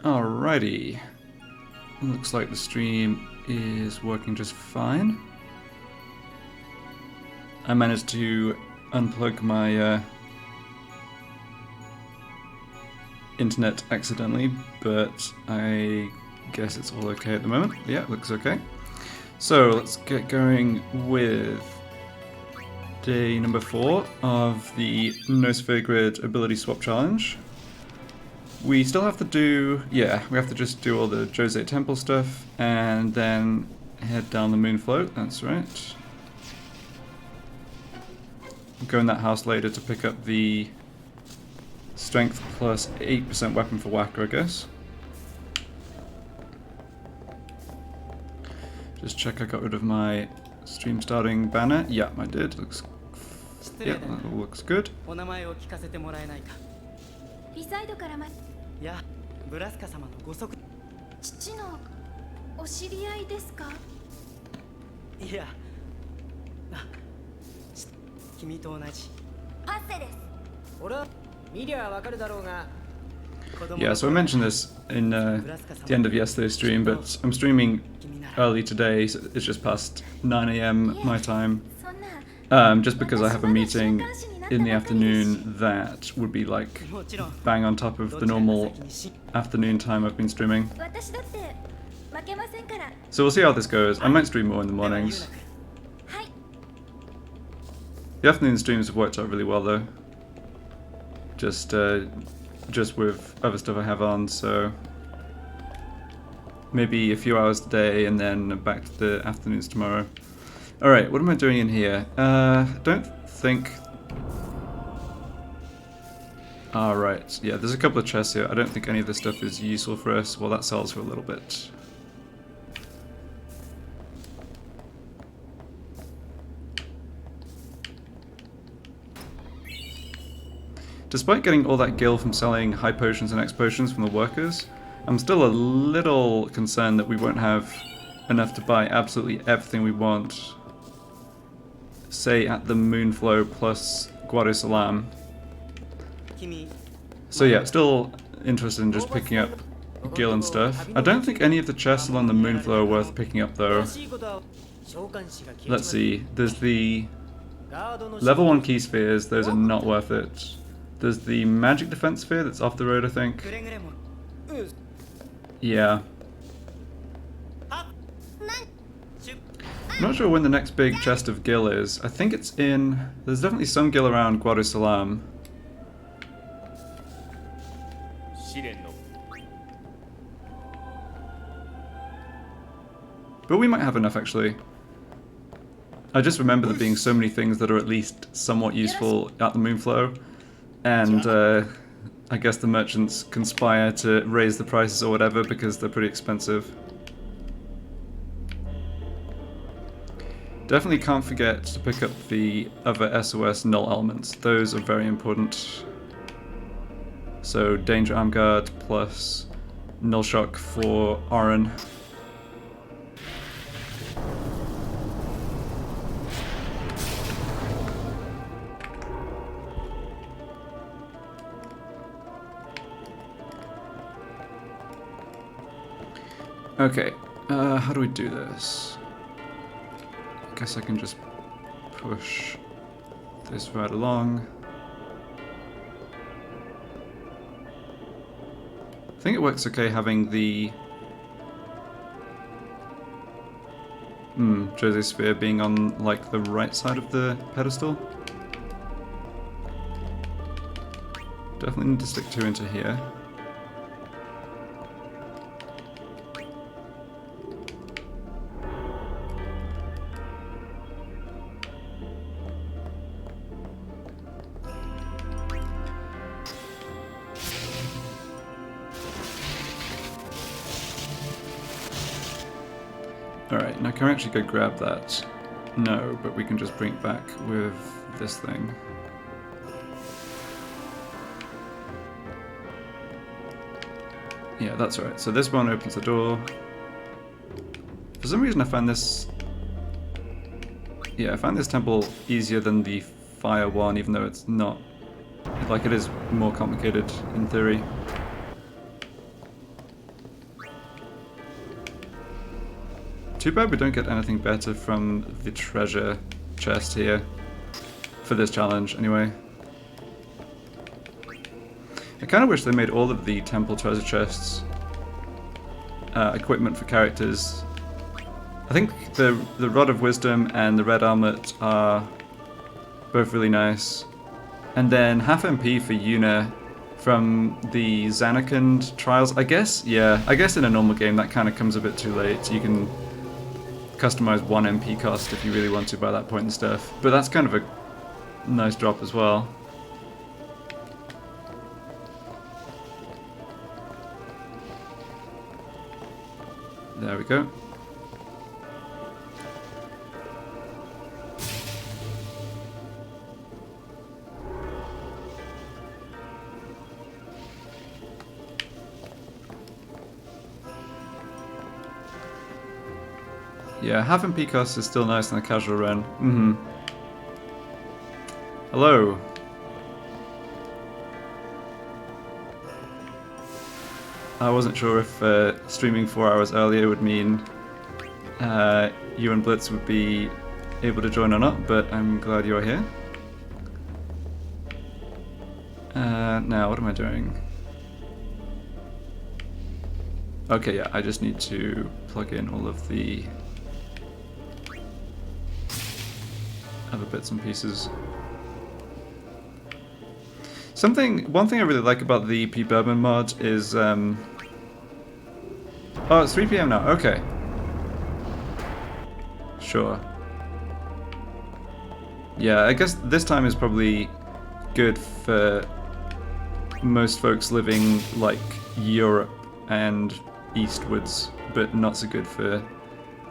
Alrighty. Looks like the stream is working just fine. I managed to unplug my internet accidentally, but I guess it's all okay at the moment. Yeah, looks okay. So let's get going with day number 4 of the No Sphere Grid Ability Swap Challenge. We still have to do, we have to just do all the Djose Temple stuff and then head down the moon float, that's right. Go in that house later to pick up the strength plus 8% weapon for Whacker, I guess. Just check I got rid of my stream starting banner. Yeah, I did. Looks, yeah, that all looks good. や、ブラスカ様のご息父のお知り合いですか？いや、君と同じ。パッセです。俺は見りゃわかるだろうが。Yeah, so I mentioned this in the end of yesterday's stream, but I'm streaming early today, so it's just past 9 AM my time. Just because I have a meeting in the afternoon that would be like bang on top of the normal afternoon time I've been streaming. So we'll see how this goes. I might stream more in the mornings. The afternoon streams have worked out really well though. Just with other stuff I have on, so maybe a few hours today and then back to the afternoons tomorrow. Alright, what am I doing in here? Don't think... Alright, yeah, there's a couple of chests here. I don't think any of this stuff is useful for us. Well, that sells for a little bit. Despite getting all that gil from selling high potions and X potions from the workers, I'm still a little concerned that we won't have enough to buy absolutely everything we want, say at the Moonflow plus Guadosalam. So yeah, still interested in just picking up gil and stuff. I don't think any of the chests along the Moonflow are worth picking up though. Let's see, there's the level 1 key spheres, those are not worth it. There's the magic defense sphere that's off the road, I think. Yeah. I'm not sure when the next big chest of gil is. I think it's in... There's definitely some gil around Guadosalam. But we might have enough, actually. I just remember there being so many things that are at least somewhat useful at the Moonflow. And I guess the merchants conspire to raise the prices or whatever because they're pretty expensive. Definitely can't forget to pick up the other SOS null elements. Those are very important. So Danger Arm Guard plus Null Shock for Oren. Okay, how do we do this? I guess I can just push this right along. I think it works okay having the Djose Sphere being on like the right side of the pedestal. Definitely need to stick 2 into here. Alright, now can we actually go grab that? No, but we can just bring it back with this thing. Yeah, that's right. So this one opens the door. For some reason I found this... Yeah, I found this temple easier than the fire one, even though it's not... Like, it is more complicated in theory. Too bad we don't get anything better from the treasure chest here. For this challenge, anyway. I kind of wish they made all of the temple treasure chests equipment for characters. I think the Rod of Wisdom and the Red Armlet are both really nice. And then half MP for Yuna from the Zanarkand trials. I guess, yeah, I guess in a normal game that kind of comes a bit too late. You can customize 1 MP cost if you really want to by that point and stuff. But that's kind of a nice drop as well. There we go. Yeah, half MP cost is still nice in a casual run. Hello. I wasn't sure if streaming 4 hours earlier would mean you and Blitz would be able to join or not, but I'm glad you're here. Now, what am I doing? Okay, yeah, I just need to plug in all of the other bits and pieces. One thing I really like about the P. Bourbon mod is, oh, it's 3 PM now, okay. Sure. Yeah, I guess this time is probably good for most folks living, like, Europe and eastwards, but not so good for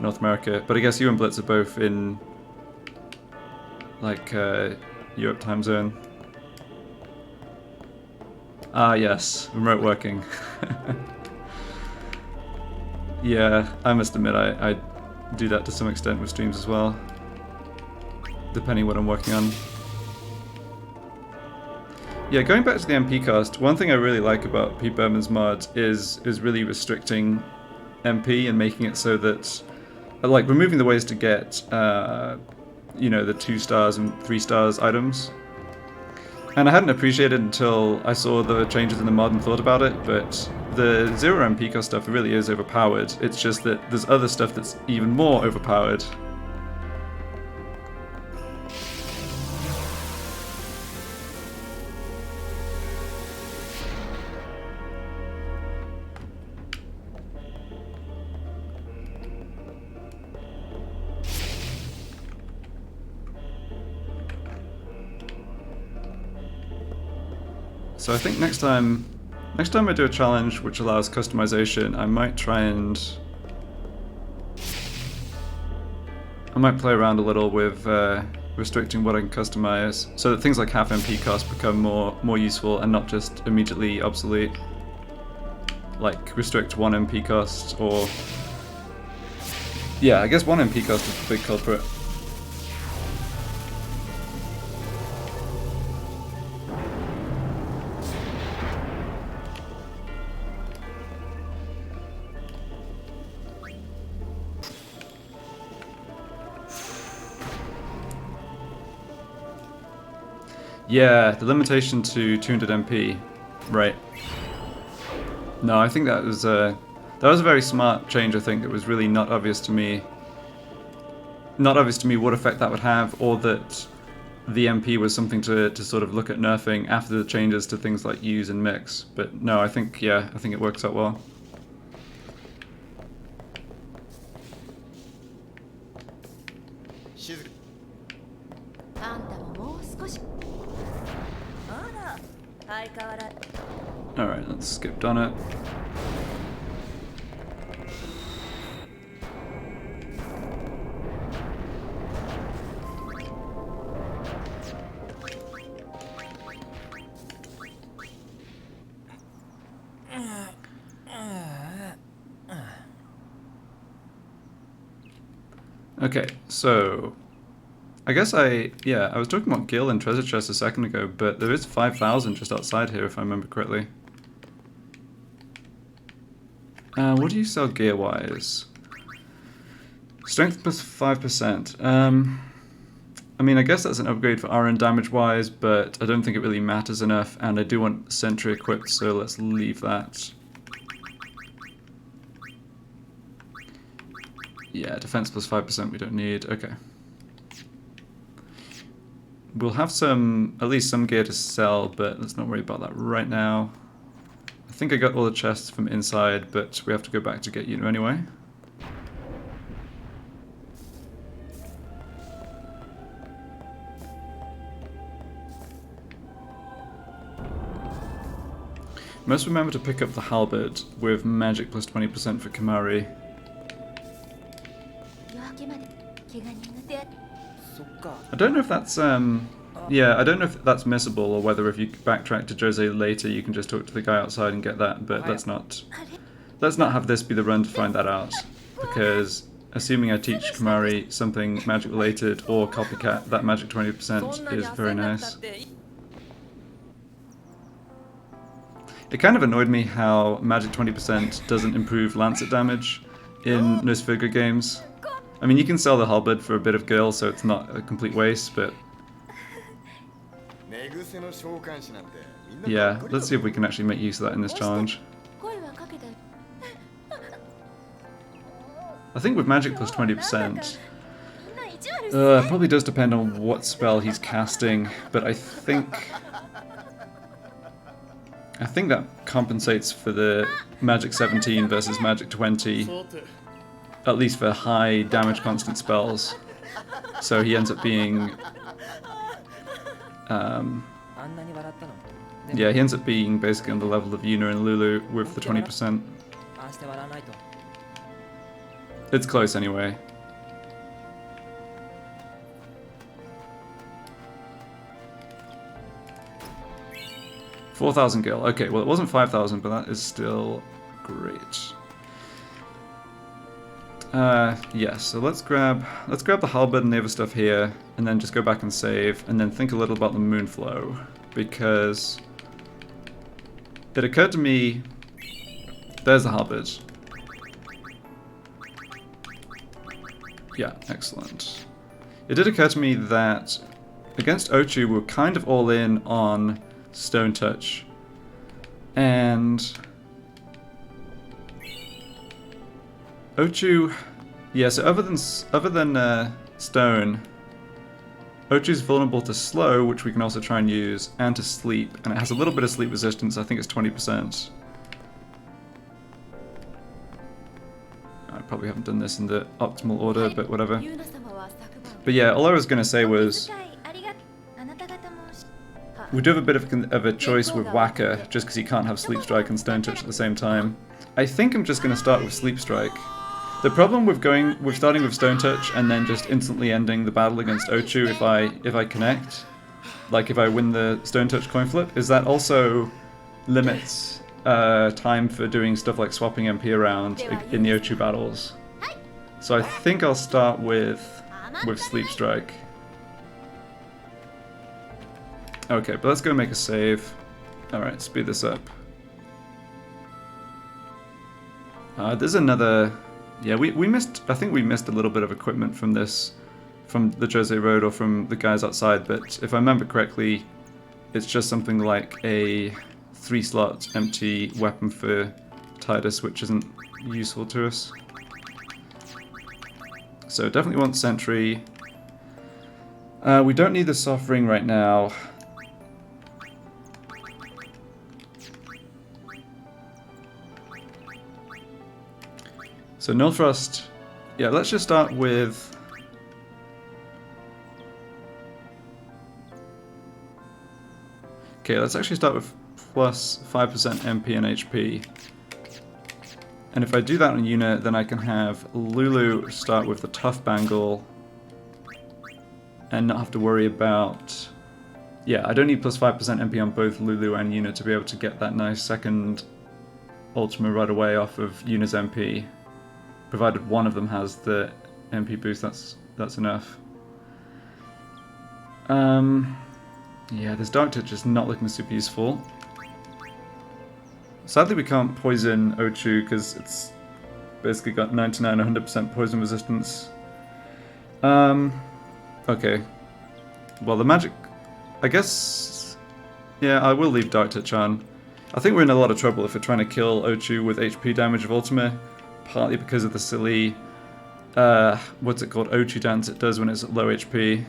North America. But I guess you and Blitz are both in, like, Europe time zone. Ah, yes, remote working. Yeah, I must admit, I do that to some extent with streams as well, depending what I'm working on. Yeah, going back to the MP cost, one thing I really like about Pete Berman's mod is really restricting MP and making it so that, like, removing the ways to get, you know, the 2 stars and 3 stars items. And I hadn't appreciated it until I saw the changes in the mod and thought about it, but the 0 MP cost stuff really is overpowered. It's just that there's other stuff that's even more overpowered. So I think next time I do a challenge which allows customization, I might try and play around a little with restricting what I can customize, so that things like half MP cost become more useful and not just immediately obsolete. Like restrict 1 MP cost, or yeah, I guess 1 MP cost is the big culprit. Yeah, the limitation to 200 MP, right. No, I think that was a very smart change. I think it was really not obvious to me what effect that would have, or that the MP was something to sort of look at nerfing after the changes to things like use and mix. But no, I think it works out well. Alright, let's skip down it. Okay, so I guess I was talking about Gil and treasure chest a second ago, but there is 5,000 just outside here if I remember correctly. What do you sell gear-wise? Strength plus 5%. I mean, I guess that's an upgrade for RN damage-wise, but I don't think it really matters enough, and I do want Sentry equipped, so let's leave that. Yeah, defense plus 5% we don't need. Okay. We'll have at least some gear to sell, but let's not worry about that right now. I think I got all the chests from inside, but we have to go back to get Yuno anyway. Must remember to pick up the halberd with magic plus 20% for Kimari. I don't know if that's yeah, I don't know if that's missable or whether if you backtrack to Djose later you can just talk to the guy outside and get that, but let's not have this be the run to find that out, because assuming I teach Kimari something magic related or copycat, that magic 20% is very nice. It kind of annoyed me how magic 20% doesn't improve lancet damage in Nosferatu games. I mean, you can sell the halberd for a bit of gil, so it's not a complete waste, but... yeah, let's see if we can actually make use of that in this challenge. I think with magic plus 20%, it probably does depend on what spell he's casting, but I think that compensates for the magic 17 versus magic 20, at least for high damage constant spells. So he ends up being, yeah, he ends up being basically on the level of Yuno and Lulu with the 20%. It's close anyway. $4,000 gil. Okay, well it wasn't 5,000, but that is still great. Yes, so let's grab the halberd and the other stuff here, and then just go back and save, and then think a little about the Moonflow, because it occurred to me. There's the halberd. Yeah, excellent. It did occur to me that against Ochu we're kind of all in on Stone Touch, and Ochu, yeah, so other than Stone, Ochu's vulnerable to Slow, which we can also try and use, and to Sleep, and it has a little bit of sleep resistance. I think it's 20%. I probably haven't done this in the optimal order, but whatever. But yeah, all I was going to say was we do have a bit of a choice with Whacker, just because he can't have Sleep Strike and Stone Touch at the same time. I think I'm just going to start with Sleep Strike. The problem with starting with Stone Touch and then just instantly ending the battle against Ochu if I connect, like if I win the Stone Touch coin flip, is that also limits time for doing stuff like swapping MP around in the Ochu battles. So I think I'll start with Sleep Strike. Okay, but let's go make a save. Alright, speed this up. There's another... yeah, we missed... I think we missed a little bit of equipment from this, from the Djose Road or from the guys outside, but if I remember correctly, it's just something like a 3-slot empty weapon for Titus, which isn't useful to us. So definitely want Sentry. We don't need the soft ring right now. So Null Thrust, yeah, let's just start with... okay, let's actually start with plus 5% MP and HP. And if I do that on Yuna, then I can have Lulu start with the Tough Bangle and not have to worry about... yeah, I don't need plus 5% MP on both Lulu and Yuna to be able to get that nice second Ultima right away off of Yuna's MP. Provided one of them has the MP boost, that's enough. Yeah, this Dark Touch is not looking super useful. Sadly we can't poison Ochu because it's basically got 99 100% poison resistance. Okay. Well, the magic... I guess... Yeah, I will leave Dark Touch on. I think we're in a lot of trouble if we're trying to kill Ochu with HP damage of Ultima, partly because of the silly... what's it called? Ochu dance it does when it's at low HP.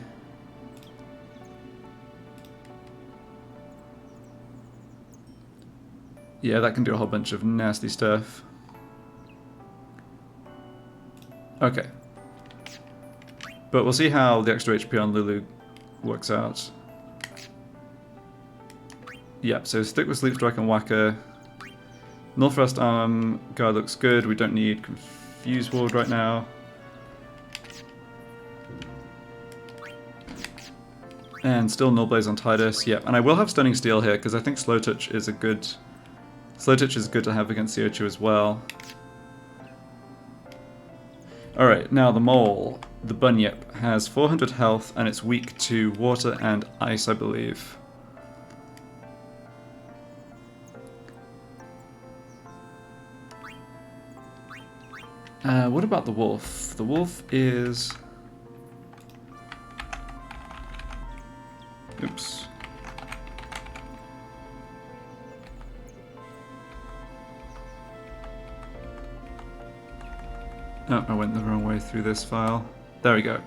Yeah, that can do a whole bunch of nasty stuff. Okay. But we'll see how the extra HP on Lulu works out. Yeah, so stick with Sleep Strike and Whacker. Northwest Arm guard looks good. We don't need Confuse Ward right now. And still Null Blaze on Tidus. Yeah, and I will have Stunning Steel here because I think Slow Touch is a good... Slow Touch is good to have against CO2 as well. Alright, now the mole, the Bunyip, has 400 health and it's weak to water and ice, I believe. What about the wolf? The wolf is... Oops. Oh, I went the wrong way through this file. There we go.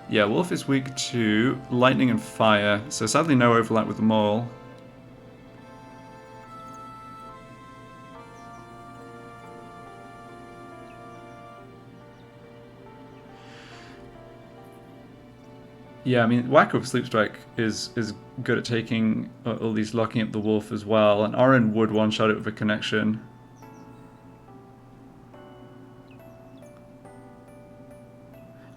Yeah, wolf is weak to lightning and fire, so sadly no overlap with the mole. Yeah, I mean, Whacker with Sleep Strike is good at taking, or at least locking up the wolf as well, and Orin would one-shot it with a connection.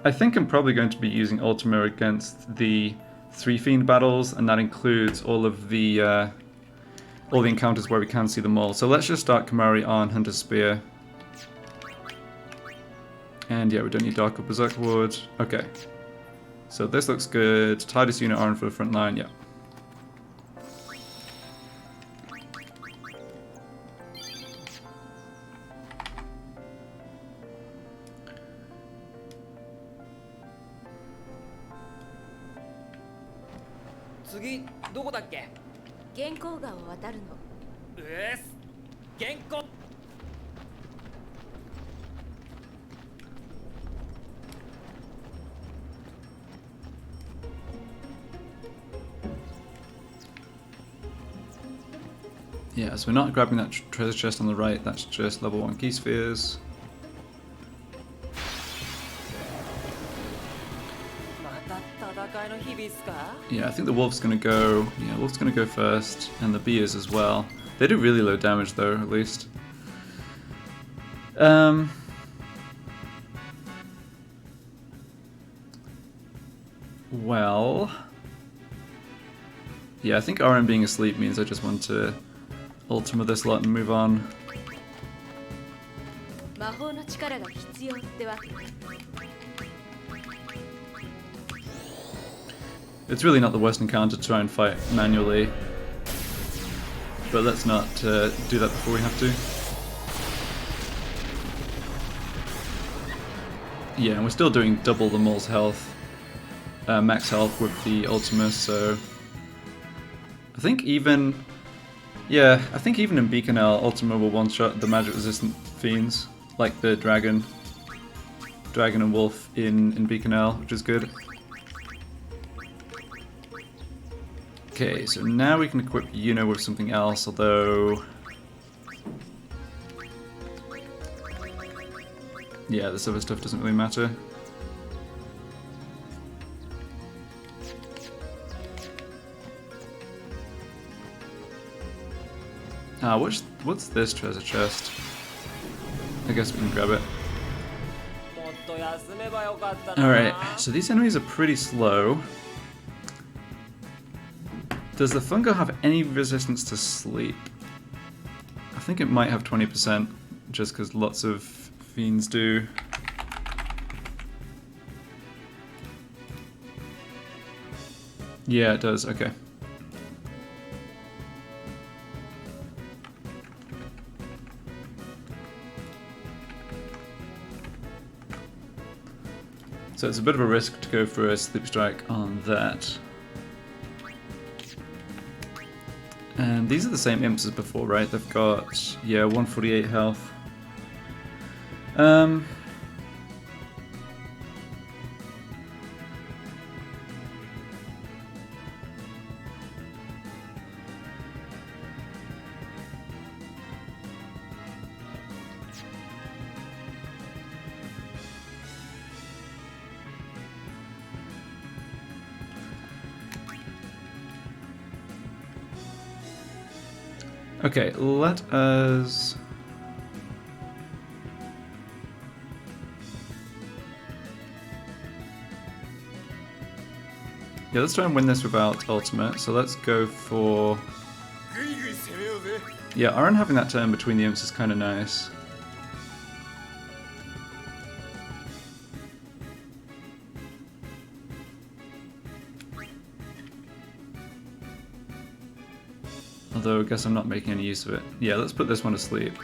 I think I'm probably going to be using Ultima against the 3 Fiend battles, and that includes all the encounters where we can see them all. So let's just start Kamari on Hunter's Spear. And yeah, we don't need Dark or Berserk Ward. Okay. So this looks good. Tidus unit Orin for the front line, yeah. Yeah, so we're not grabbing that treasure chest on the right, that's just level 1 key spheres. Yeah, I think the wolf's gonna go. Yeah, wolf's gonna go first, and the beers as well. They do really low damage though, at least. Well, yeah, I think RM being asleep means I just want to Ultima this lot and move on. It's really not the worst encounter to try and fight manually, but let's not do that before we have to. Yeah, and we're still doing double the mole's health, max health with the Ultima, so I think even, yeah, I think even in Beaconel, Ultima will one-shot the magic resistant fiends, like the dragon and wolf in Beaconel, which is good. Okay, so now we can equip Yuno with something else, although... yeah, this other stuff doesn't really matter. What's this treasure chest? I guess we can grab it. Alright, so these enemies are pretty slow. Does the fungo have any resistance to sleep? I think it might have 20%, just because lots of fiends do. Yeah, it does, okay. So So it's a bit of a risk to go for a Sleep Strike on that. And these are the same imps as before, right? They've got, yeah, 148 health. Okay, let us... Yeah, let's try and win this without ultimate, so let's go for... Yeah, Aaron having that turn between the imps is kind of nice. Although I guess I'm not making any use of it. Yeah, let's put this one to sleep.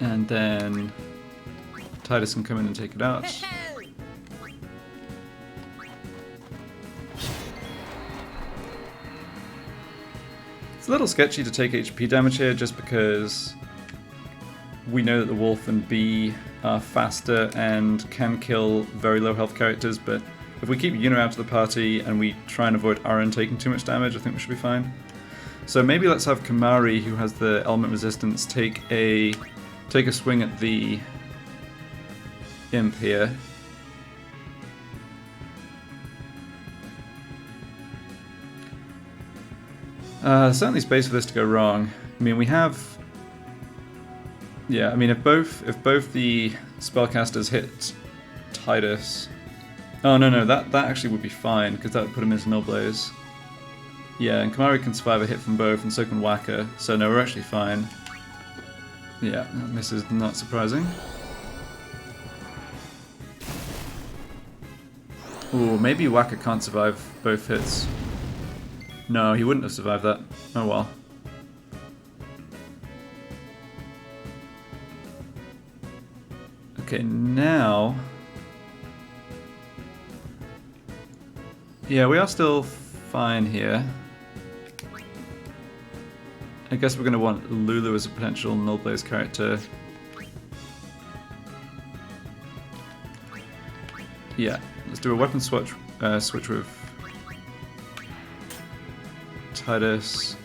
And then Titus can come in and take it out. It's a little sketchy to take HP damage here just because we know that the Wolf and Bee are faster and can kill very low health characters, but if we keep Yuno out of the party and we try and avoid Aaron taking too much damage, I think we should be fine. So maybe let's have Kamari, who has the element resistance, take a swing at the imp here. Certainly space for this to go wrong. I mean, we have... Yeah, I mean, if both the spellcasters hit Titus... Oh, no, that actually would be fine, because that would put him into Null Blaze. Yeah, and Kamari can survive a hit from both, and so can Waka, so no, we're actually fine. Yeah, this is not surprising. Ooh, maybe Waka can't survive both hits. No, he wouldn't have survived that. Oh well. Okay, now... Yeah, we are still fine here. I guess we're going to want Lulu as a potential Null Blaze character. Yeah, let's do a weapon switch with Titus.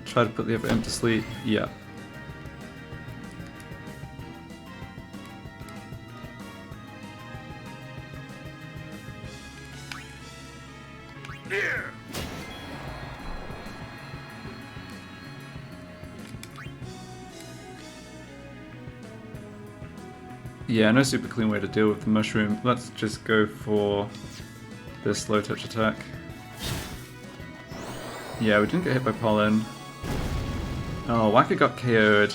Try to put the other imp to sleep. Yeah. Yeah, no super clean way to deal with the mushroom. Let's just go for this slow touch attack. Yeah, we didn't get hit by pollen. Oh, Waka got KO'd.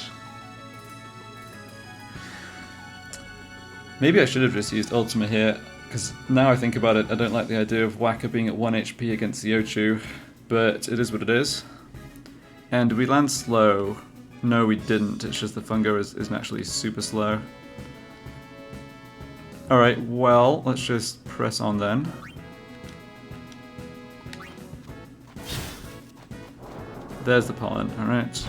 Maybe I should have just used Ultima here, because now I think about it, I don't like the idea of Waka being at 1 HP against the Ochu, but it is what it is. And did we land slow? No, we didn't. It's just the Fungo is naturally super slow. Alright, well, let's just press on then. There's the pollen, alright.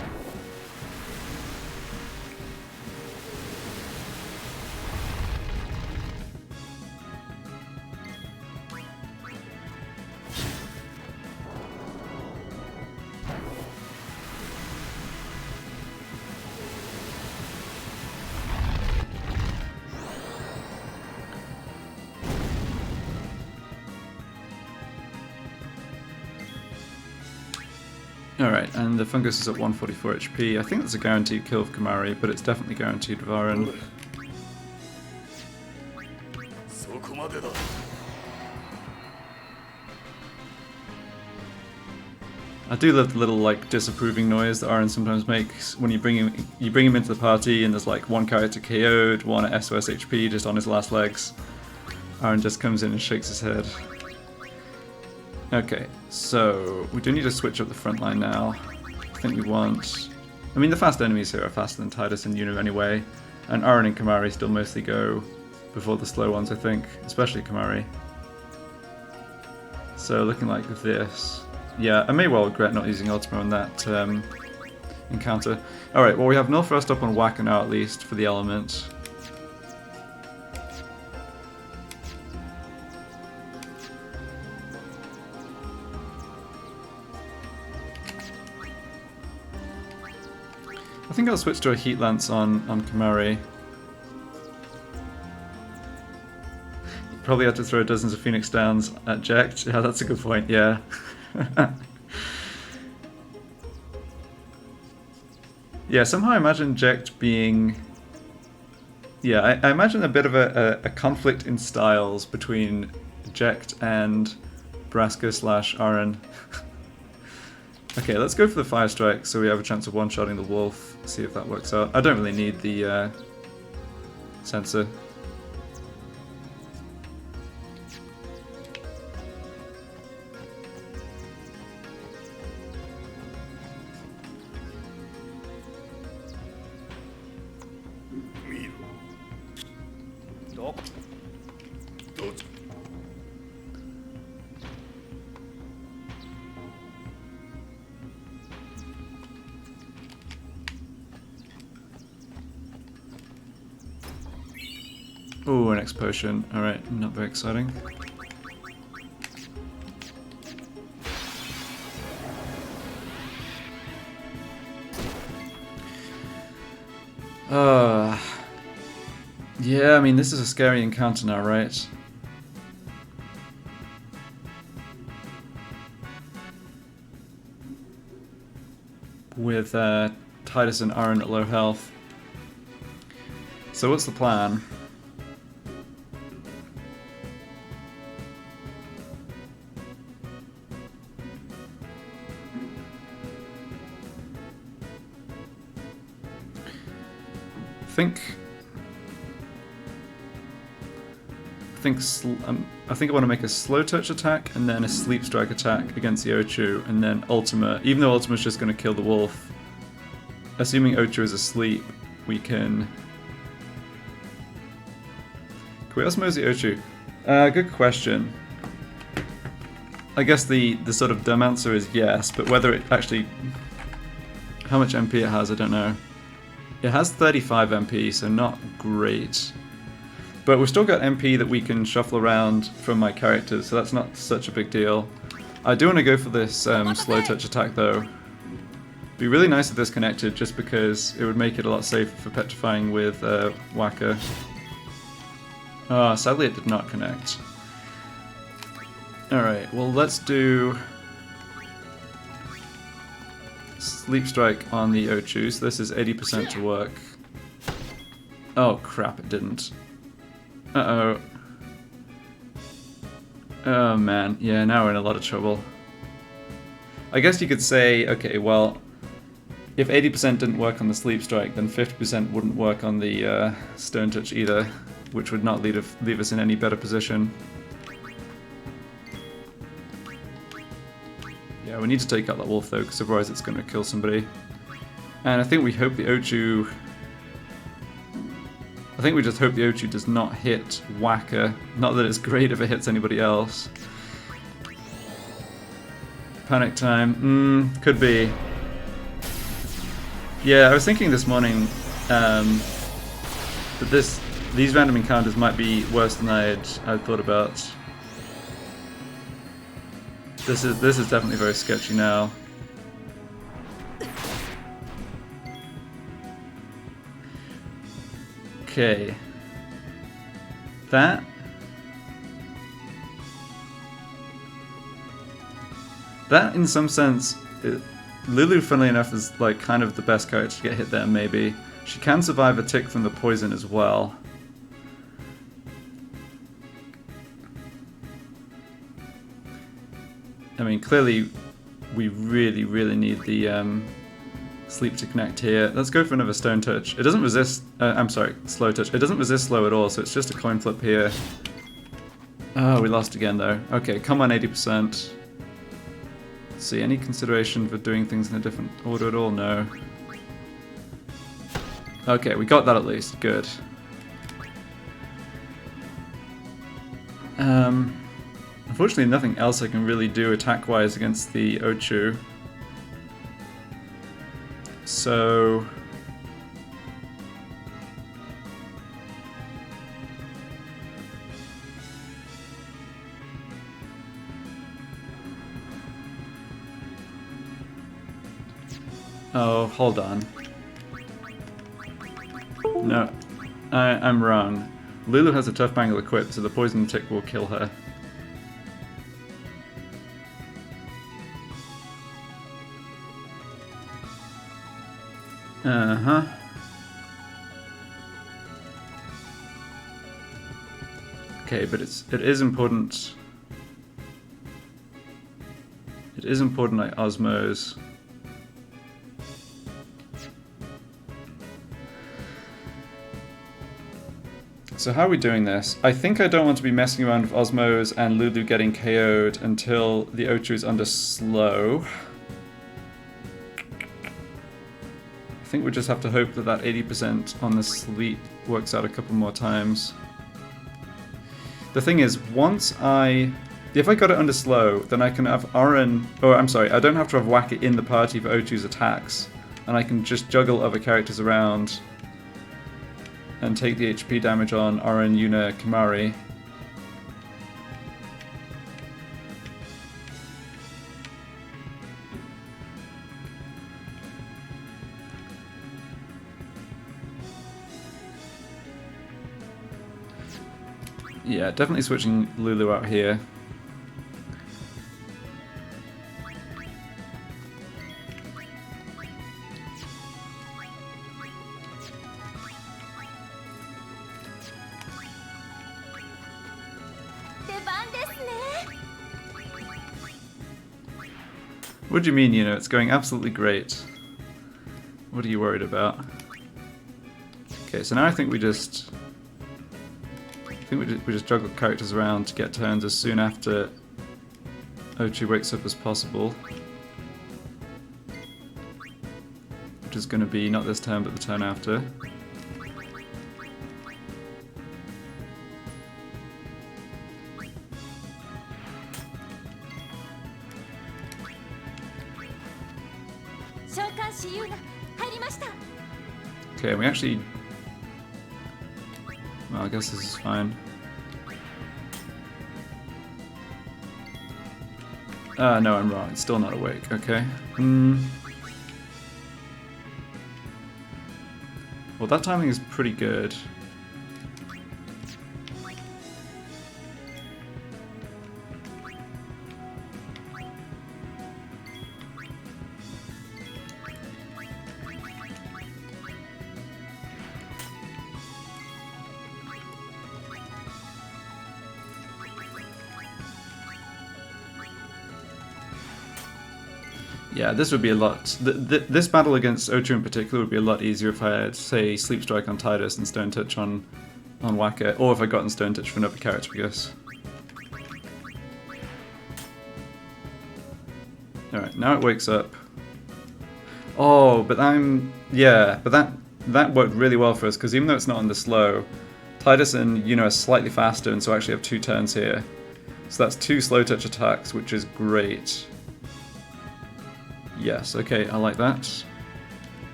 Alright, and the fungus is at 144 HP. I think that's a guaranteed kill of Kamari, but it's definitely guaranteed with Aaron. I do love the little like disapproving noise that Aaron sometimes makes when you bring him into the party and there's like one character KO'd, one at SOS HP just on his last legs. Aaron just comes in and shakes his head. Okay, so we do need to switch up the front line now. I think we want... I mean, the fast enemies here are faster than Titus and Yuno anyway. And Aaron and Kamari still mostly go before the slow ones, I think, especially Kamari. So looking like this. Yeah, I may well regret not using Ultima on that encounter. Alright, well we have Null Thrust up on Whacker now at least for the element. I think I'll switch to a Heat Lance on Kamari. Probably have to throw dozens of Phoenix Downs at Jekt. Yeah, that's a good point, yeah. Yeah, somehow I imagine Jekt being... Yeah, I imagine a bit of a conflict in styles between Jekt and Braska / Aaron. Okay, let's go for the Fire Strike so we have a chance of one-shotting the Wolf, see if that works out. I don't really need the sensor. Ooh, an X potion. Alright, not very exciting. Yeah, I mean, this is a scary encounter now, right? With Titus and Aaron at low health. So what's the plan? I think I want to make a slow touch attack and then a sleep strike attack against the Ochu, and then Ultima. Even though Ultima's just going to kill the wolf, assuming Ochu is asleep, we can. Can we osmose the Ochu? Good question. I guess the sort of dumb answer is yes, but whether it actually, how much MP it has, I don't know. It has 35 MP, so not great. But we've still got MP that we can shuffle around from my characters, so that's not such a big deal. I do want to go for this slow touch attack though. It'd be really nice if this connected, just because it would make it a lot safer for petrifying with Whacker. Sadly it did not connect. Alright, well let's do Sleep Strike on the Ochu, so this is 80% to work. Oh crap, it didn't. Uh-oh. Oh man, yeah, now we're in a lot of trouble. I guess you could say, okay, well, if 80% didn't work on the Sleep Strike, then 50% wouldn't work on the Stone Touch either, which would not leave us in any better position. Yeah, we need to take out that wolf though, because otherwise it's going to kill somebody. And I think we hope the Ochu... I think we just hope the Ochu does not hit Whacker. Not that it's great if it hits anybody else. Panic time. Could be. Yeah, I was thinking this morning that these random encounters might be worse than I'd thought about. This is definitely very sketchy now. Okay. That in some sense, Lulu, funnily enough, is like kind of the best character to get hit there, maybe. She can survive a tick from the poison as well. I mean, clearly we really need the sleep to connect here. Let's go for another Stone Touch. It doesn't resist... I'm sorry, Slow Touch. It doesn't resist slow at all, so it's just a coin flip here. Oh, we lost again though. Okay, come on, 80%. Let's see, any consideration for doing things in a different order at all? No. Okay, we got that at least. Good. Unfortunately, nothing else I can really do attack-wise against the Ochu. So... Oh, hold on. No, I'm wrong. Lulu has a tough bangle equipped, so the poison tick will kill her. Uh-huh. Okay, but it is important. It is important I Osmos. So how are we doing this? I think I don't want to be messing around with Osmos and Lulu getting KO'd until the Ochu is under slow. I think we just have to hope that that 80% on the sleep works out a couple more times. The thing is, if I got it under slow, then I can have Oren, or I'm sorry, I don't have to have Wacket in the party for Ochu's attacks, and I can just juggle other characters around and take the HP damage on Oren, Yuna, Kimari. Yeah, definitely switching Lulu out here. What do you mean, it's going absolutely great. What are you worried about? Okay, so now I think we just juggle characters around to get turns as soon after Ochu wakes up as possible. Which is going to be not this turn, but the turn after. Okay, we actually... Well, I guess this is fine. No, I'm wrong. It's still not awake. Okay. Well, that timing is pretty good. Yeah, this would be a lot... this battle against Ochu in particular would be a lot easier if I had, say, Sleep Strike on Tidus and Stone Touch on Wacket, or if I'd gotten Stone Touch for another character, I guess. Alright, now it wakes up. Oh, but that worked really well for us, because even though it's not on the slow, Tidus and Yuna are slightly faster, and so I actually have 2 turns here. So that's 2 slow touch attacks, which is great. Yes, okay, I like that.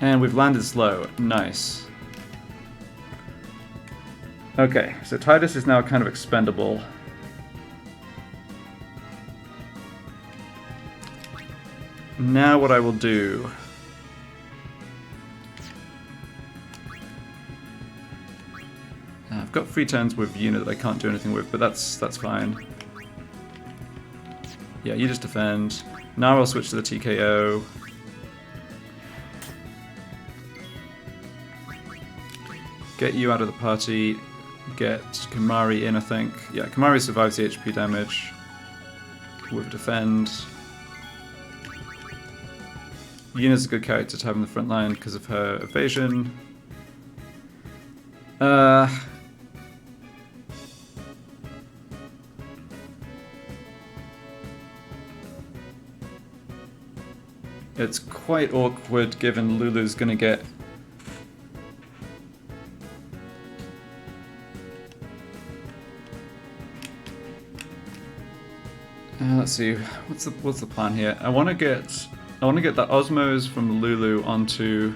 And we've landed slow. Nice. Okay, so Tidus is now kind of expendable. Now what I will do... I've got 3 turns with Yuna that I can't do anything with, but that's fine. Yeah, you just defend. Now I'll switch to the TKO. Get you out of the party. Get Kimari in, I think. Yeah, Kimari survives the HP damage with defend. Yuna's a good character to have in the front line because of her evasion. It's quite awkward given Lulu's gonna get... let's see, what's the plan here? I want to get that Osmos from Lulu onto...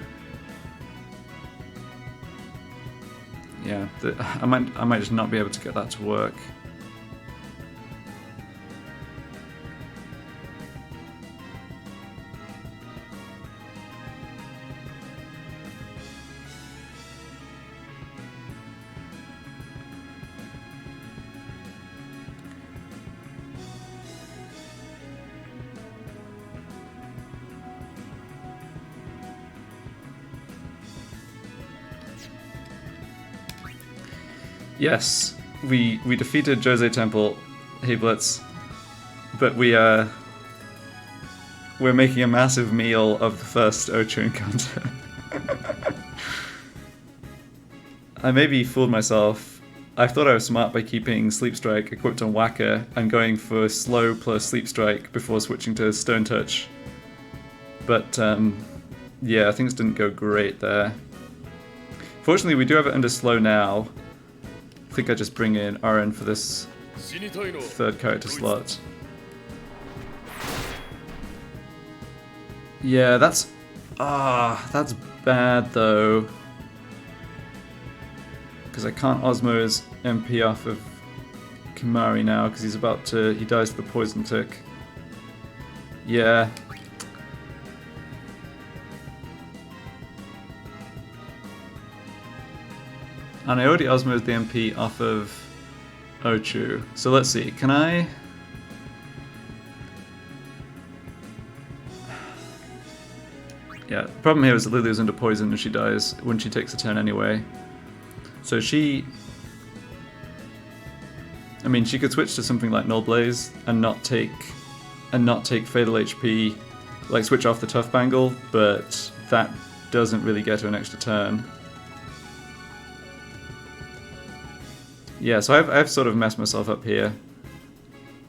Yeah, I might just not be able to get that to work. Yes, we defeated Djose Temple, hey Blitz, but we're making a massive meal of the first Ocho encounter. I maybe fooled myself. I thought I was smart by keeping Sleep Strike equipped on Whacker and going for slow plus Sleep Strike before switching to Stone Touch. But yeah, things didn't go great there. Fortunately, we do have it under slow now. I think I just bring in Aaron for this third character slot. Yeah, that's bad though. Because I can't Osmo's MP off of Kimari now because he dies to the poison tick. Yeah. And I already Osmo'd the MP off of Ochu. So let's see, can I... Yeah, the problem here is that Lulu's under poison and she dies when she takes a turn anyway. So she... I mean, she could switch to something like Null Blaze and not take Fatal HP, like switch off the Tough Bangle, but that doesn't really get her an extra turn. Yeah, so I've sort of messed myself up here.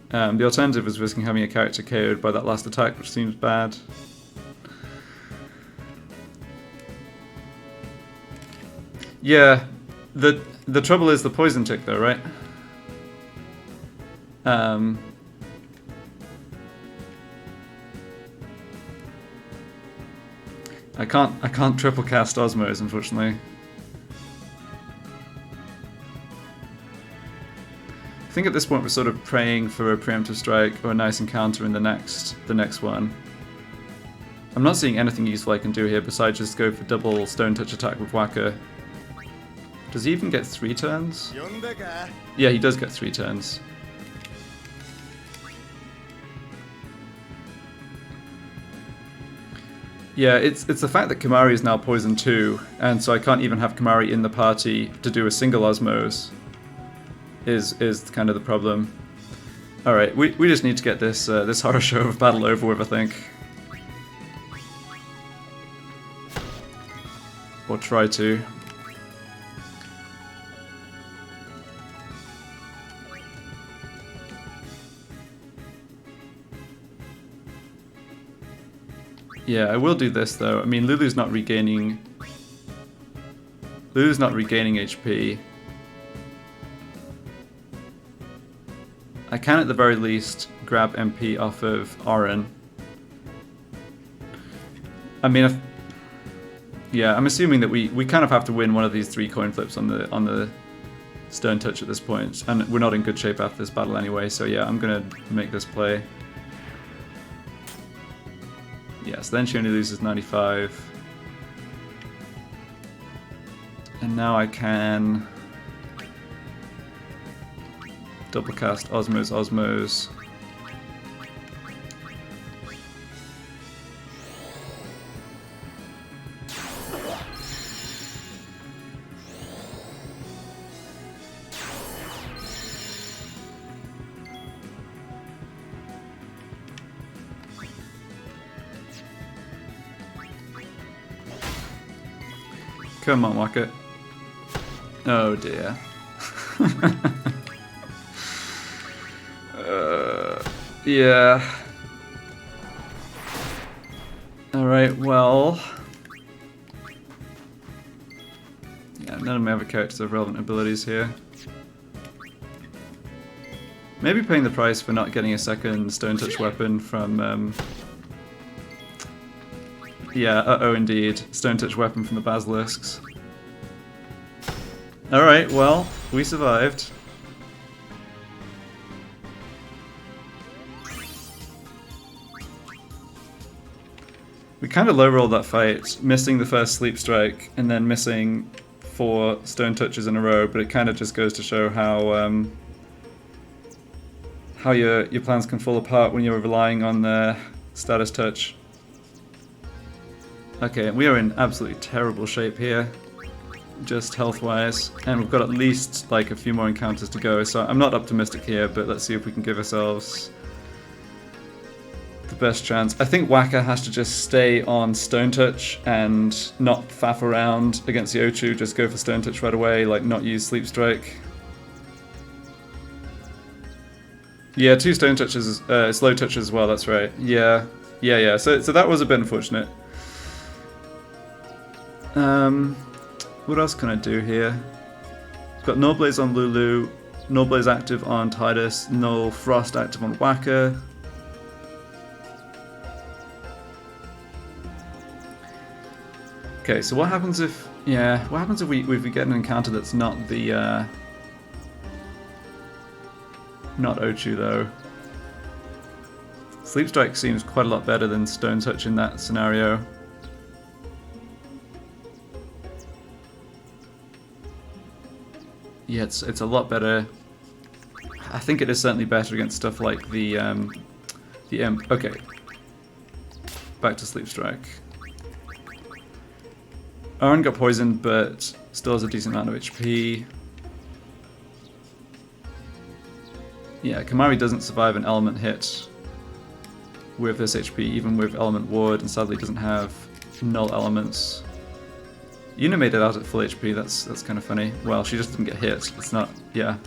The alternative is risking having a character KO'd by that last attack, which seems bad. Yeah, the trouble is the poison tick though, right? I can't triple cast Osmos, unfortunately. I think at this point we're sort of praying for a preemptive strike or a nice encounter in the next one. I'm not seeing anything useful I can do here besides just go for double Stone Touch attack with Whacker. Does he even get 3 turns? Yeah, he does get 3 turns. Yeah, it's the fact that Kimari is now poisoned too, and so I can't even have Kimari in the party to do a single Osmos. Is kind of the problem. Alright, we just need to get this this horror show of battle over with, I think. Or try to. Yeah, I will do this though. I mean, Lulu's not regaining HP. I can at the very least grab MP off of Oren. I mean, yeah, I'm assuming that we kind of have to win one of these 3 coin flips on the Stone Touch at this point, and we're not in good shape after this battle anyway. So yeah, I'm gonna make this play. Yeah, so then she only loses 95, and now I can double cast Osmos. Come on, Waka. Oh dear. Yeah. Alright, well... yeah, none of my other characters have relevant abilities here. Maybe paying the price for not getting a second Stone Touch weapon from... yeah, uh-oh indeed. Stone Touch weapon from the Basilisks. Alright, well, we survived. We kind of low-rolled that fight, missing the first Sleep Strike, and then missing 4 Stone Touches in a row, but it kind of just goes to show how your plans can fall apart when you're relying on the status touch. Okay, we are in absolutely terrible shape here, just health-wise, and we've got at least like a few more encounters to go, so I'm not optimistic here, but let's see if we can give ourselves the best chance. I think Waka has to just stay on Stone Touch and not faff around against the Ochu, just go for Stone Touch right away, like not use Sleep Strike. Yeah, 2 Stone Touches, Slow Touches as well, that's right. Yeah. So that was a bit unfortunate. What else can I do here? Got Null Blaze on Lulu, Null Blaze active on Tidus, Null Frost active on Waka. Okay, so what happens if... yeah, what happens if we get an encounter that's not the... not Ochu though? Sleep Strike seems quite a lot better than Stone Touch in that scenario. Yeah, it's a lot better. I think it is certainly better against stuff like the Imp. Okay. Back to Sleep Strike. Aaron got poisoned, but still has a decent amount of HP. Yeah, Kamari doesn't survive an element hit with this HP, even with Element Ward, and sadly doesn't have null elements. Yuna made it out at full HP, that's kind of funny. Well, she just didn't get hit, it's not... yeah.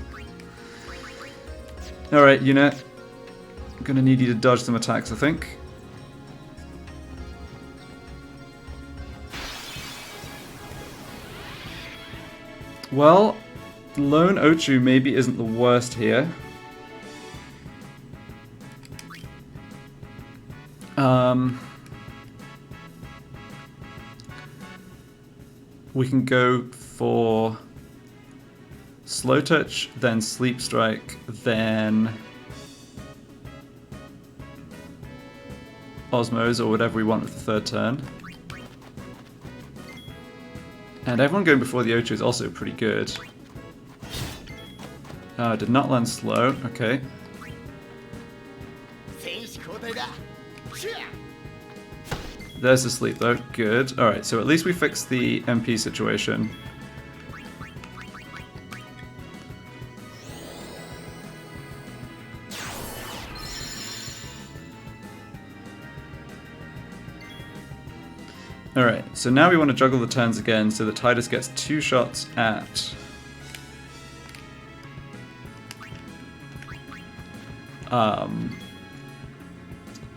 Alright, Yuna. I'm gonna need you to dodge some attacks, I think. Well, Lone Ochu maybe isn't the worst here. We can go for Slow Touch, then Sleep Strike, then Osmos, or whatever we want with the third turn. And everyone going before the Ochu is also pretty good. Did not land slow, okay. There's the sleep though, good. Alright, so at least we fixed the MP situation. Alright, so now we want to juggle the turns again so that Tidus gets 2 shots at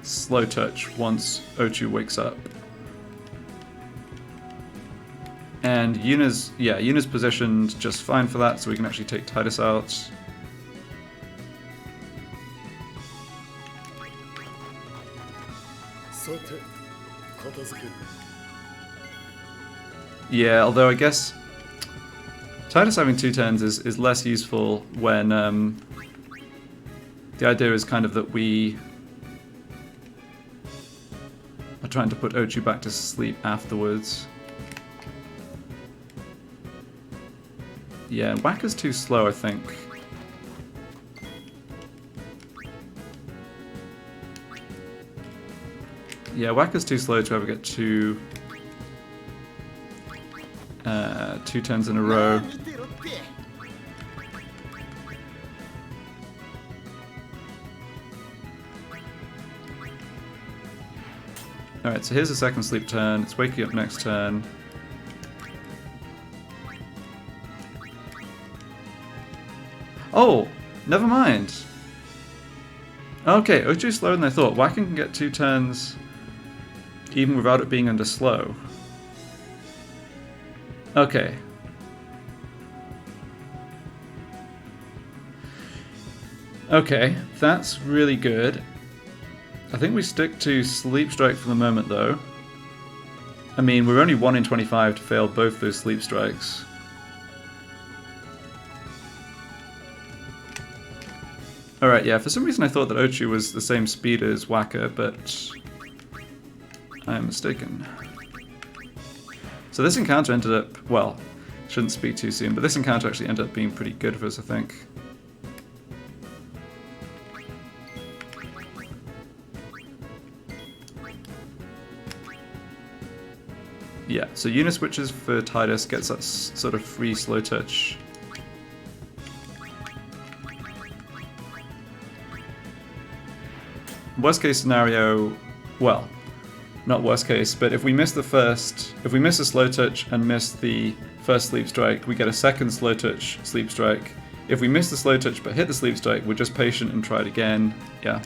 Slow Touch once Ochu wakes up. And Yuna's positioned just fine for that, so we can actually take Tidus out. Yeah, although I guess Tidus having 2 turns is less useful when the idea is kind of that we are trying to put Ochu back to sleep afterwards. Yeah, Whacker's too slow, I think. Yeah, Whacker's too slow to ever get 2 turns in a row. Alright, so here's the second sleep turn. It's waking up next turn. Oh! Never mind! Okay, Ochu's slower than I thought. Whacking can get 2 turns even without it being under slow. Okay. Okay, that's really good. I think we stick to Sleep Strike for the moment, though. I mean, we're only 1 in 25 to fail both those Sleep Strikes. Alright, yeah, for some reason I thought that Ochu was the same speed as Waka, but I am mistaken. So this encounter ended up, well, shouldn't speak too soon, but this encounter actually ended up being pretty good for us, I think. Yeah, so Uniswitches for Tidus gets that sort of free slow touch. Worst case scenario, well, not worst case, but if we miss the slow touch and miss the first sleep strike, we get a second slow touch sleep strike. If we miss the slow touch but hit the sleep strike, we're just patient and try it again. Yeah.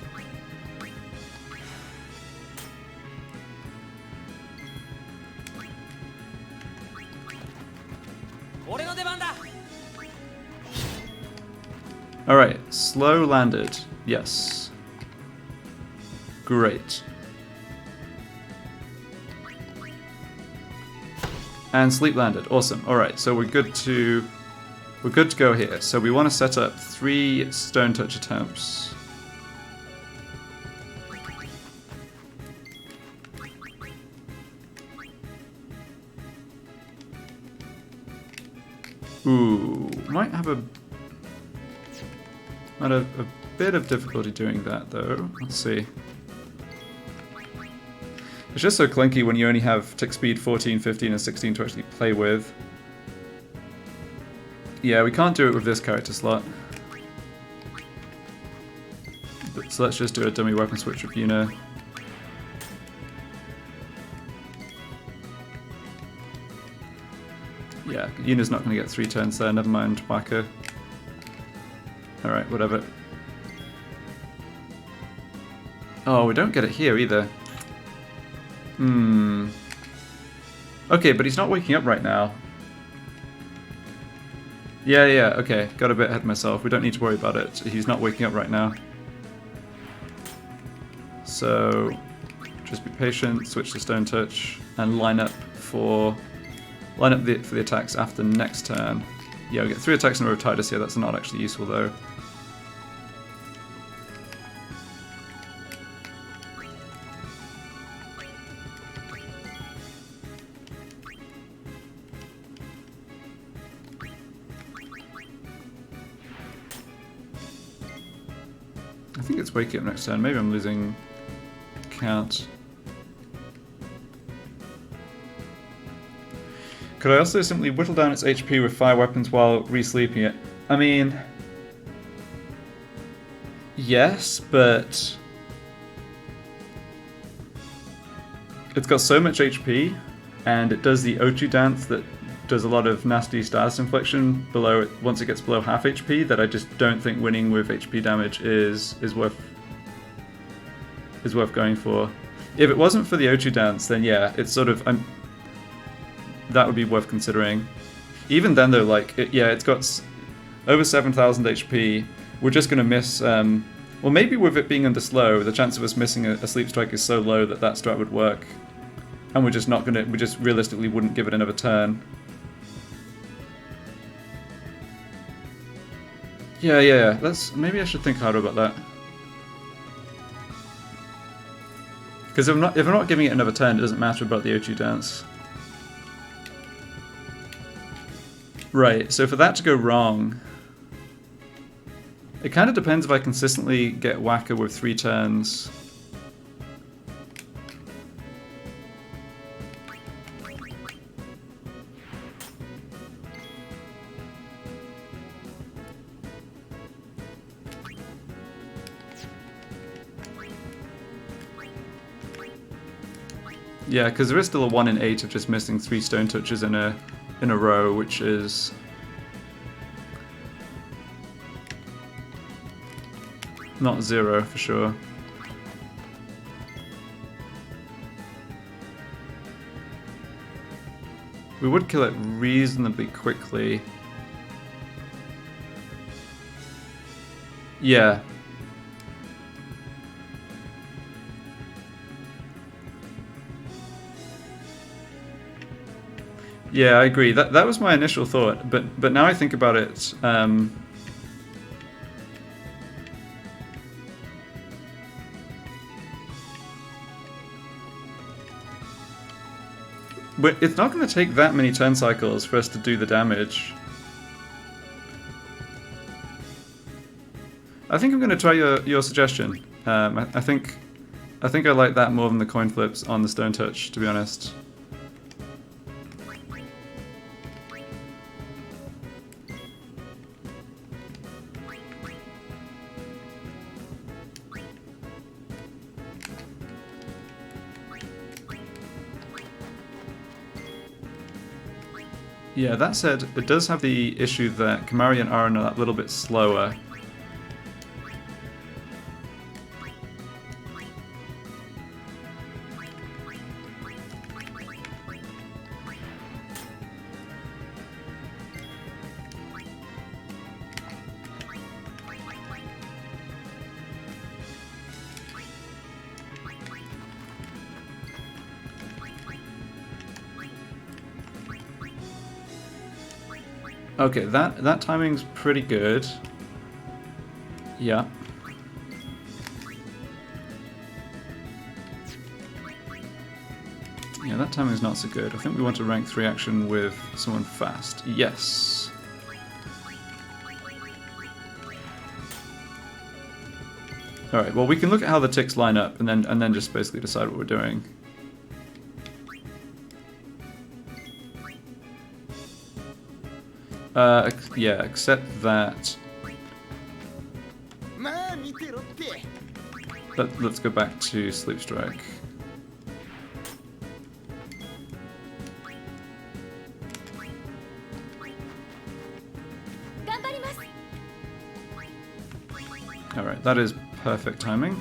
Alright, slow landed. Yes. Great. And sleep landed. Awesome. Alright, so we're good to go here. So we want to set up 3 stone touch attempts. Ooh, might have a bit of difficulty doing that though. Let's see. It's just so clunky when you only have tick speed 14, 15, and 16 to actually play with. Yeah, we can't do it with this character slot. So let's just do a dummy weapon switch with Yuna. Yeah, Yuna's not going to get 3 turns there, never mind Waka. Alright, whatever. Oh, we don't get it here either. Okay, but he's not waking up right now. Yeah, okay. Got a bit ahead of myself. We don't need to worry about it. He's not waking up right now. So, just be patient, switch to Stone Touch, and line up for the attacks after next turn. Yeah, we get 3 attacks in a row of Tidus here. That's not actually useful though. I think it's waking up next turn. Maybe I'm losing count. Could I also simply whittle down its HP with fire weapons while re-sleeping it? I mean, yes, but it's got so much HP, and it does the Ochu dance that does a lot of nasty status infliction below it once it gets below half HP, that I just don't think winning with HP damage is worth going for. If it wasn't for the Ochu dance, then yeah, it's sort of that would be worth considering. Even then though, like it's got over 7,000 HP. We're just gonna miss. Well, maybe with it being under slow, the chance of us missing a sleep strike is so low that strat would work, and we're just not gonna. We just realistically wouldn't give it another turn. Yeah. Maybe I should think harder about that. Because if I'm not giving it another turn, it doesn't matter about the Ochu dance. Right, so for that to go wrong, it kind of depends if I consistently get Waka with 3 turns. Yeah, because there is still a 1 in 8 of just missing 3 stone touches in a row, which is not 0 for sure. We would kill it reasonably quickly. Yeah. Yeah, I agree. That was my initial thought, but now I think about it, but it's not going to take that many turn cycles for us to do the damage. I think I'm going to try your suggestion. I think I like that more than the coin flips on the Stone Touch, to be honest. Yeah, that said, it does have the issue that Kamari and Aaron are that little bit slower. Okay, that timing's pretty good. Yeah. Yeah, that timing's not so good. I think we want to rank 3 action with someone fast. Yes. Alright, well we can look at how the ticks line up and then just basically decide what we're doing. Yeah, except that... Let's go back to Sleep Strike. Alright, that is perfect timing.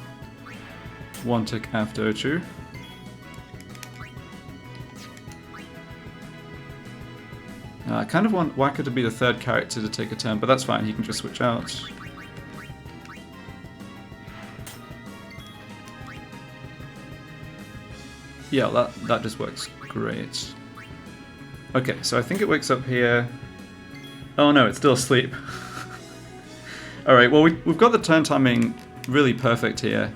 1 tick after Ochu. I kind of want Waka to be the 3rd character to take a turn, but that's fine, he can just switch out. Yeah, that just works great. Okay, so I think it wakes up here. Oh no, it's still asleep. Alright, well we've got the turn timing really perfect here.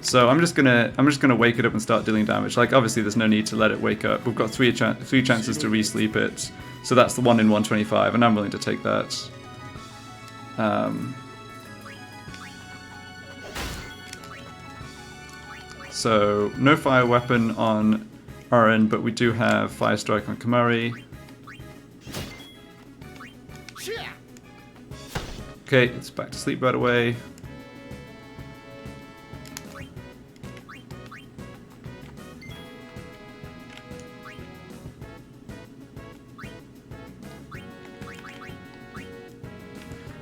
So I'm just gonna wake it up and start dealing damage. Like obviously there's no need to let it wake up. We've got three chances to re-sleep it. So that's the 1 in 125, and I'm willing to take that. So no fire weapon on Aaron, but we do have fire strike on Kamari. Okay, it's back to sleep right away.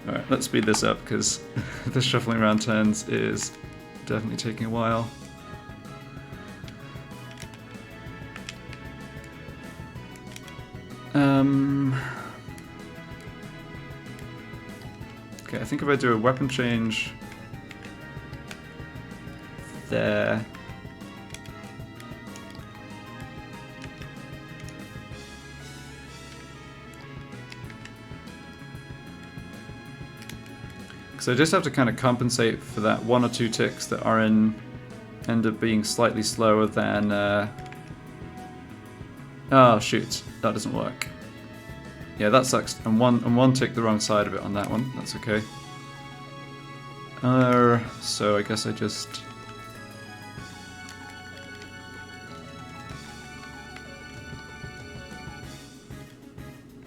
Alright, let's speed this up because the shuffling around turns is definitely taking a while. Okay, I think if I do a weapon change there. So I just have to kind of compensate for that 1 or 2 ticks that are end up being slightly slower than... Oh shoot, that doesn't work. Yeah, that sucks. And one tick the wrong side of it on that one. That's okay. So I guess I just...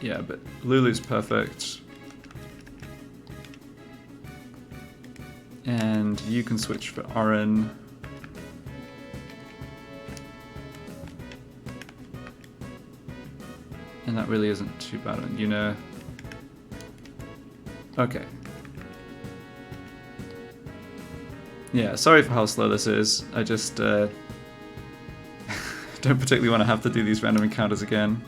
Yeah, but Lulu's perfect. And you can switch for Oren. And that really isn't too bad on Yuna. Okay. Yeah, sorry for how slow this is. I just don't particularly want to have to do these random encounters again.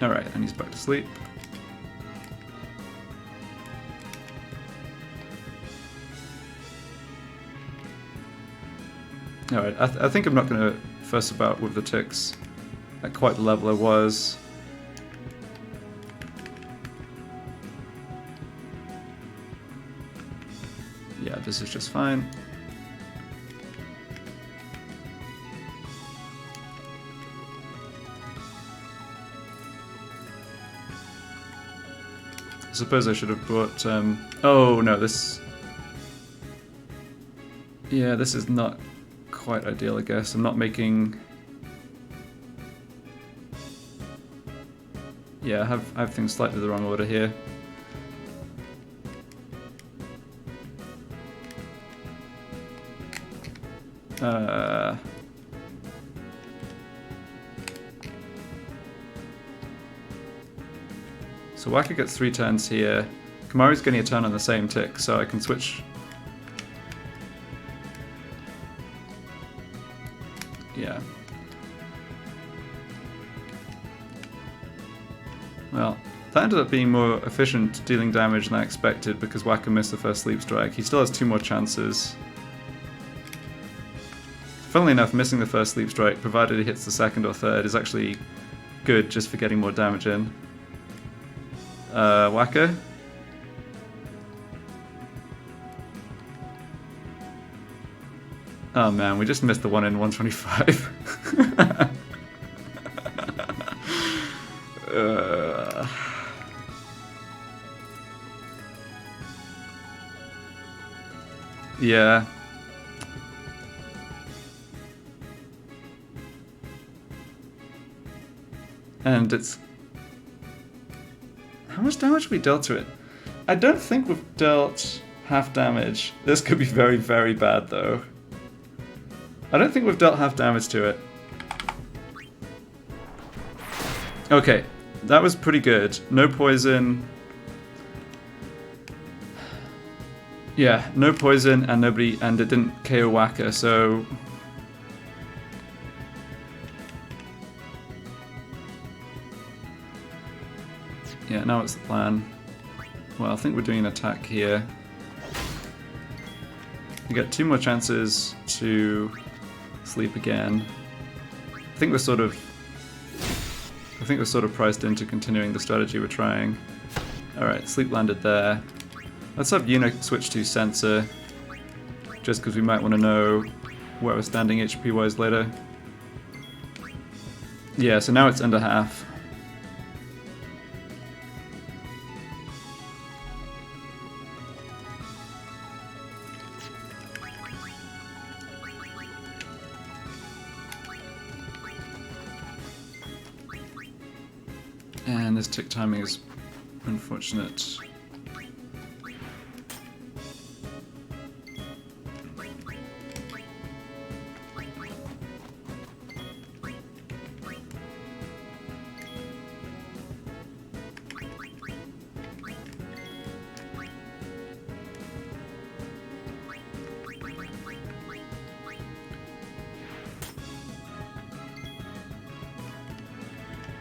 Alright, and he's back to sleep. Alright, I think I'm not going to fuss about with the ticks at quite the level I was. Yeah, this is just fine. I suppose I should have brought, oh no, this... Yeah, this is not quite ideal, I guess. I'm not making... Yeah, I have things slightly the wrong order here. So Waka gets 3 turns here. Kamaru's getting a turn on the same tick, so I can switch. Yeah. Well, that ended up being more efficient dealing damage than I expected because Waka missed the first sleep strike. He still has 2 more chances. Funnily enough, missing the first sleep strike, provided he hits the second or third, is actually good just for getting more damage in. Waka? Oh man, we just missed the one in 125. Yeah. And it's... How much damage have we dealt to it? I don't think we've dealt half damage. This could be very, very bad though. I don't think we've dealt half damage to it. Okay, that was pretty good. No poison. Yeah, no poison and nobody, and it didn't KO Waka, so... Yeah, now what's the plan? Well, I think we're doing an attack here. We get 2 more chances to sleep again. I think we're sort of priced into continuing the strategy we're trying. Alright, sleep landed there. Let's have Yuna switch to Sensor, just because we might want to know where we're standing HP-wise later. Yeah, so now it's under half. And this tick timing is unfortunate.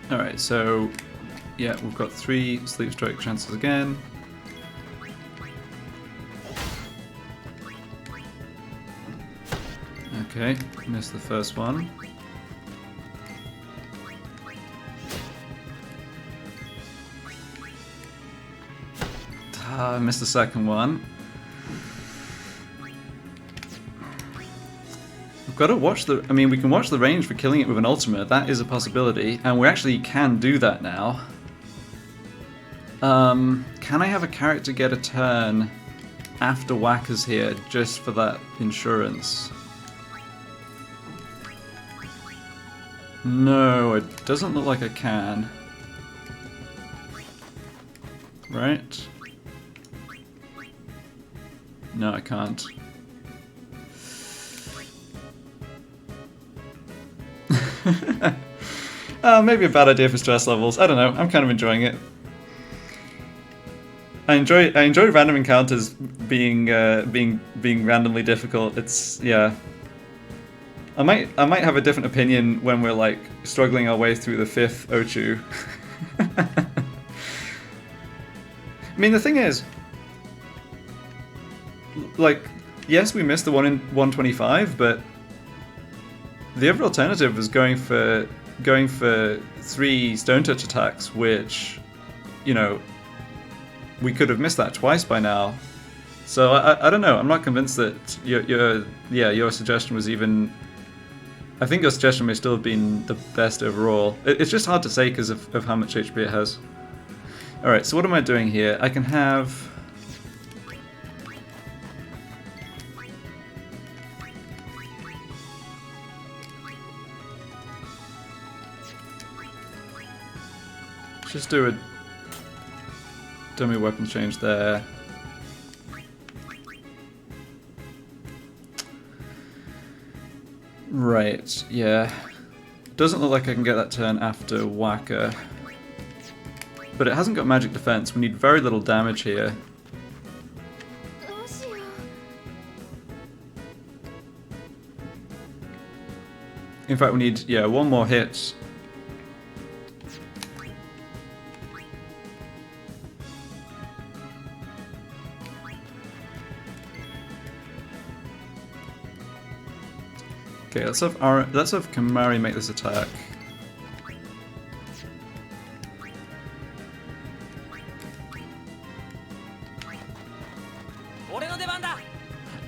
Alright, so yeah, we've got 3 sleep strike chances again. Okay, missed the first one. I missed the second one. We've got to watch the... I mean, we can watch the range for killing it with an ultimate. That is a possibility, and we actually can do that now. Can I have a character get a turn after Waka's here, just for that insurance? No, it doesn't look like I can. Right? No, I can't. Maybe a bad idea for stress levels. I don't know. I'm kind of enjoying it. I enjoy random encounters being randomly difficult. It's yeah. I might have a different opinion when we're like struggling our way through the 5th Ochu. I mean, the thing is, like, yes, we missed the one in 125, but the other alternative was going for 3 stone touch attacks, which, you know, we could have missed that twice by now. So I don't know. I'm not convinced that your suggestion was even. I think your suggestion may still have been the best overall. It's just hard to say because of how much HP it has. All right. So what am I doing here? I can have. Just do a dummy weapon change there. Right, yeah. Doesn't look like I can get that turn after Waka. But it hasn't got magic defense. We need very little damage here. In fact, we need, yeah, 1 more hit. Okay, let's have Kamari make this attack.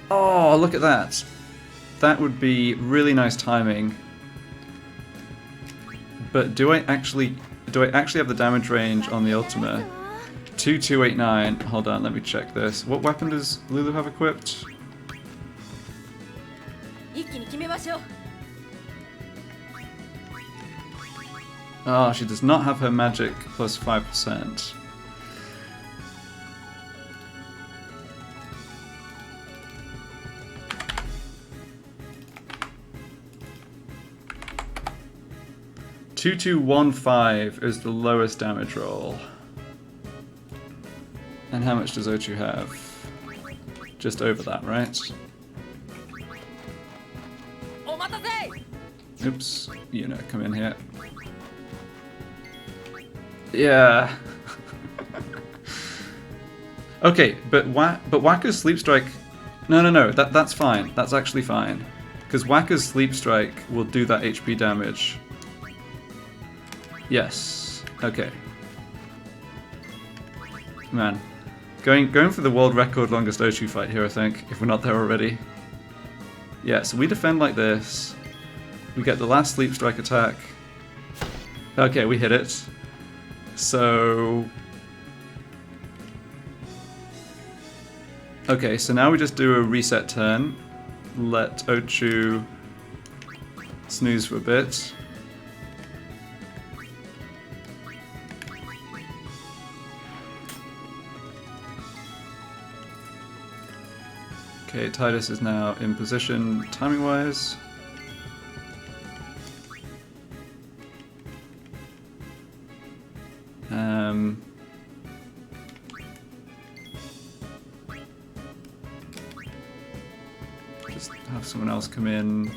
Oh, look at that! That would be really nice timing. But do I actually have the damage range on the Ultima? 2289. Hold on, let me check this. What weapon does Lulu have equipped? Oh, she does not have her magic plus 5%. $2215 is the lowest damage roll. And how much does Ochu have? Just over that, right? Oops, you know, come in here. Yeah. Okay, but Waka's Sleep Strike. No. That's fine. That's actually fine, because Waka's Sleep Strike will do that HP damage. Yes. Okay. Man, going for the world record longest Ochu fight here, I think, if we're not there already. Yeah. So we defend like this. We get the last Sleep Strike attack. Okay, we hit it. So... Okay, so now we just do a reset turn. Let Ochu snooze for a bit. Okay, Titus is now in position timing-wise. Just have someone else come in.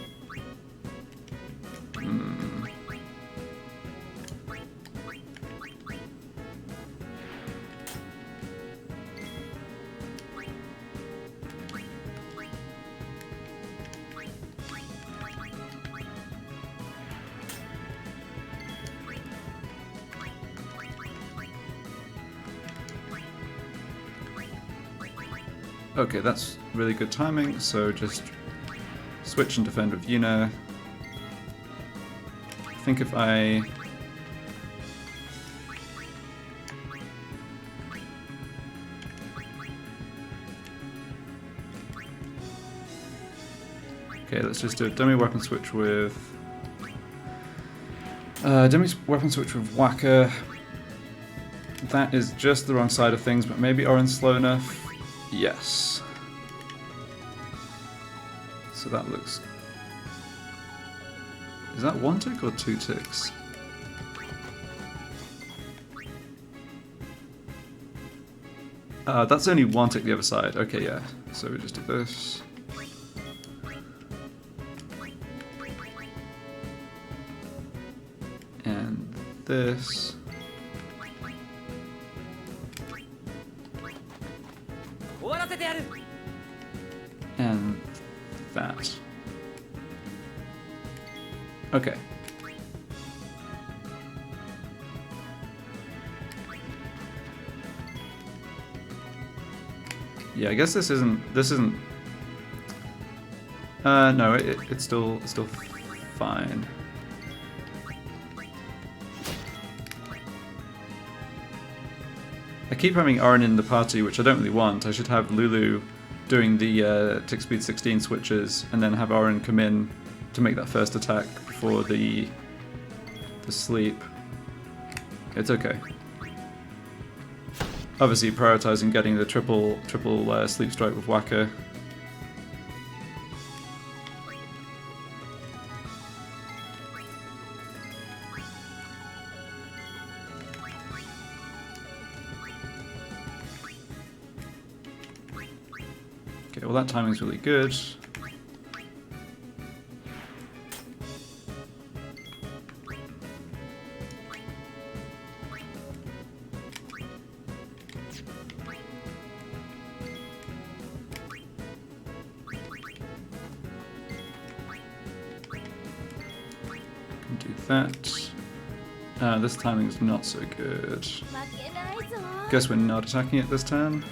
Okay, that's really good timing, so just switch and defend with Yuna. I think if I... Okay, let's just do a dummy weapon switch with... dummy weapon switch with Waka. That is just the wrong side of things, but maybe Oren's slow enough. Yes. So that looks... Is that 1 tick or 2 ticks? That's only 1 tick the other side. Okay, yeah. So we just do this. And this. And that. Okay. Yeah, I guess this isn't. No, it's still fine. I keep having Orin in the party, which I don't really want. I should have Lulu doing the tick speed 16 switches, and then have Orin come in to make that first attack before the sleep. It's okay. Obviously, prioritizing getting the triple sleep strike with Waka. Okay, well that timing's really good. Do that. This timing's not so good. Guess we're not attacking it this turn.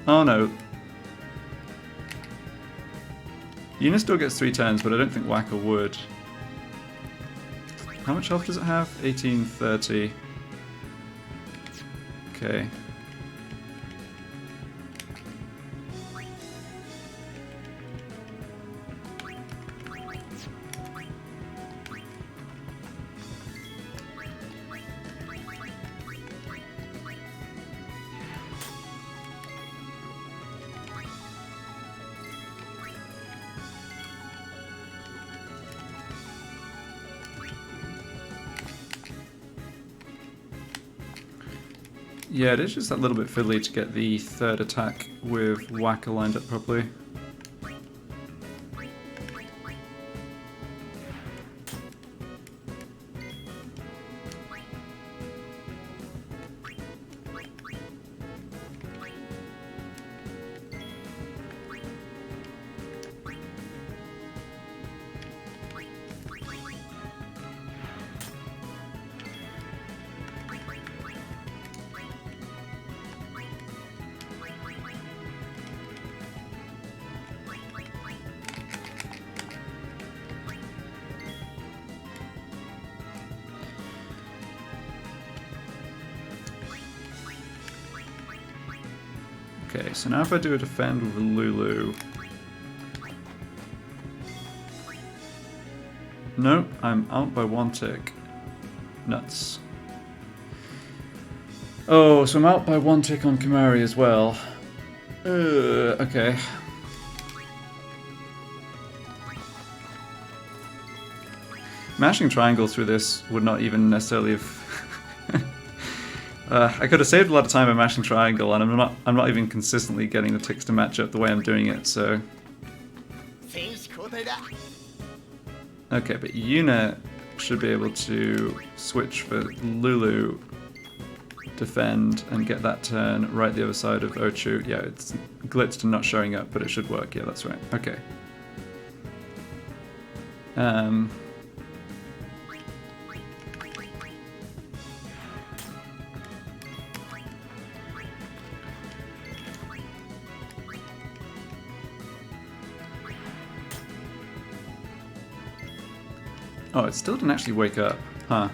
Oh no. Yuna still gets 3 turns, but I don't think Waka would. How much health does it have? 1830. Okay. Yeah, it is just that little bit fiddly to get the third attack with Waka lined up properly. Okay, so now if I do a defend with a Lulu... No, I'm out by 1 tick. Nuts. Oh, so I'm out by 1 tick on Kimari as well. Okay. Mashing triangle through this would not even necessarily have... I could have saved a lot of time by mashing triangle, and I'm not even consistently getting the ticks to match up the way I'm doing it, so... Okay, but Yuna should be able to switch for Lulu, defend, and get that turn right the other side of Ochu. Yeah, it's glitched and not showing up, but it should work. Yeah, that's right. Okay. Oh, it still didn't actually wake up, huh?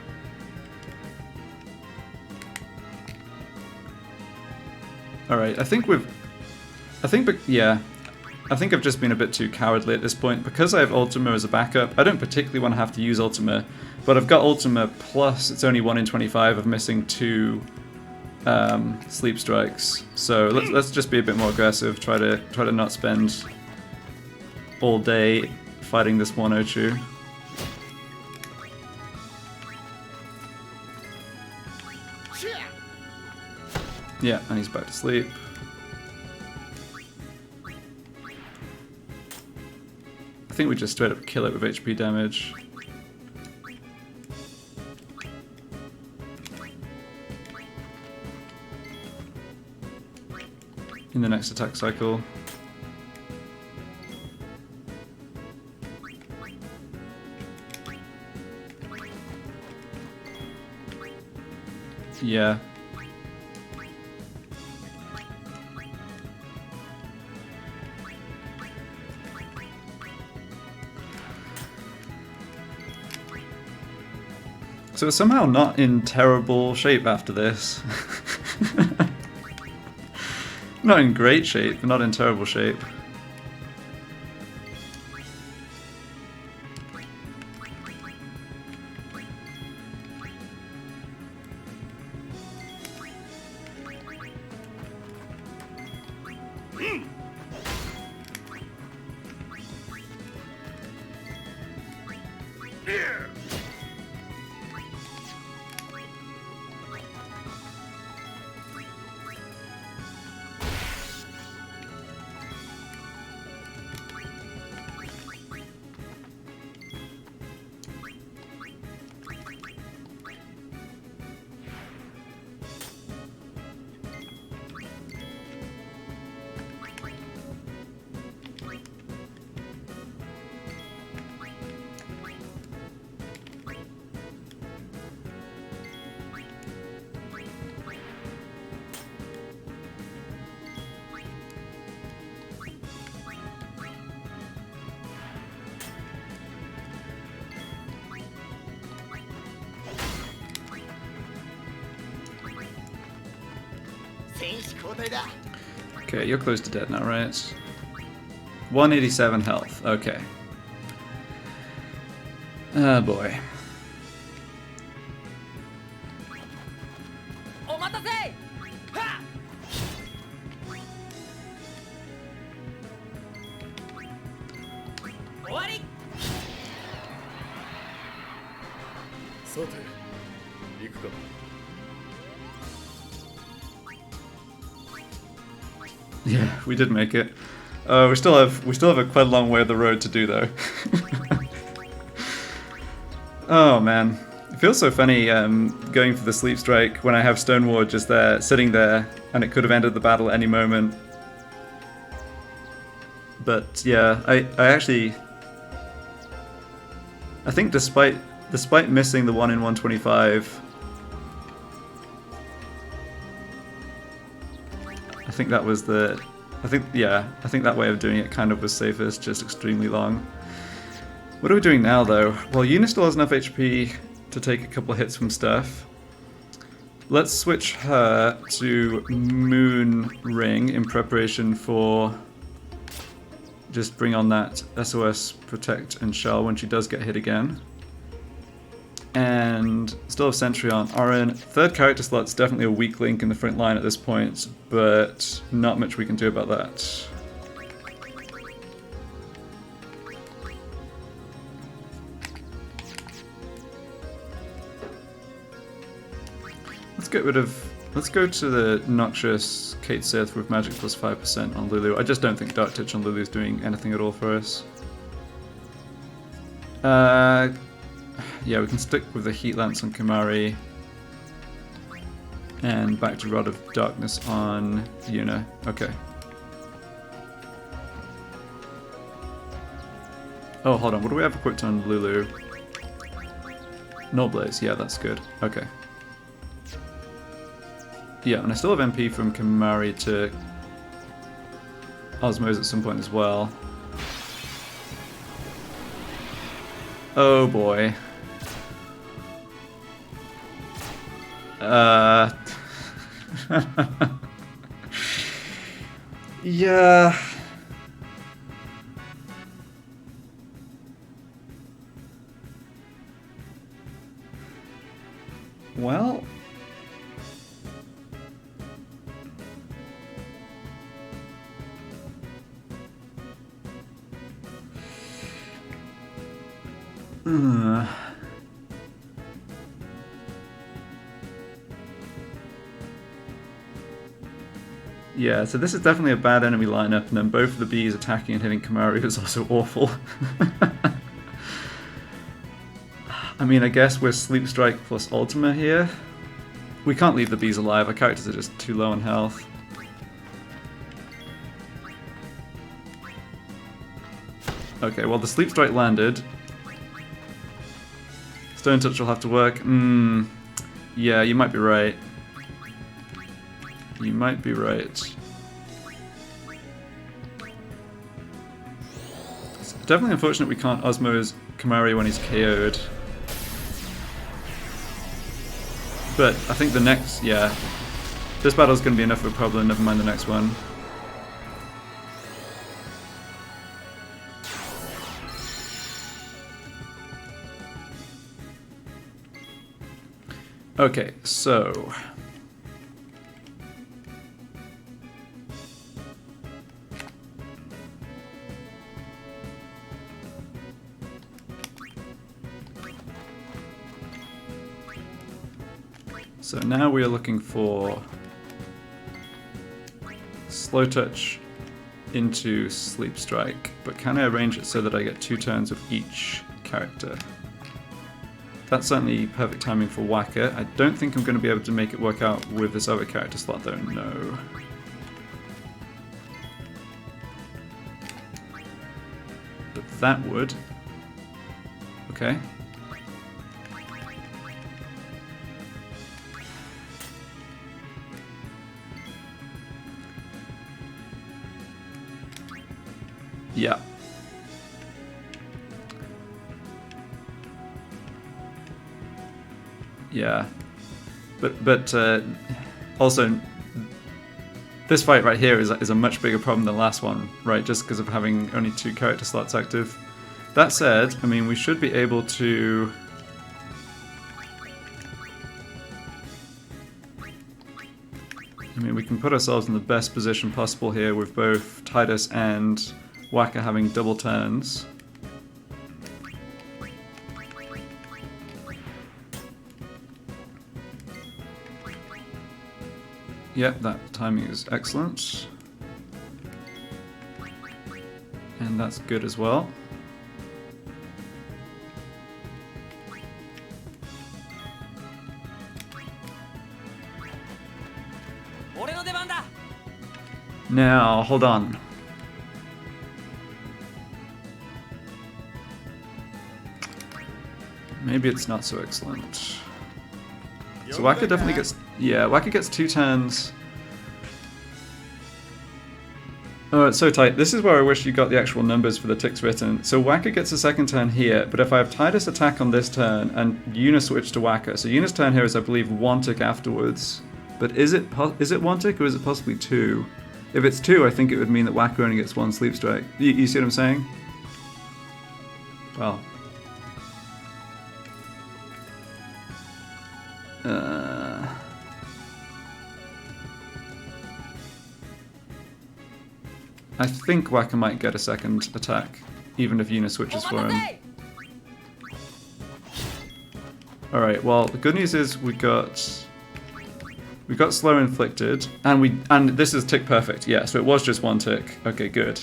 Alright, I think I've just been a bit too cowardly at this point. Because I have Ultima as a backup, I don't particularly want to have to use Ultima, but I've got Ultima plus it's only 1 in 25 of missing 2 sleep strikes. So let's just be a bit more aggressive, try to not spend all day fighting this one Ochu. Yeah, and he's back to sleep. I think we just straight up kill it with HP damage. in the next attack cycle. Yeah. So it's somehow not in terrible shape after this. Not in great shape, but not in terrible shape. Okay, you're close to dead now, right? 187 health, okay. Oh boy. Yeah, we did make it. We still have a quite long way of the road to do though. Oh man, it feels so funny going for the sleep strike when I have Stoneward just there, sitting there, and it could have ended the battle at any moment. But yeah, I think despite missing the 1 in 125, I think that was the... I think that way of doing it kind of was safest, just extremely long. What are we doing now, though? Well, Yuna still has enough HP to take a couple of hits from stuff. Let's switch her to Moon Ring in preparation for... just bring on that SOS Protect and Shell when she does get hit again. And still have Sentry on Orin. Third character slot's definitely a weak link in the front line at this point, but not much we can do about that. Let's go to the Noxious Kate Sith with magic plus 5% on Lulu. I just don't think Dark Touch on Lulu is doing anything at all for us. Yeah, we can stick with the Heat Lance on Kimari. And back to Rod of Darkness on Yuna. Okay. Oh, hold on. What do we have equipped on Lulu? Null Blaze. Yeah, that's good. Okay. Yeah, and I still have MP from Kimari to Osmose at some point as well. Oh boy. Yeah. Well. Yeah, so this is definitely a bad enemy lineup, and then both of the bees attacking and hitting Kimari is also awful. I mean, I guess we're Sleep Strike plus Ultima here. We can't leave the bees alive, our characters are just too low on health. Okay, well the Sleep Strike landed. Stone Touch will have to work. Yeah, you might be right. You might be right. It's definitely unfortunate we can't Osmose Kamari when he's KO'd. But I think the next, yeah. This battle's going to be enough of a problem, never mind the next one. Okay, so... So now we are looking for Slow Touch into Sleep Strike, but can I arrange it so that I get 2 turns of each character? That's certainly perfect timing for Whacker. I don't think I'm going to be able to make it work out with this other character slot though, no. But that would... Okay. Yeah. Yeah. But also, this fight right here is a much bigger problem than the last one, right? Just because of having only 2 character slots active. That said, I mean, we should be able to... I mean, we can put ourselves in the best position possible here with both Tidus and Whacker having double turns. Yep, that timing is excellent. And that's good as well. Now, hold on. Maybe it's not so excellent. So Whacker definitely gets... Yeah, Whacker gets 2 turns. Oh, it's so tight. This is where I wish you got the actual numbers for the ticks written. So Whacker gets a 2nd turn here, but if I have Tidus attack on this turn and Uniswitch to Whacker, so Unis' turn here is, I believe, 1 tick afterwards. But is it 1 tick or is it possibly 2? If it's 2, I think it would mean that Whacker only gets 1 Sleep Strike. You see what I'm saying? Well... I think Whacker might get a 2nd attack, even if Una switches for him. Alright, well, the good news is we got Slow Inflicted, and this is tick perfect, yeah, so it was just 1 tick. Okay, good.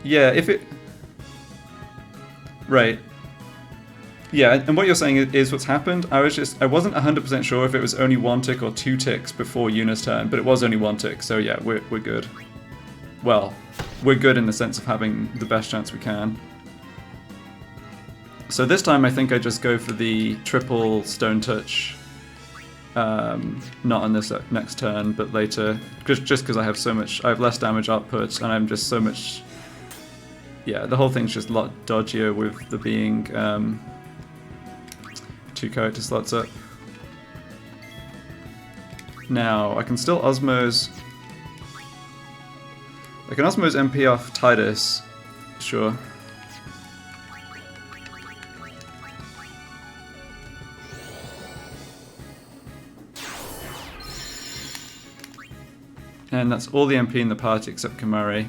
Yeah, if it... Right. Yeah, and what you're saying is what's happened. I wasn't 100% sure if it was only 1 tick or 2 ticks before Yuna's turn, but it was only 1 tick, so yeah, we're good. Well, we're good in the sense of having the best chance we can. So this time I think I just go for the triple Stone Touch. Not on this next turn, but later. Just because I have less damage output, and I'm just so much... Yeah, the whole thing's just a lot dodgier with the being 2 character slots up. Now, I can still Osmose... I can Osmose MP off Tidus, sure. And that's all the MP in the party except Kamari.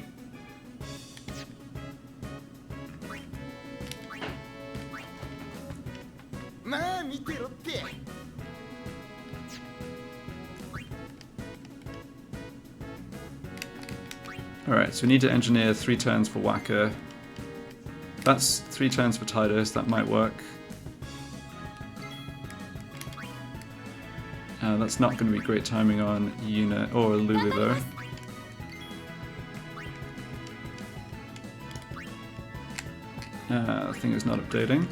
Alright, so we need to engineer 3 turns for Whacker. That's 3 turns for Tidus, that might work. That's not going to be great timing on Yuna or Lulu though. The thing is not updating.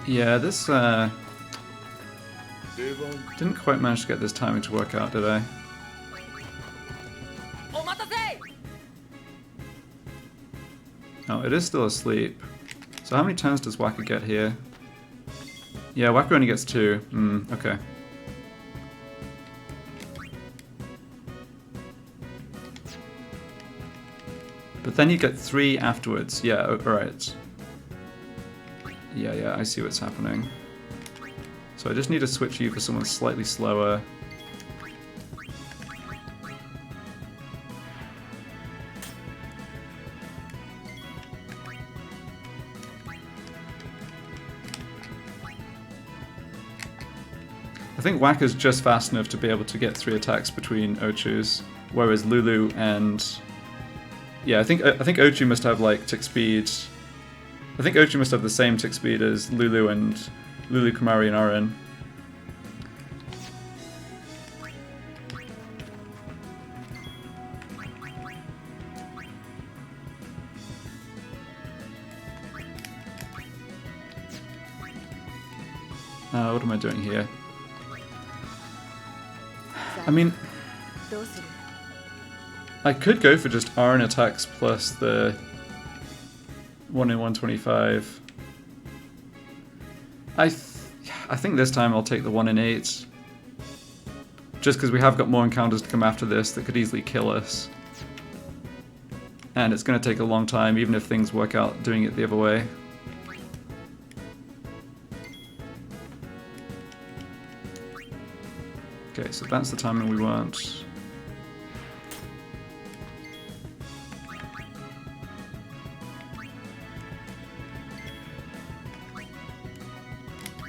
Yeah, this didn't quite manage to get this timing to work out, did I? Oh, it is still asleep. So how many turns does Waka get here? Yeah, Waka only gets 2. Okay. But then you get 3 afterwards. Yeah, alright. Yeah, I see what's happening. So I just need to switch you for someone slightly slower. I think Waka's just fast enough to be able to get 3 attacks between Ochu's, whereas Lulu and... Yeah, I think Ochu must have like tick speed. I think Ochu must have the same tick speed as Lulu, Kamari, and Aren. What am I doing here? I mean, I could go for just Aren attacks plus the 1 in 125. I think this time I'll take the 1 in 8. Just because we have got more encounters to come after this that could easily kill us. And it's going to take a long time, even if things work out doing it the other way. Okay, so that's the timing we want.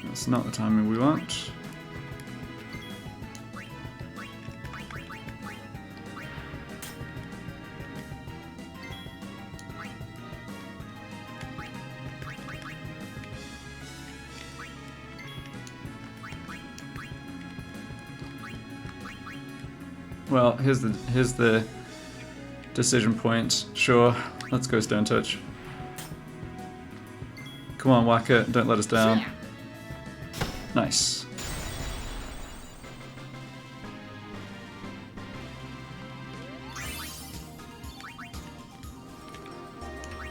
That's not the timing we want. Well, here's the decision point. Sure, let's go Stone Touch. Come on, Waka, don't let us down. Nice.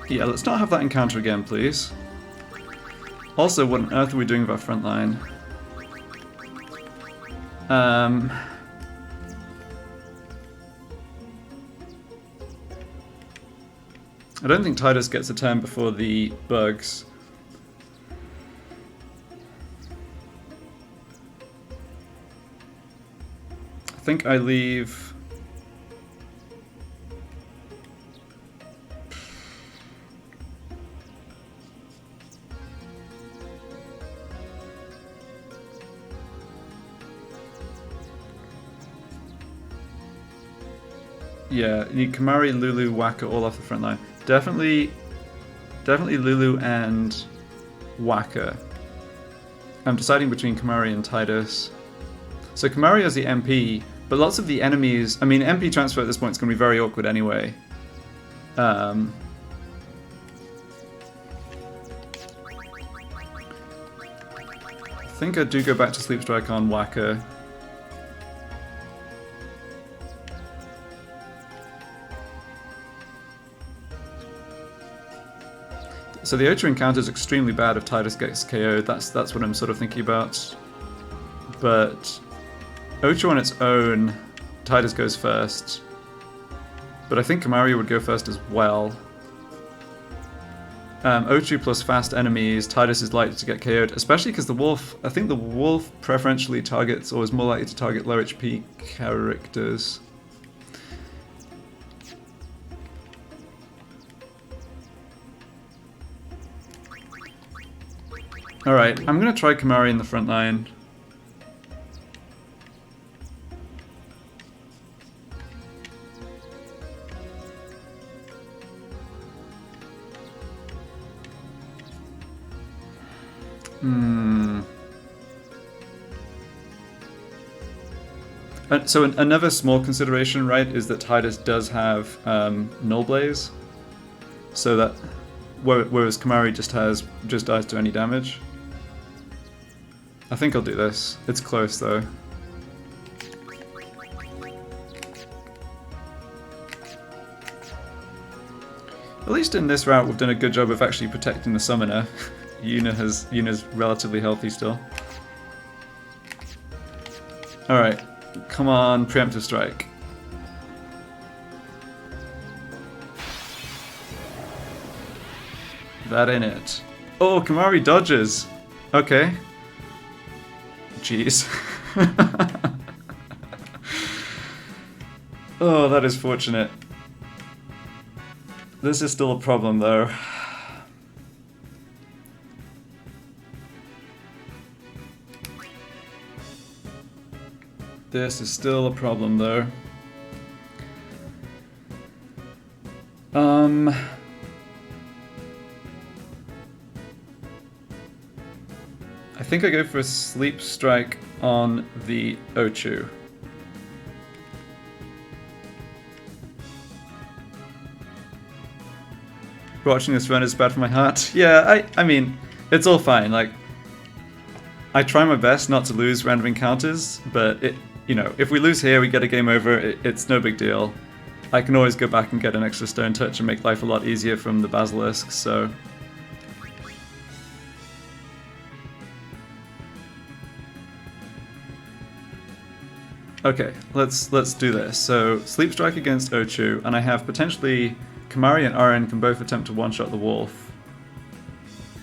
Yeah, let's not have that encounter again, please. Also, what on earth are we doing with our front line? I don't think Tidus gets a turn before the bugs. I think I leave... Yeah, you need Kamari, Lulu, Waka all off the front line. Definitely Lulu and Waka. I'm deciding between Kamari and Tidus. So Kamari has the MP, but lots of the enemies... I mean, MP transfer at this point is going to be very awkward anyway. I think I do go back to Sleep Strike on Waka. So the Ocha encounter is extremely bad if Tidus gets KO'd. That's what I'm sort of thinking about. But Ocha on its own, Tidus goes first. But I think Kamari would go first as well. O2 plus fast enemies, Tidus is likely to get KO'd, especially because the wolf, I think the wolf preferentially targets, or is more likely to target low HP characters. Alright, I'm going to try Kimahri in the front line. So another small consideration, right, is that Tidus does have Null Blaze, so that whereas Kimahri just dies to any damage. I think I'll do this. It's close though. At least in this route, we've done a good job of actually protecting the summoner. Yuna's relatively healthy still. Alright, come on, preemptive strike. That ain't it. Oh, Kimahri dodges! Okay. Jeez. Oh, that is fortunate. This is still a problem though. This is still a problem though. I think I go for a sleep strike on the Ochu. Watching this run is bad for my heart. Yeah, I mean, it's all fine. Like, I try my best not to lose random encounters, but you know, if we lose here, we get a game over. It's no big deal. I can always go back and get an extra stone touch and make life a lot easier from the basilisk. So. Okay, let's do this. So sleep strike against Ochu, and I have potentially Kimahri and Aren can both attempt to one-shot the wolf.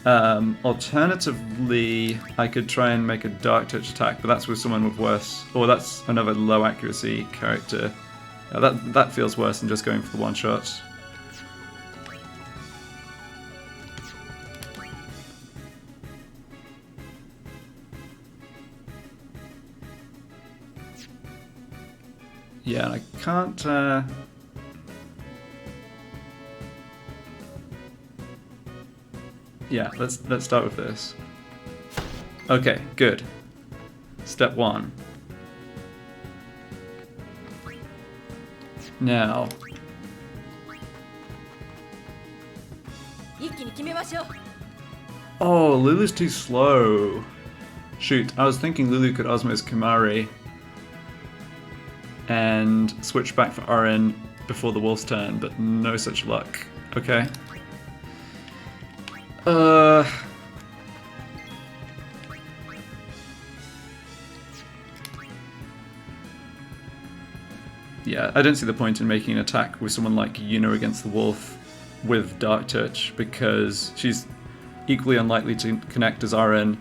Alternatively, I could try and make a dark touch attack, but that's with someone with worse, or that's another low accuracy character. That feels worse than just going for the one-shot. Yeah, I can't. Yeah, let's start with this. Okay, good. Step 1. Now. Oh, Lulu's too slow. Shoot, I was thinking Lulu could Osmos Kimahri and switch back for Aren before the wolf's turn, but no such luck. Okay. Yeah, I don't see the point in making an attack with someone like Yuna against the wolf with Dark Touch, because she's equally unlikely to connect as Aren.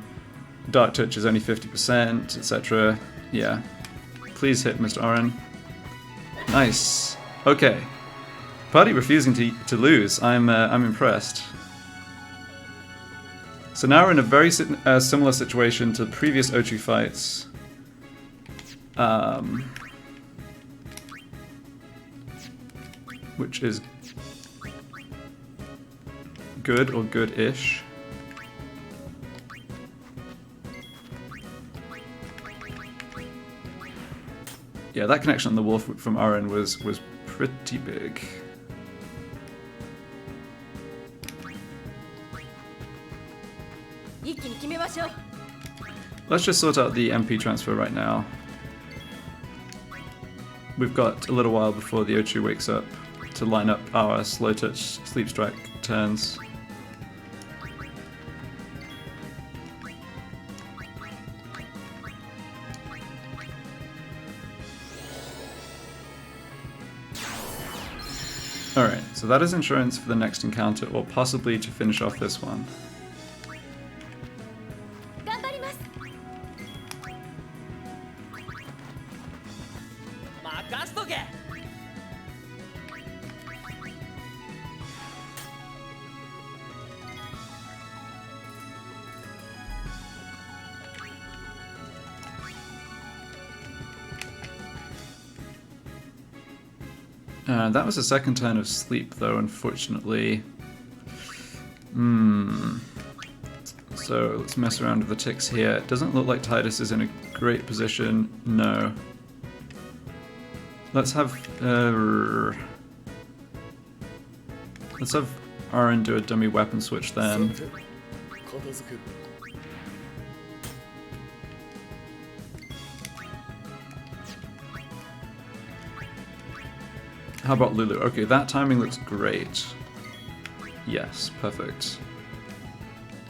Dark Touch is only 50%, etc. Yeah. Please hit Mr. Aren. Nice. Okay. Party refusing to lose. I'm impressed. So now we're in a very similar situation to the previous Ochu fights. Which is good or good-ish. Yeah, that connection on the wolf from Aren was pretty big. Let's just sort out the MP transfer right now. We've got a little while before the Ochu wakes up to line up our slow touch sleep strike turns. Alright, so that is insurance for the next encounter, or possibly to finish off this one. 頑張ります。任しとけ。That was a second turn of sleep, though, unfortunately. So let's mess around with the ticks here. It doesn't look like Titus is in a great position. No. Let's have Aaron do a dummy weapon switch then. How about Lulu? Okay, that timing looks great. Yes, perfect.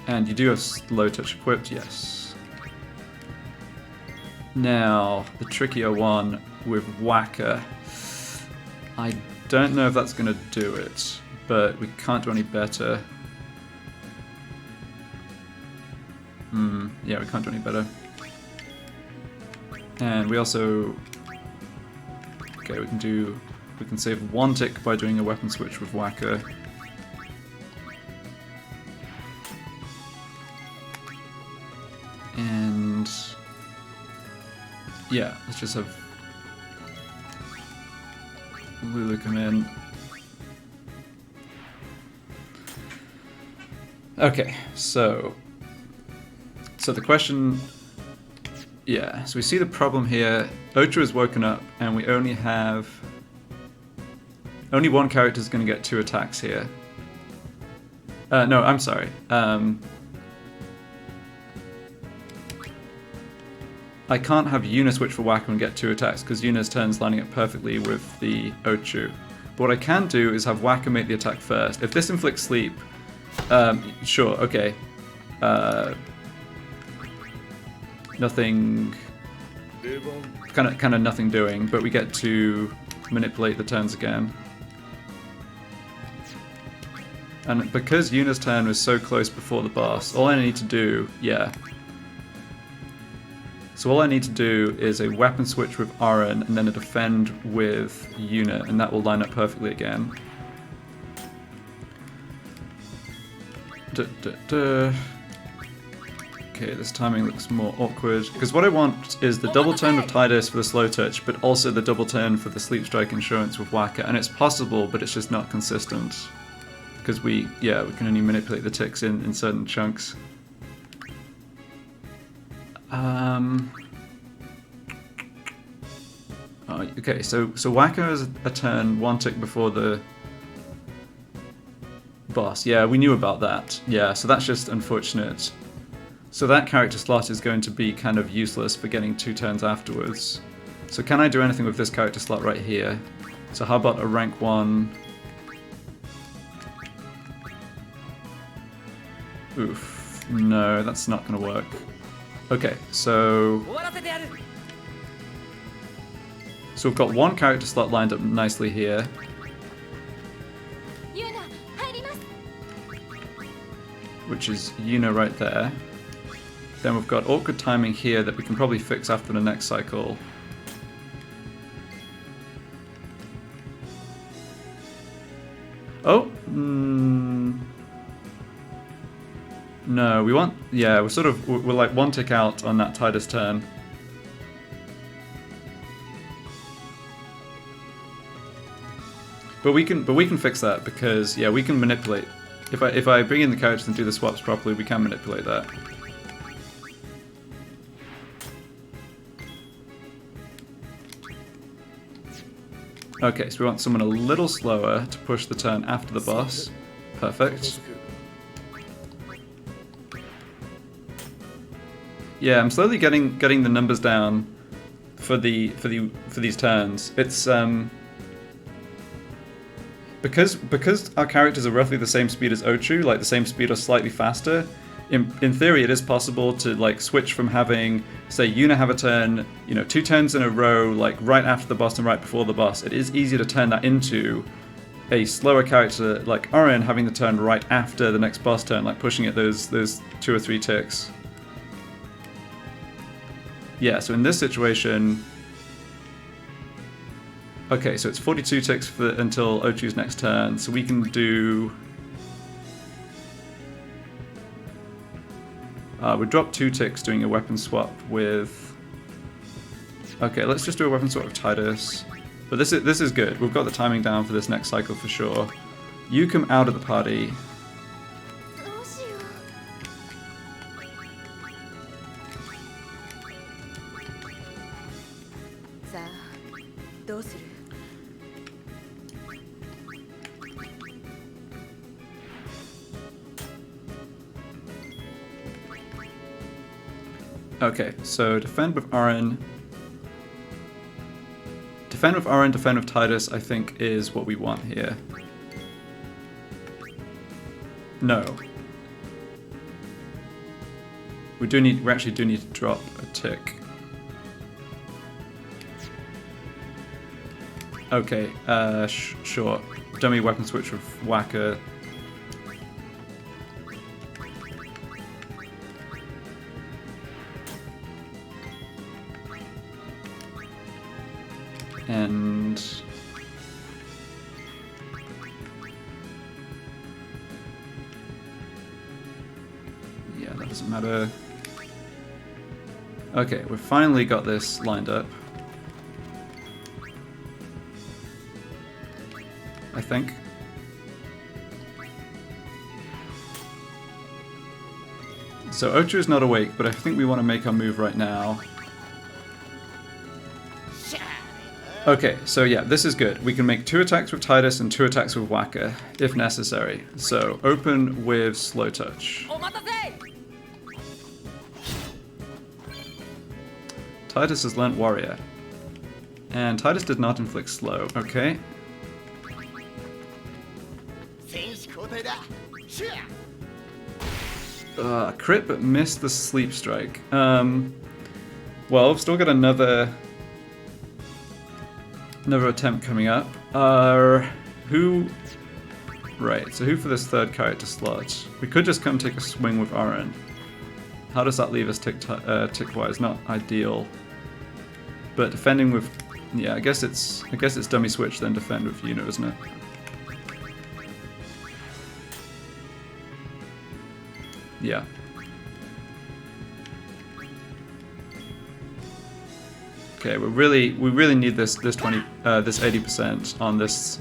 And you do have slow touch equipped, yes. Now, the trickier one with Whacker. I don't know if that's going to do it, but we can't do any better. Yeah, we can't do any better. And we also... Okay, we can save one tick by doing a weapon switch with Whacker. And yeah, let's just have Lulu come in. Okay, so the question, yeah, so we see the problem here. Ocho is woken up and we only one character is going to get 2 attacks here. No, I'm sorry. I can't have Yuna switch for Whacker and get 2 attacks because Yuna's turn's lining up perfectly with the Ochu. But what I can do is have Whacker make the attack first. If this inflicts sleep, sure, okay. Nothing, kind of nothing doing, but we get to manipulate the turns again. And because Yuna's turn was so close before the boss, all I need to do, yeah. So all I need to do is a weapon switch with Aaron and then a defend with Yuna, and that will line up perfectly again. Okay, this timing looks more awkward. Because what I want is the double turn with Tidus for the slow touch, but also the double turn for the sleep strike insurance with Whacker. And it's possible, but it's just not consistent. Because we can only manipulate the ticks in certain chunks. Okay, so Whacker is a turn 1 tick before the boss. Yeah, we knew about that. Yeah, so that's just unfortunate. So that character slot is going to be kind of useless for getting 2 turns afterwards. So can I do anything with this character slot right here? So how about a rank 1? Oof. No, that's not going to work. Okay, so we've got 1 character slot lined up nicely here. Which is Yuna right there. Then we've got awkward timing here that we can probably fix after the next cycle. Oh! No, we want... Yeah, we're like 1 tick out on that Tidus turn. But we can fix that because, yeah, we can manipulate. If I bring in the characters and do the swaps properly, we can manipulate that. Okay, so we want someone a little slower to push the turn after the boss. Perfect. Yeah, I'm slowly getting the numbers down for these turns. It's because our characters are roughly the same speed as Ochu, like the same speed or slightly faster. In theory, it is possible to like switch from having, say, Yuna have a turn, 2 turns in a row, like right after the boss and right before the boss. It is easy to turn that into a slower character like Orin having the turn right after the next boss turn, like pushing it those 2 or 3 ticks. Yeah, so in this situation... Okay, so it's 42 ticks until Ochu's next turn, so we can do... we drop 2 ticks doing a weapon swap with... Okay, let's just do a weapon swap with Titus. But this is good. We've got the timing down for this next cycle for sure. You come out of the party. どうしよう。さあ、どうする？ Okay, so defend with Orin. Defend with Orin, defend with Titus, I think is what we want here. No. We actually do need to drop a tick. Okay, sure. Dummy weapon switch with Whacker. And yeah, that doesn't matter. Okay, we've finally got this lined up. I think. So Ocho is not awake, but I think we want to make our move right now. Okay, so yeah, this is good. We can make 2 attacks with Titus and 2 attacks with Whacker, if necessary. So, open with Slow Touch. Titus has learnt Warrior. And Titus did not inflict slow, okay. Crit but missed the Sleep Strike. Well, I've still got another attempt coming up. Who... Right, so who for this 3rd character slot? We could just come take a swing with Orin. How does that leave us tick-wise? Not ideal. But defending with... Yeah, I guess it's dummy switch, then defend with Yuno, isn't it? Yeah. Okay, we really need this 80% on this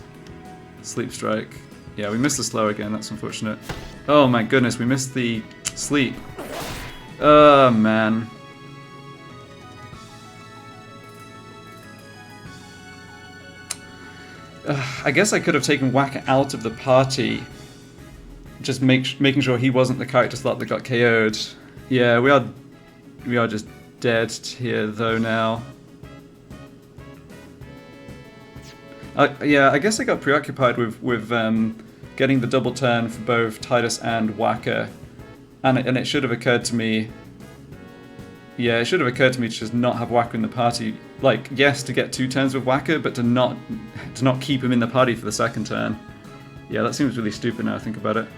Sleep Strike. Yeah, we missed the slow again, that's unfortunate. Oh my goodness, we missed the sleep. Oh man. I guess I could have taken Whacker out of the party. Just making sure he wasn't the character slot that got KO'd. Yeah, we are just dead here though now. Yeah, I guess I got preoccupied with getting the double turn for both Titus and Whacker, and it should have occurred to me. Yeah, it should have occurred to me to just not have Whacker in the party. Like, yes, to get 2 turns with Whacker, but to not keep him in the party for the 2nd turn. Yeah, that seems really stupid now I think about it.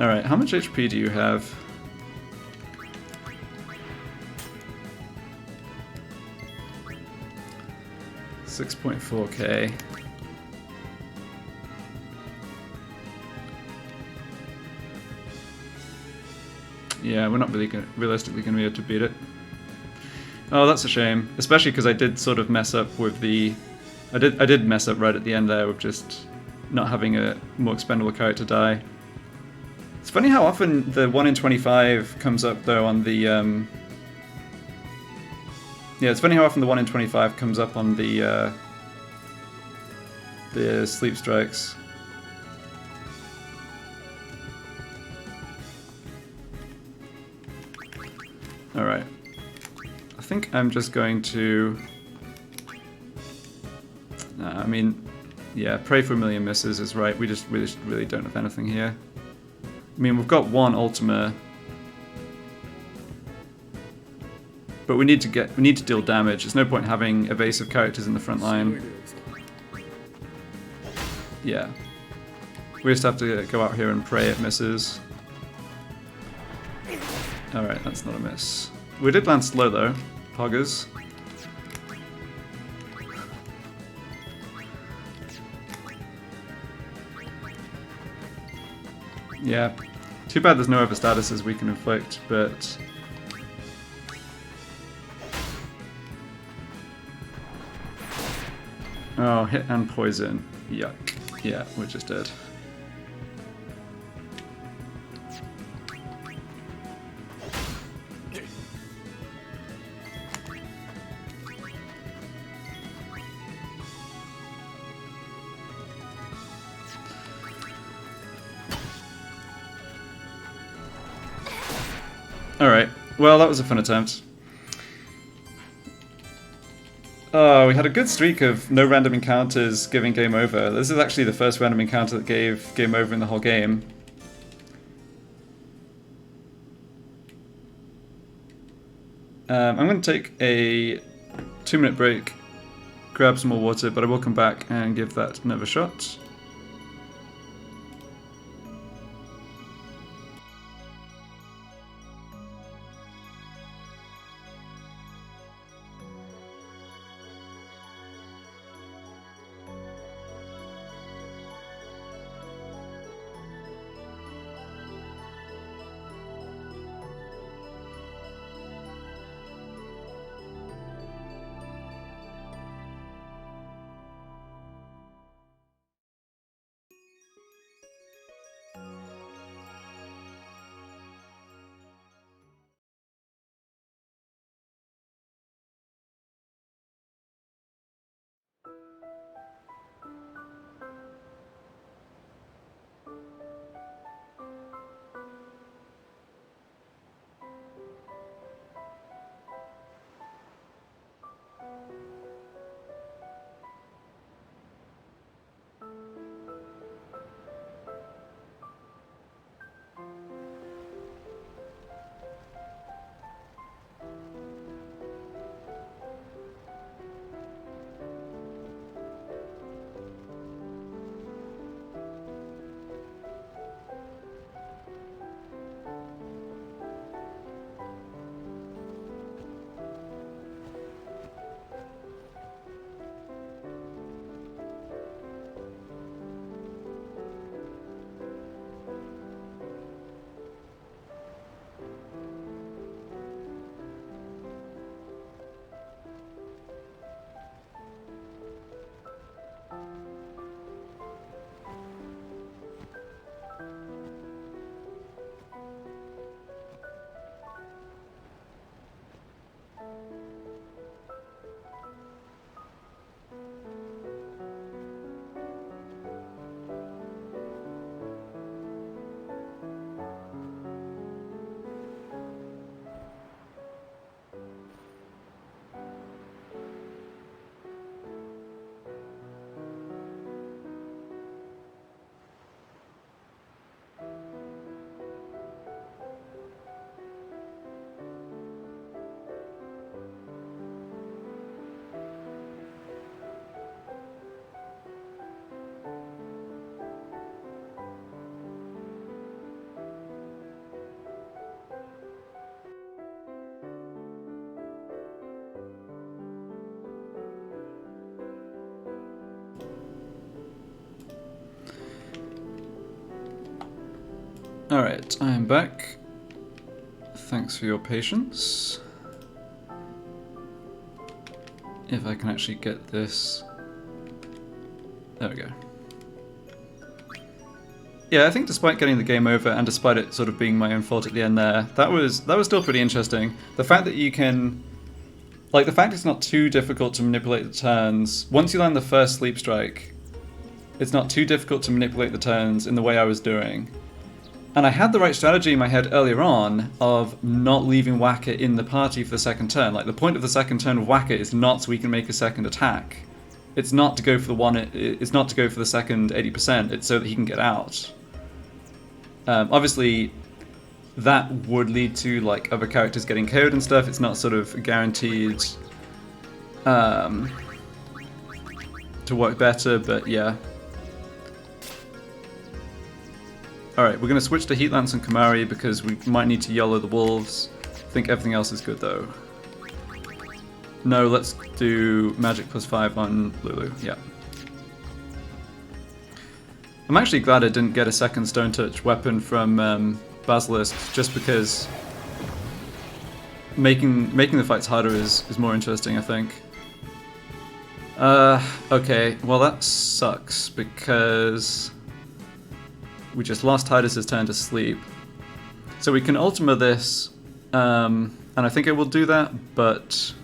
All right, how much HP do you have? $6.4k. Yeah, we're not really realistically going to be able to beat it. Oh, that's a shame. Especially because I did sort of mess up with the... I did mess up right at the end there with just not having a more expendable character die. It's funny how often the 1 in 25 comes up though on the... Yeah, it's funny how often the 1 in 25 comes up on the Sleep Strikes. Alright. I think I'm just going to... I mean, yeah, pray for a million misses is right. We just really don't have anything here. I mean, we've got 1 Ultima. But we need to deal damage. There's no point having evasive characters in the front line. yeah. We just have to go out here and pray it misses. Alright, that's not a miss. We did land slow though. Poggers. Yeah. Too bad there's no other statuses we can inflict, but... Oh, hit and poison. Yuck. Yeah, we're just dead. Alright, well that was a fun attempt. Oh, we had a good streak of no random encounters giving game over. This is actually the first random encounter that gave game over in the whole game. I'm going to take a 2-minute break, grab some more water, but I will come back and give that another shot. Alright, I am back. Thanks for your patience. If I can actually get this... There we go. Yeah, I think despite getting the game over and despite it sort of being my own fault at the end there, that was still pretty interesting. The fact that you can... Like, the fact it's not too difficult to manipulate the turns. Once you land the first sleep strike, it's not too difficult to manipulate the turns in the way I was doing. And I had the right strategy in my head earlier on of not leaving Whacker in the party for the second turn. Like, the point of the second turn of Whacker is not so we can make a second attack. It's not to go for the one. It's not to go for the second 80%. It's so that he can get out. Obviously, that would lead to like other characters getting KO'd and stuff. It's not sort of guaranteed to work better, but yeah. Alright, we're going to switch to Heat Lance and Kamari because we might need to YOLO the wolves. I think everything else is good though. No, let's do Magic +5 on Lulu, yeah. I'm actually glad I didn't get a second Stone Touch weapon from Basilisk, just because making the fights harder is more interesting, I think. Okay, well that sucks, because we just lost Tidus's turn to sleep. So we can Ultima this, and I think I will do that, but...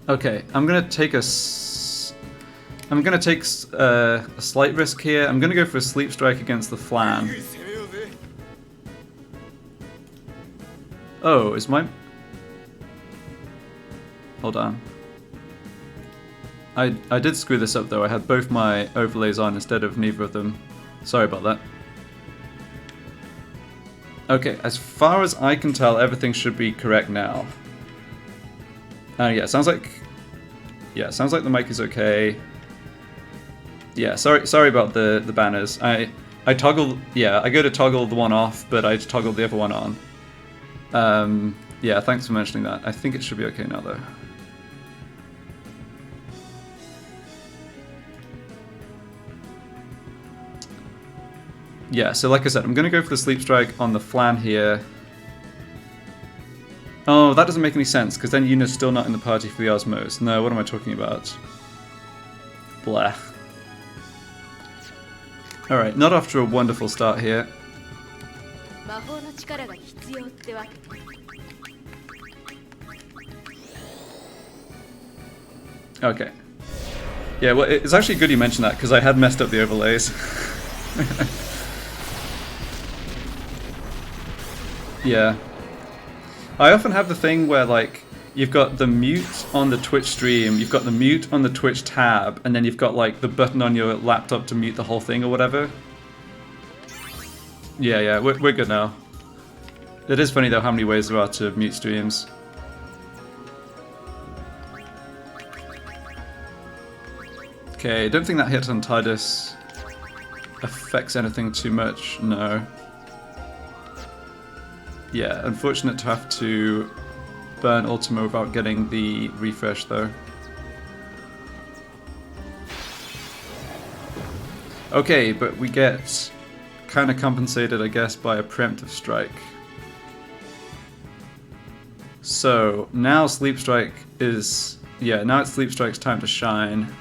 Okay, I'm gonna take a slight risk here. I'm gonna go for a Sleep Strike against the Flan. Oh, is my... Hold on. I did screw this up though. I had both my overlays on instead of neither of them. Sorry about that. Okay, as far as I can tell, everything should be correct now. Yeah, sounds like the mic is okay. Yeah, sorry about the banners. I toggle, yeah, I go to toggle the one off, but I toggled the other one on. Yeah, thanks for mentioning that. I think it should be okay now though. Yeah, so like I said, I'm gonna go for the Sleep Strike on the Flan here. Oh, that doesn't make any sense, because then Yuna's still not in the party for the Osmos. No, what am I talking about? Blech. Alright, not off to a wonderful start here. Okay. Yeah, well, it's actually good you mentioned that, because I had messed up the overlays. Yeah. I often have the thing where, like, you've got the mute on the Twitch stream, you've got the mute on the Twitch tab, and then you've got, like, the button on your laptop to mute the whole thing or whatever. Yeah, we're good now. It is funny, though, how many ways there are to mute streams. Okay, I don't think that hit on Tidus affects anything too much, no. Yeah, unfortunate to have to burn Ultima without getting the refresh though. Okay, but we get kind of compensated, I guess, by a preemptive strike. So now Sleep Strike is... yeah, now it's Sleep Strike's time to shine.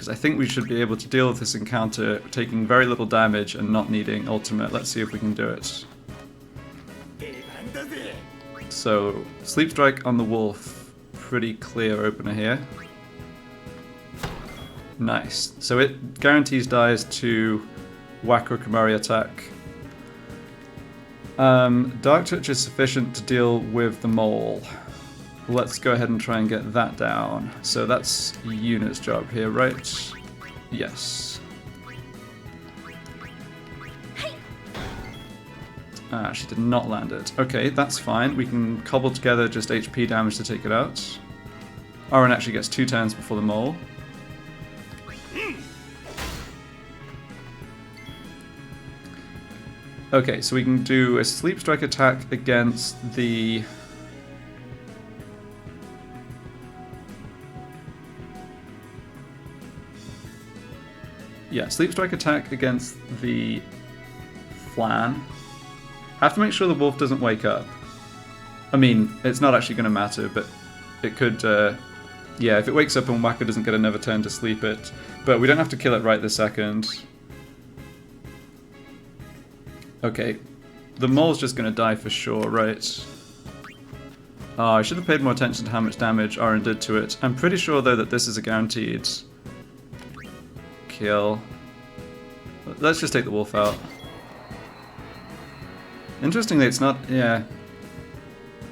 I think we should be able to deal with this encounter taking very little damage and not needing ultimate. Let's see if we can do it. So, Sleep Strike on the Wolf. Pretty clear opener here. Nice. So it guarantees dies to Whack or Kamari attack. Dark Touch is sufficient to deal with the mole. Let's go ahead and try and get that down. So that's Yuna's job here, right? Yes. Ah, she did not land it. Okay, that's fine. We can cobble together just HP damage to take it out. Oren actually gets 2 turns before the mole. Okay, so we can do a Sleep Strike attack against the... yeah, Sleep Strike attack against the Flan. Have to make sure the wolf doesn't wake up. I mean, it's not actually going to matter, but it could... yeah, if it wakes up and Wacko doesn't get another turn to sleep it. But we don't have to kill it right this second. Okay, the mole's just going to die for sure, right? Oh, I should have paid more attention to how much damage Oren did to it. I'm pretty sure, though, that this is a guaranteed kill. Let's just take the wolf out. Interestingly, it's not, yeah.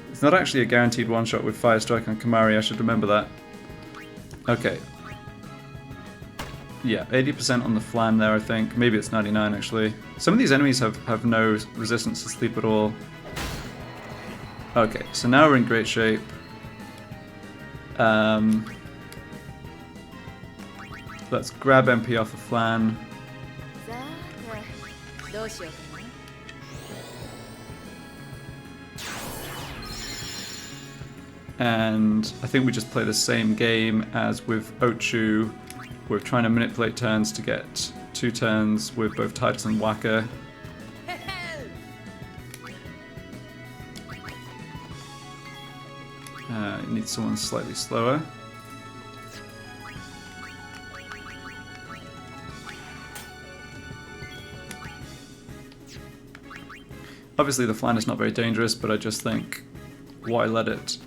It's not actually a guaranteed one-shot with Fire Strike on Kamari, I should remember that. Okay. Yeah, 80% on the Flan there, I think. Maybe it's 99, actually. Some of these enemies have no resistance to sleep at all. Okay, so now we're in great shape. Let's grab MP off the flan. さてどうしようかな。 And I think we just play the same game as with Ochu. We're trying to manipulate turns to get 2 turns with both Titus and Waka. Need someone slightly slower. Obviously the flan is not very dangerous, but I just think, why let it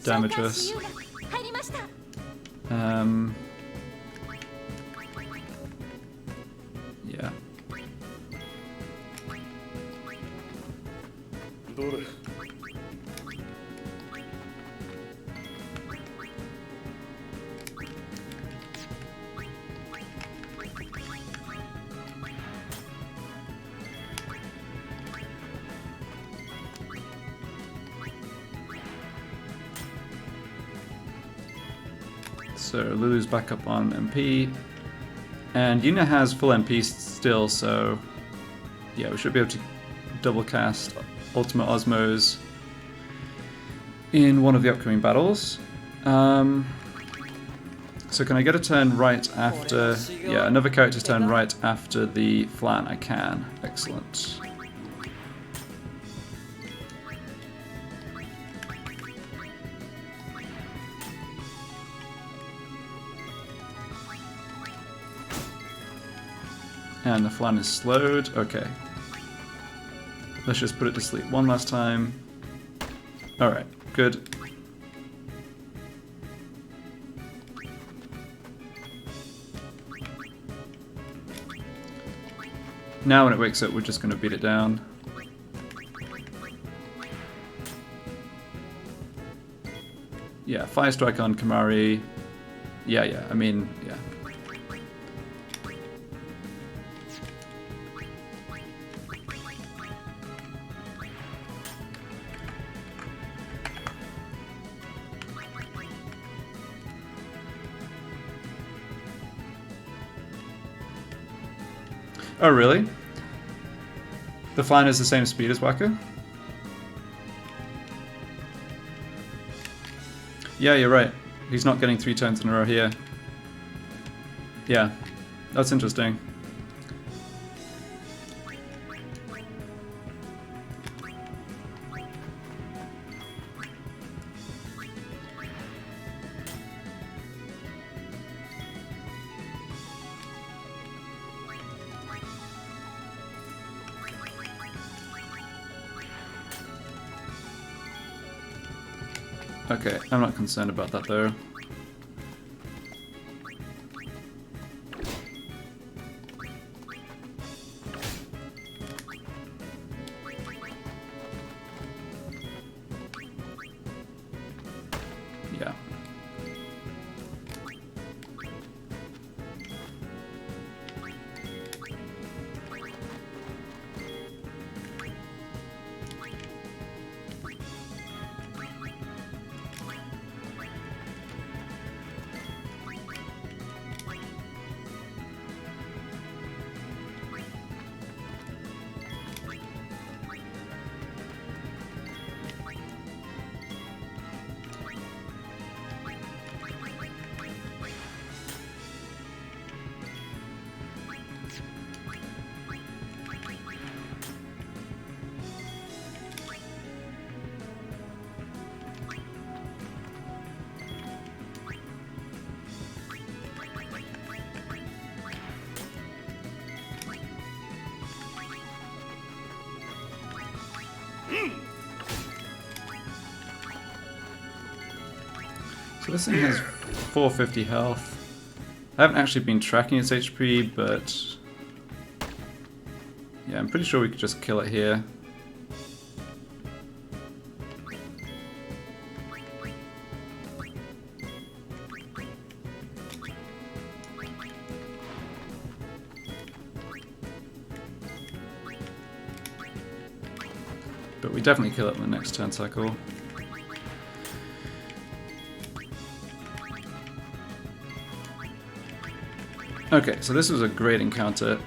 damage us? Yeah. So Lulu's back up on MP, and Yuna has full MP still, so yeah, we should be able to double cast Ultimate Osmos in one of the upcoming battles. So can I get a turn right after... Yeah, another character's turn right after the flan? I can. Excellent. And the flan is slowed. Okay. Let's just put it to sleep one last time. Alright, good. Now when it wakes up, we're just going to beat it down. Yeah, Fire Strike on Kamari. Yeah, I mean, yeah. Oh, really? The flan is the same speed as Waka? Yeah, you're right. He's not getting 3 turns in a row here. Yeah, that's interesting. Okay, I'm not concerned about that though. Yeah. So this thing has 450 health. I haven't actually been tracking its HP, but yeah, I'm pretty sure we could just kill it here. But we definitely kill it in the next turn cycle. Okay, so this was a great encounter.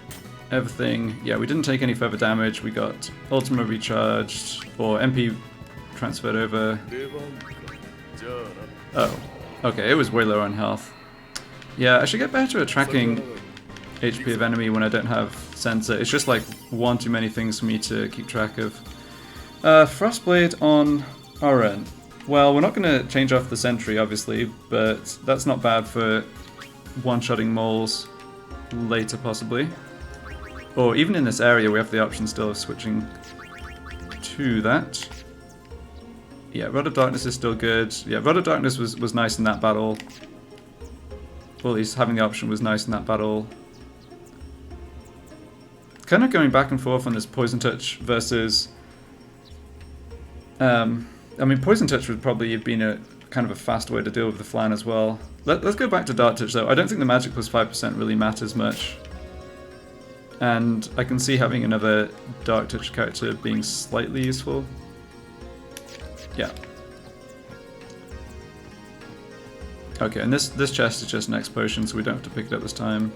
Everything, yeah, we didn't take any further damage. We got Ultima recharged, or MP transferred over. Oh, okay, it was way lower on health. Yeah, I should get better at tracking HP of enemy when I don't have sensor. It's just like one too many things for me to keep track of. Frostblade on Oren. Well, we're not going to change off the sentry, obviously, but that's not bad for one-shotting moles later, possibly. Or even in this area, we have the option still of switching to that. Yeah, Rod of Darkness is still good. Yeah, Rod of Darkness was nice in that battle. Or at least having the option was nice in that battle. Kind of going back and forth on this Poison Touch versus... I mean, Poison Touch would probably have been a kind of a fast way to deal with the Flan as well. Let's go back to Dark Touch though. I don't think the magic plus 5% really matters much. And I can see having another Dark Touch character being slightly useful. Yeah. Okay, and this chest is just an X potion, so we don't have to pick it up this time.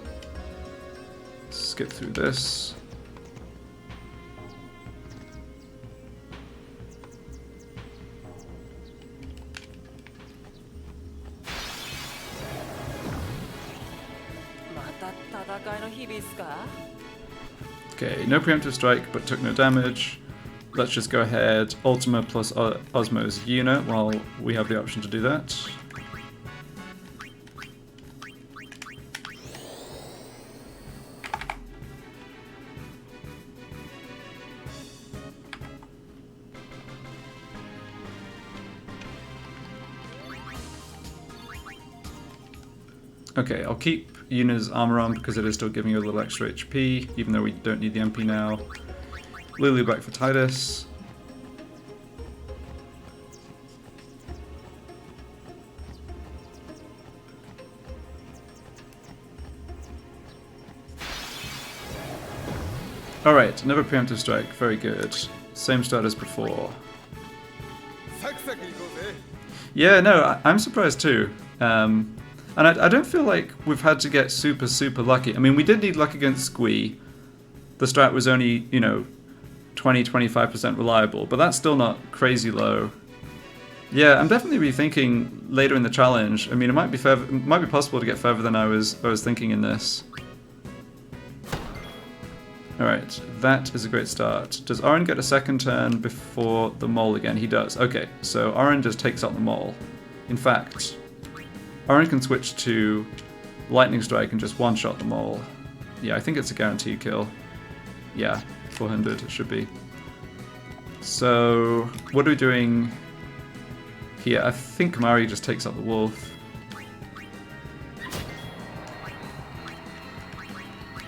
Skip through this. Okay, no preemptive strike, but took no damage. Let's just go ahead, Ultima plus Osmo's unit while we have the option to do that. Okay, I'll keep Yuna's armor on because it is still giving you a little extra HP, even though we don't need the MP now. Lily back for Titus. Alright, another preemptive strike, very good. Same start as before. Yeah, no, I'm surprised too. And I don't feel like we've had to get super lucky. I mean, we did need luck against Squee. The strat was only, you know, 20-25% reliable, but that's still not crazy low. Yeah, I'm definitely rethinking later in the challenge. I mean, it might be possible to get further than I was thinking in this. Alright, that is a great start. Does Oren get a second turn before the mole again? He does. Okay, so Oren just takes out the mole. In fact, Oren can switch to Lightning Strike and just one-shot the mole. Yeah, I think it's a guaranteed kill. Yeah, 400 it should be. So, what are we doing here? I think Kamari just takes out the wolf.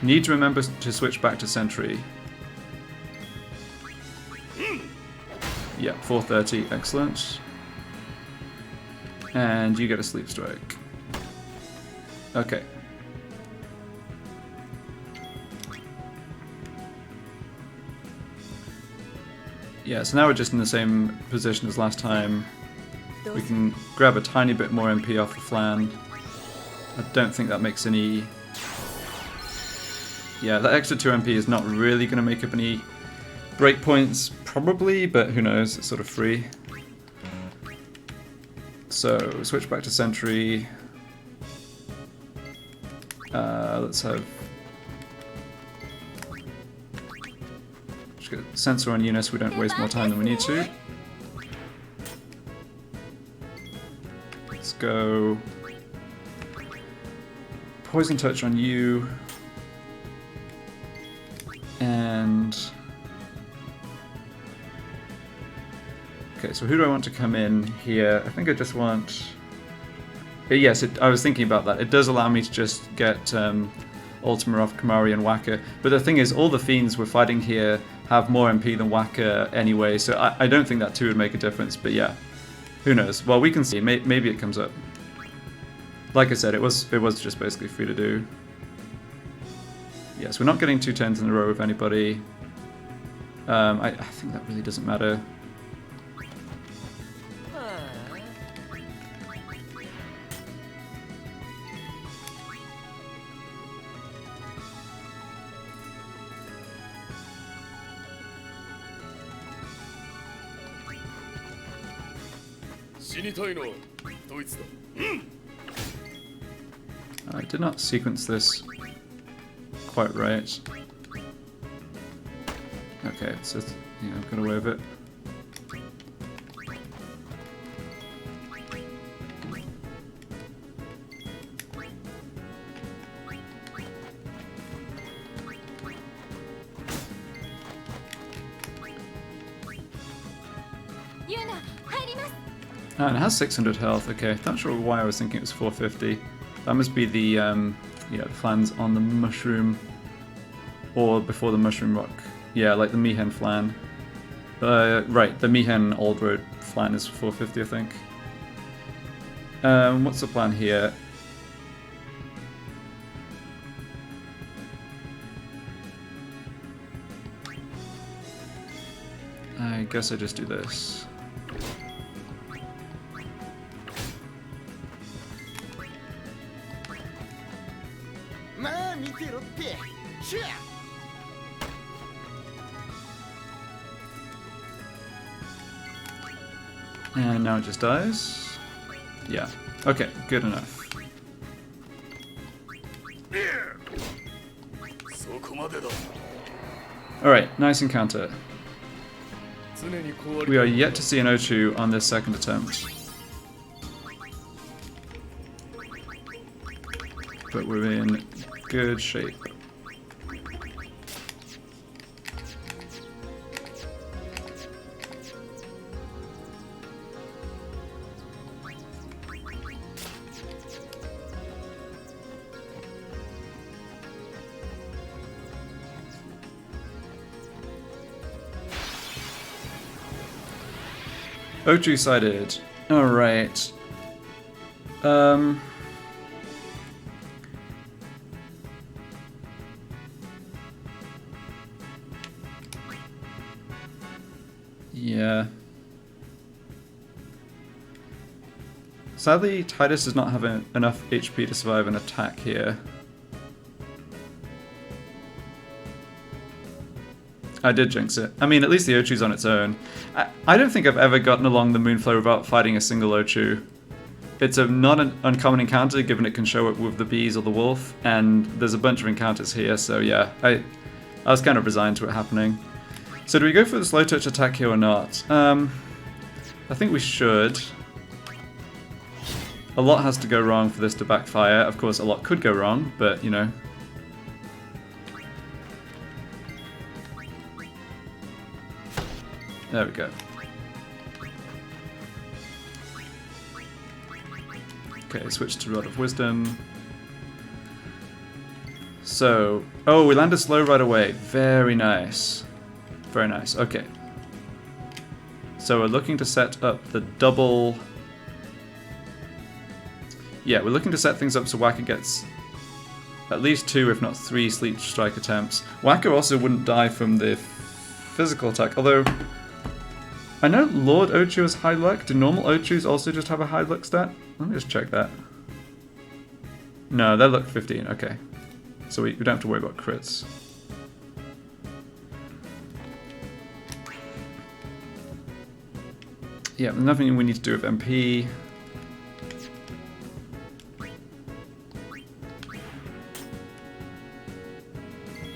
Need to remember to switch back to Sentry. Yeah, 430, excellent. And you get a Sleep Strike. Okay. Yeah, so now we're just in the same position as last time. We can grab a tiny bit more MP off the Flan. I don't think that makes any... Yeah, that extra 2 MP is not really going to make up any breakpoints, probably, but who knows, it's sort of free. So, switch back to Sentry. Let's have... Just get Sensor on Eunice so we don't waste more time than we need to. Let's go... Poison Touch on you. And... Okay, so who do I want to come in here? I think I just want... Yes, I was thinking about that. It does allow me to just get Ultima off Kamari and Waka. But the thing is, all the Fiends we're fighting here have more MP than Waka anyway, so I don't think that too would make a difference, but yeah. Who knows? Well, we can see. Maybe it comes up. Like I said, it was just basically free to do. Yes, we're not getting 2 turns in a row with anybody. I think that really doesn't matter. I did not sequence this quite right. Okay, so yeah, I've got away with it. And it has 600 health. Okay, not sure why I was thinking it was 450. That must be the yeah, flans on the mushroom, or before the mushroom rock. Yeah, like the Mihen flan. Right, the Mihen Old Road flan is 450, I think. What's the plan here? I guess I just do this. And now it just dies. Yeah. Okay, good enough. Alright, nice encounter. We are yet to see an Ochu on this second attempt. But we're in good shape. Ochu sided. Alright. Yeah. Sadly, Titus does not have enough HP to survive an attack here. I did jinx it. I mean, at least the Ochu's on its own. I don't think I've ever gotten along the Moonflow without fighting a single Ochu. It's not an uncommon encounter, given it can show up with the bees or the wolf, and there's a bunch of encounters here, so yeah, I was kind of resigned to it happening. So do we go for the slow touch attack here or not? I think we should. A lot has to go wrong for this to backfire. Of course, a lot could go wrong, but, you know. There we go. Okay, switch to Rod of Wisdom. So, oh, we landed slow right away. Very nice. Very nice, okay. So we're looking to set up the double... Yeah, we're looking to set things up so Waka gets at least 2, if not 3 Sleep Strike attempts. Waka also wouldn't die from the physical attack, although... I know Lord Ochu has high luck. Do normal Ochus also just have a high luck stat? Let me just check that. No, they're luck 15, okay. So we don't have to worry about crits. Yeah, nothing we need to do with MP.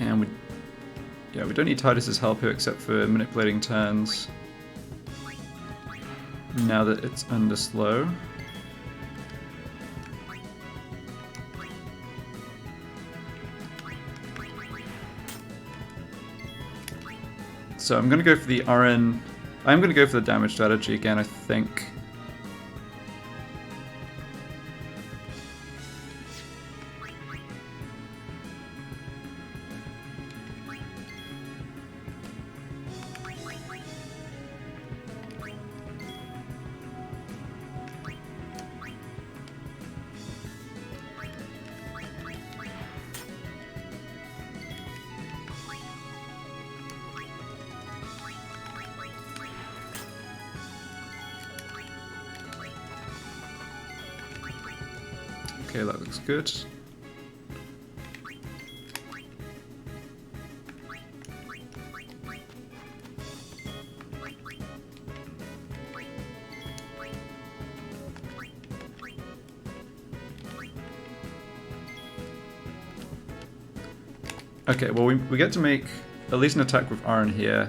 And we don't need Titus's help here except for manipulating turns. Now that it's under slow. So I'm going to go for the RN. I'm going to go for the damage strategy again, I think. Okay, that looks good. Okay, well we get to make at least an attack with Aaron here.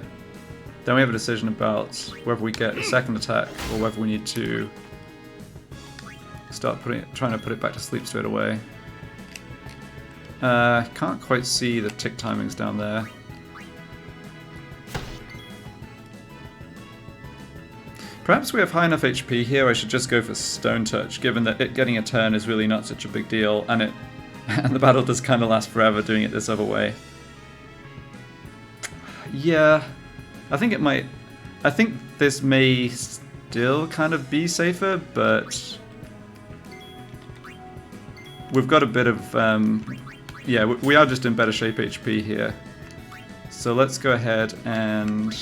Then we have a decision about whether we get a second attack or whether we need to start trying to put it back to sleep straight away. Can't quite see the tick timings down there. Perhaps we have high enough HP here, I should just go for Stone Touch, given that it getting a turn is really not such a big deal, and the battle does kind of last forever doing it this other way. Yeah, I think it might... I think this may still kind of be safer, but... we've got a bit of... yeah, we are just in better shape HP here. So let's go ahead and...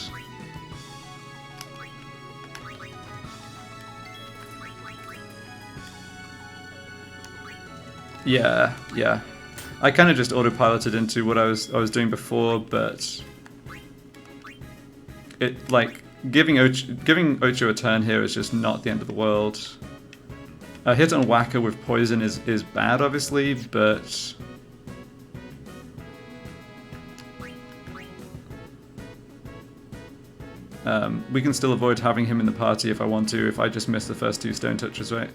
Yeah. I kind of just autopiloted into what I was doing before, but it like giving Ocho a turn here is just not the end of the world. A hit on Whacker with poison is bad, obviously, but we can still avoid having him in the party if I want to, if I just miss the first 2 Stone Touches, right?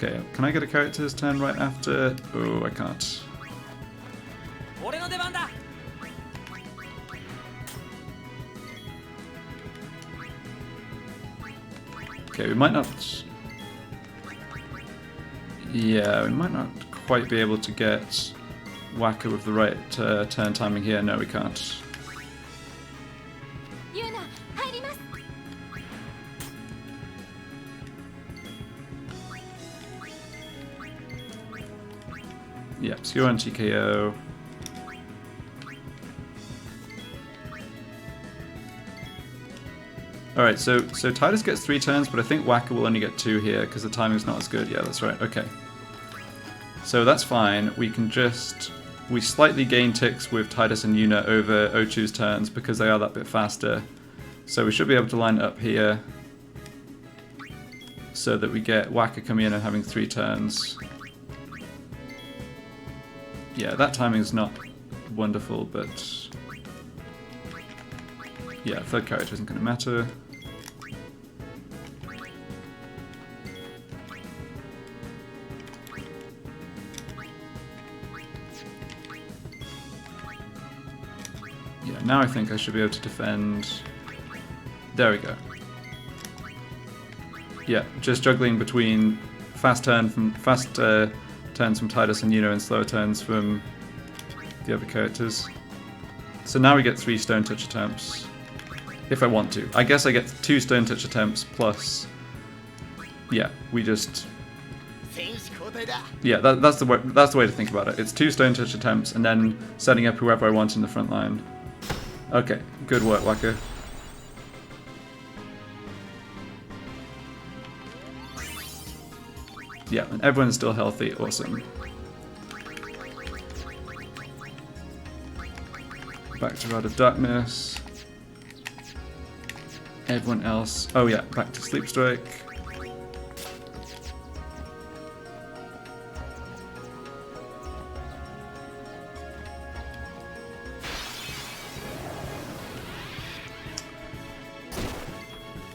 Okay, can I get a character's turn right after? Oh, I can't. Okay, we might not... yeah, we might not quite be able to get Whacker with the right turn timing here. No, we can't. Yep, so you're on TKO. Alright, so Titus gets 3 turns, but I think Whacker will only get 2 here because the timing's not as good. Yeah, that's right. Okay. So that's fine. We can just... we slightly gain ticks with Titus and Yuna over Ochu's turns because they are that bit faster. So we should be able to line it up here so that we get Whacker coming in and having 3 turns. Yeah, that timing is not wonderful, but yeah, third character isn't going to matter. Yeah, now I think I should be able to defend. There we go. Yeah, just juggling between fast turns from Titus and Yuno and slower turns from the other characters. So now we get 3 Stone Touch attempts. If I want to. I guess I get 2 Stone Touch attempts plus... yeah, we just... yeah, that's the way to think about it. It's 2 Stone Touch attempts and then setting up whoever I want in the front line. Okay, good work, Whacker. Yeah, and everyone's still healthy. Awesome. Back to Rod of Darkness. Everyone else... oh yeah, back to Sleep Strike.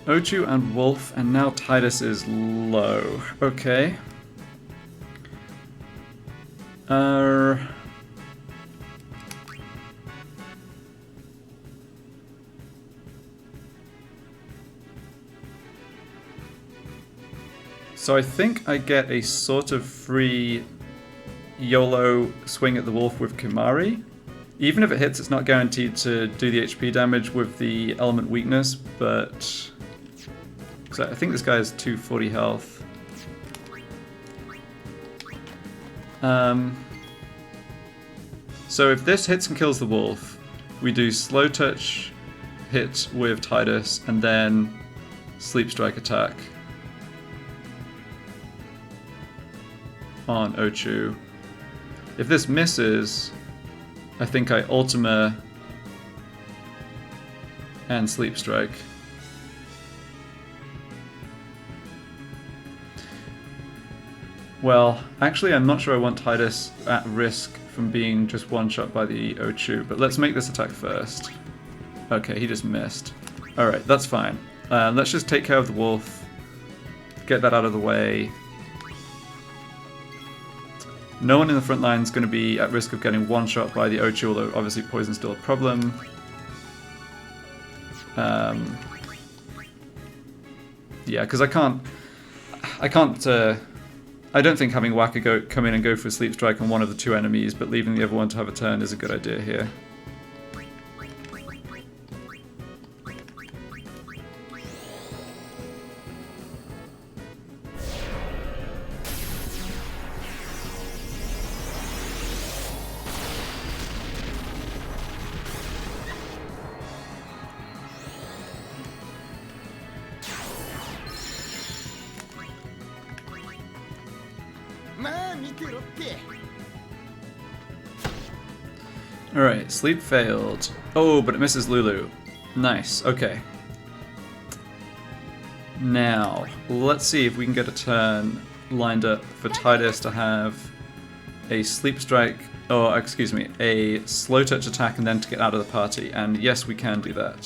Ochu and Wolf, and now Titus is low. Okay. So I think I get a sort of free YOLO swing at the Wolf with Kimari. Even if it hits, it's not guaranteed to do the HP damage with the element weakness, but... so I think this guy has 240 health. So if this hits and kills the Wolf, we do Slow Touch hit with Titus, and then Sleep Strike attack on Ochu. If this misses, I think I Ultima and Sleep Strike. Well, actually I'm not sure I want Titus at risk from being just one-shot by the Ochu, but let's make this attack first. Okay, he just missed. Alright, that's fine. Let's just take care of the wolf, get that out of the way. No one in the front line is going to be at risk of getting one-shot by the Ochu, although obviously poison's still a problem. Yeah, because I don't think having Waka come in and go for a sleep strike on one of the two enemies, but leaving the other one to have a turn is a good idea here. Alright, sleep failed. Oh, but it misses Lulu. Nice, okay. Now, let's see if we can get a turn lined up for Tidus to have a sleep strike, or excuse me, a slow touch attack and then to get out of the party. And yes, we can do that.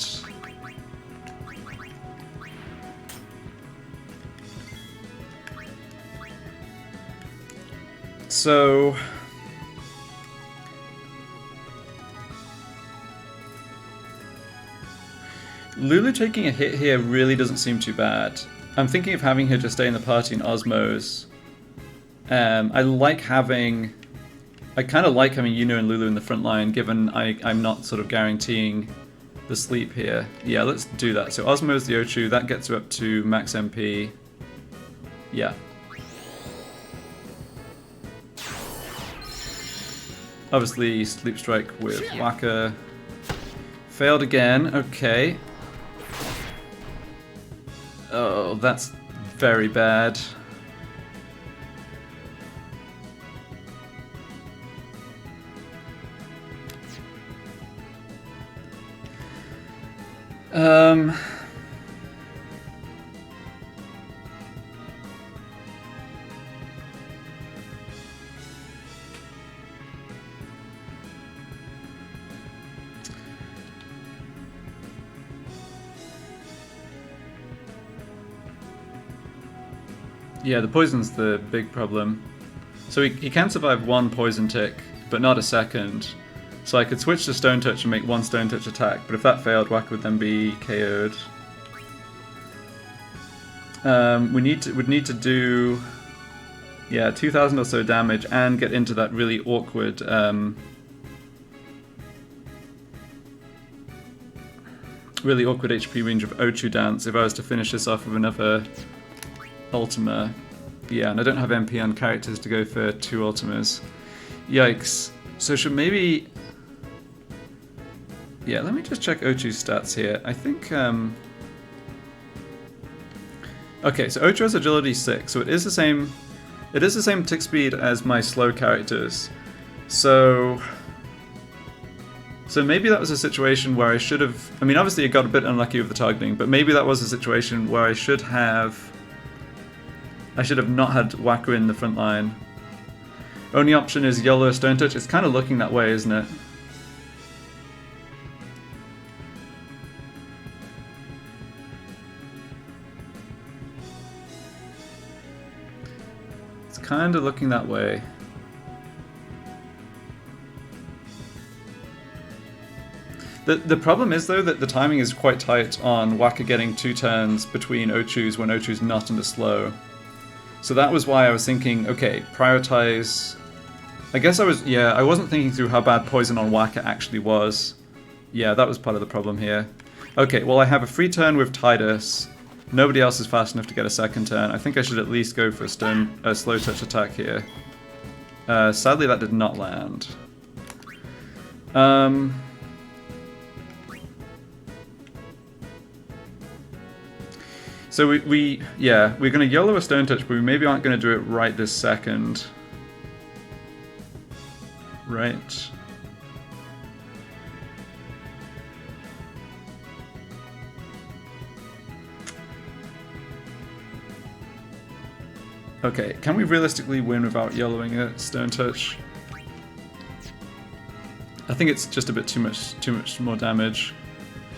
So... Lulu taking a hit here really doesn't seem too bad. I'm thinking of having her just stay in the party in Osmos. I kind of like having Yuno and Lulu in the front line, given I'm not sort of guaranteeing the sleep here. Yeah, let's do that. So Osmos the Ochu, that gets her up to max MP. Yeah. Obviously, Sleep Strike with Waka. Failed again, okay. Oh, that's very bad. Yeah, the poison's the big problem. So he can survive one poison tick, but not a second. So I could switch to Stone Touch and make one Stone Touch attack, but if that failed, Waka would then be KO'd. Would need to do 2,000 or so damage and get into that really awkward HP range of Ochu Dance if I was to finish this off with another Ultima. Yeah, and I don't have MP on characters to go for 2 Ultimas. Yikes. So should maybe... Yeah, let me just check Ochu's stats here. I think... Okay, so Ochu has agility 6, so it is the same tick speed as my slow characters. So maybe that was a situation where I should have... I mean, obviously I got a bit unlucky with the targeting, but maybe that was a situation where I should have not had Waka in the front line. Only option is YOLO or Stone Touch. It's kind of looking that way, isn't it? It's kind of looking that way. The problem is, though, that the timing is quite tight on Waka getting 2 turns between Ochus when Ochu's not in the slow. So that was why I was thinking, okay, prioritize... I guess I wasn't thinking through how bad poison on Waka actually was. Yeah, that was part of the problem here. Okay, well I have a free turn with Tidus. Nobody else is fast enough to get a second turn. I think I should at least go for a slow touch attack here. Sadly that did not land. So we're going to YOLO a Stone Touch, but we maybe aren't going to do it right this second. Right. Okay, can we realistically win without YOLOing a Stone Touch? I think it's just a bit too much more damage.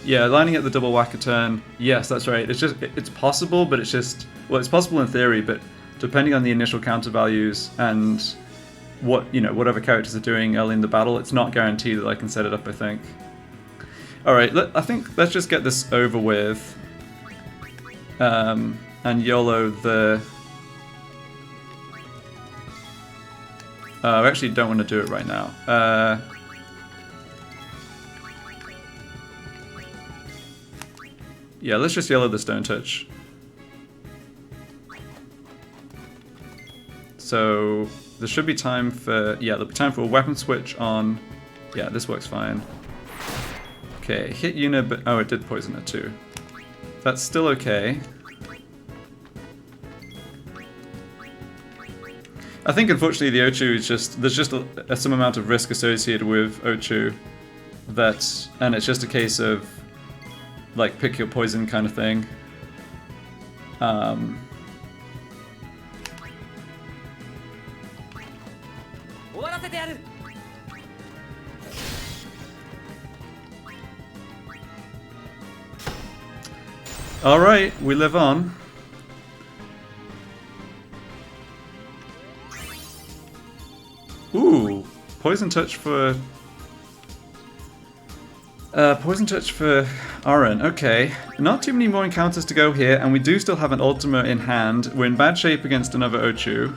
Yeah, lining up the double whacker turn. Yes, that's right. It's possible, but it's just, well, it's possible in theory, but depending on the initial counter values and whatever characters are doing early in the battle, it's not guaranteed that I can set it up, I think. Alright, I think let's just get this over with. And YOLO the... I actually don't want to do it right now. Yeah, let's just YOLO the Stone Touch. So there should be time for, yeah, there'll be time for a weapon switch on, yeah, this works fine. Okay, hit Yuna, but, oh, it did poison her too. That's still okay. I think unfortunately the Ochu is just, there's just some amount of risk associated with Ochu that, and it's just a case of like pick your poison kind of thing. Alright, we live on. Ooh, Poison Touch for... Poison Touch for Aaron, okay. Not too many more encounters to go here, and we do still have an Ultima in hand. We're in bad shape against another Ochu.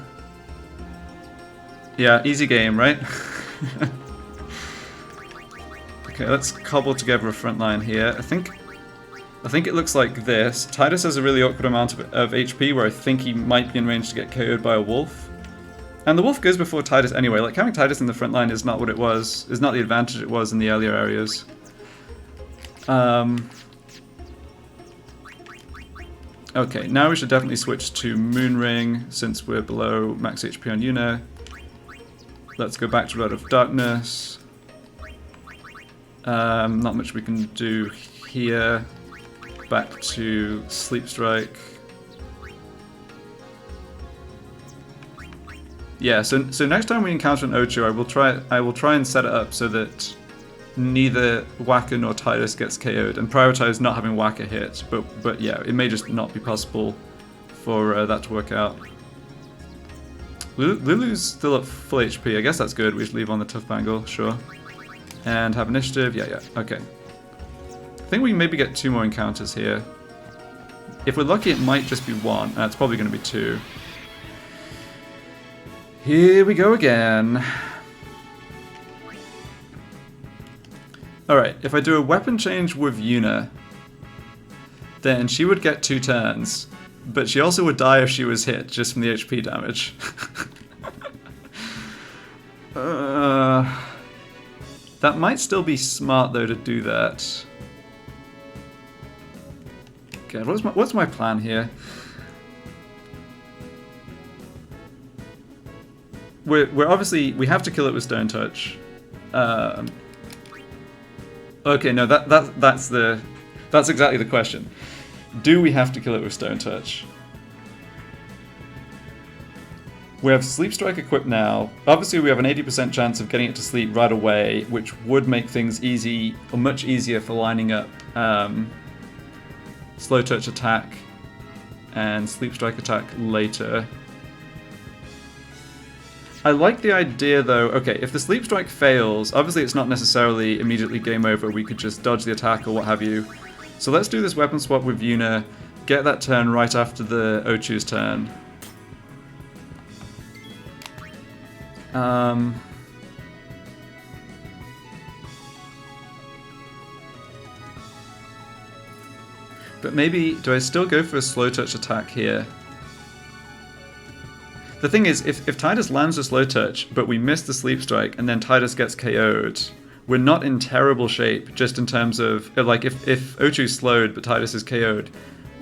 Yeah, easy game, right? Okay, let's cobble together a front line here. I think it looks like this. Tidus has a really awkward amount of HP where I think he might be in range to get KO'd by a wolf. And the wolf goes before Tidus anyway. Like, having Tidus in the front line is not what it was, is not the advantage it was in the earlier areas. Okay, now we should definitely switch to Moonring since we're below max HP on Yuna. Let's go back to Rod of Darkness. Not much we can do here. Back to Sleep Strike. Yeah, so next time we encounter an Ochu, I will try and set it up so that neither Waka nor Tidus gets KO'd, and prioritize not having Waka hit. But yeah, it may just not be possible for that to work out. Lulu's still at full HP. I guess that's good. We should leave on the tough bangle, sure. And have initiative. Yeah, okay. I think we can maybe get 2 more encounters here. If we're lucky, it might just be 1. It's probably going to be 2. Here we go again. Alright, if I do a weapon change with Yuna, then she would get 2 turns, but she also would die if she was hit, just from the HP damage. That might still be smart, though, to do that. Okay, what's my plan here? We're obviously, we have to kill it with Stone Touch. Okay, no, that's exactly the question. Do we have to kill it with Stone Touch? We have Sleep Strike equipped now. Obviously, we have an 80% chance of getting it to sleep right away, which would make things easy, or much easier for lining up Slow Touch attack and Sleep Strike attack later. I like the idea though, okay, if the Sleep Strike fails, obviously it's not necessarily immediately game over, we could just dodge the attack or what have you. So let's do this weapon swap with Yuna, get that turn right after the Ochu's turn. But maybe, do I still go for a Slow Touch attack here? The thing is, if Tidus lands a Slow Touch, but we miss the Sleep Strike, and then Tidus gets KO'd, we're not in terrible shape, just in terms of, like, if Ochu's slowed, but Tidus is KO'd,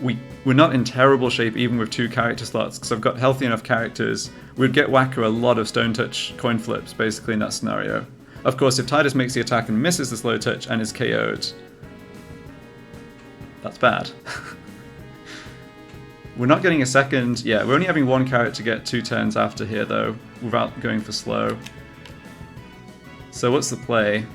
we're not in terrible shape even with 2 character slots, because I've got healthy enough characters. We'd get Waka a lot of Stone Touch coin flips, basically, in that scenario. Of course, if Tidus makes the attack and misses the Slow Touch and is KO'd, that's bad. We're not getting a second... Yeah, we're only having 1 character get 2 turns after here, though, without going for slow. So what's the play?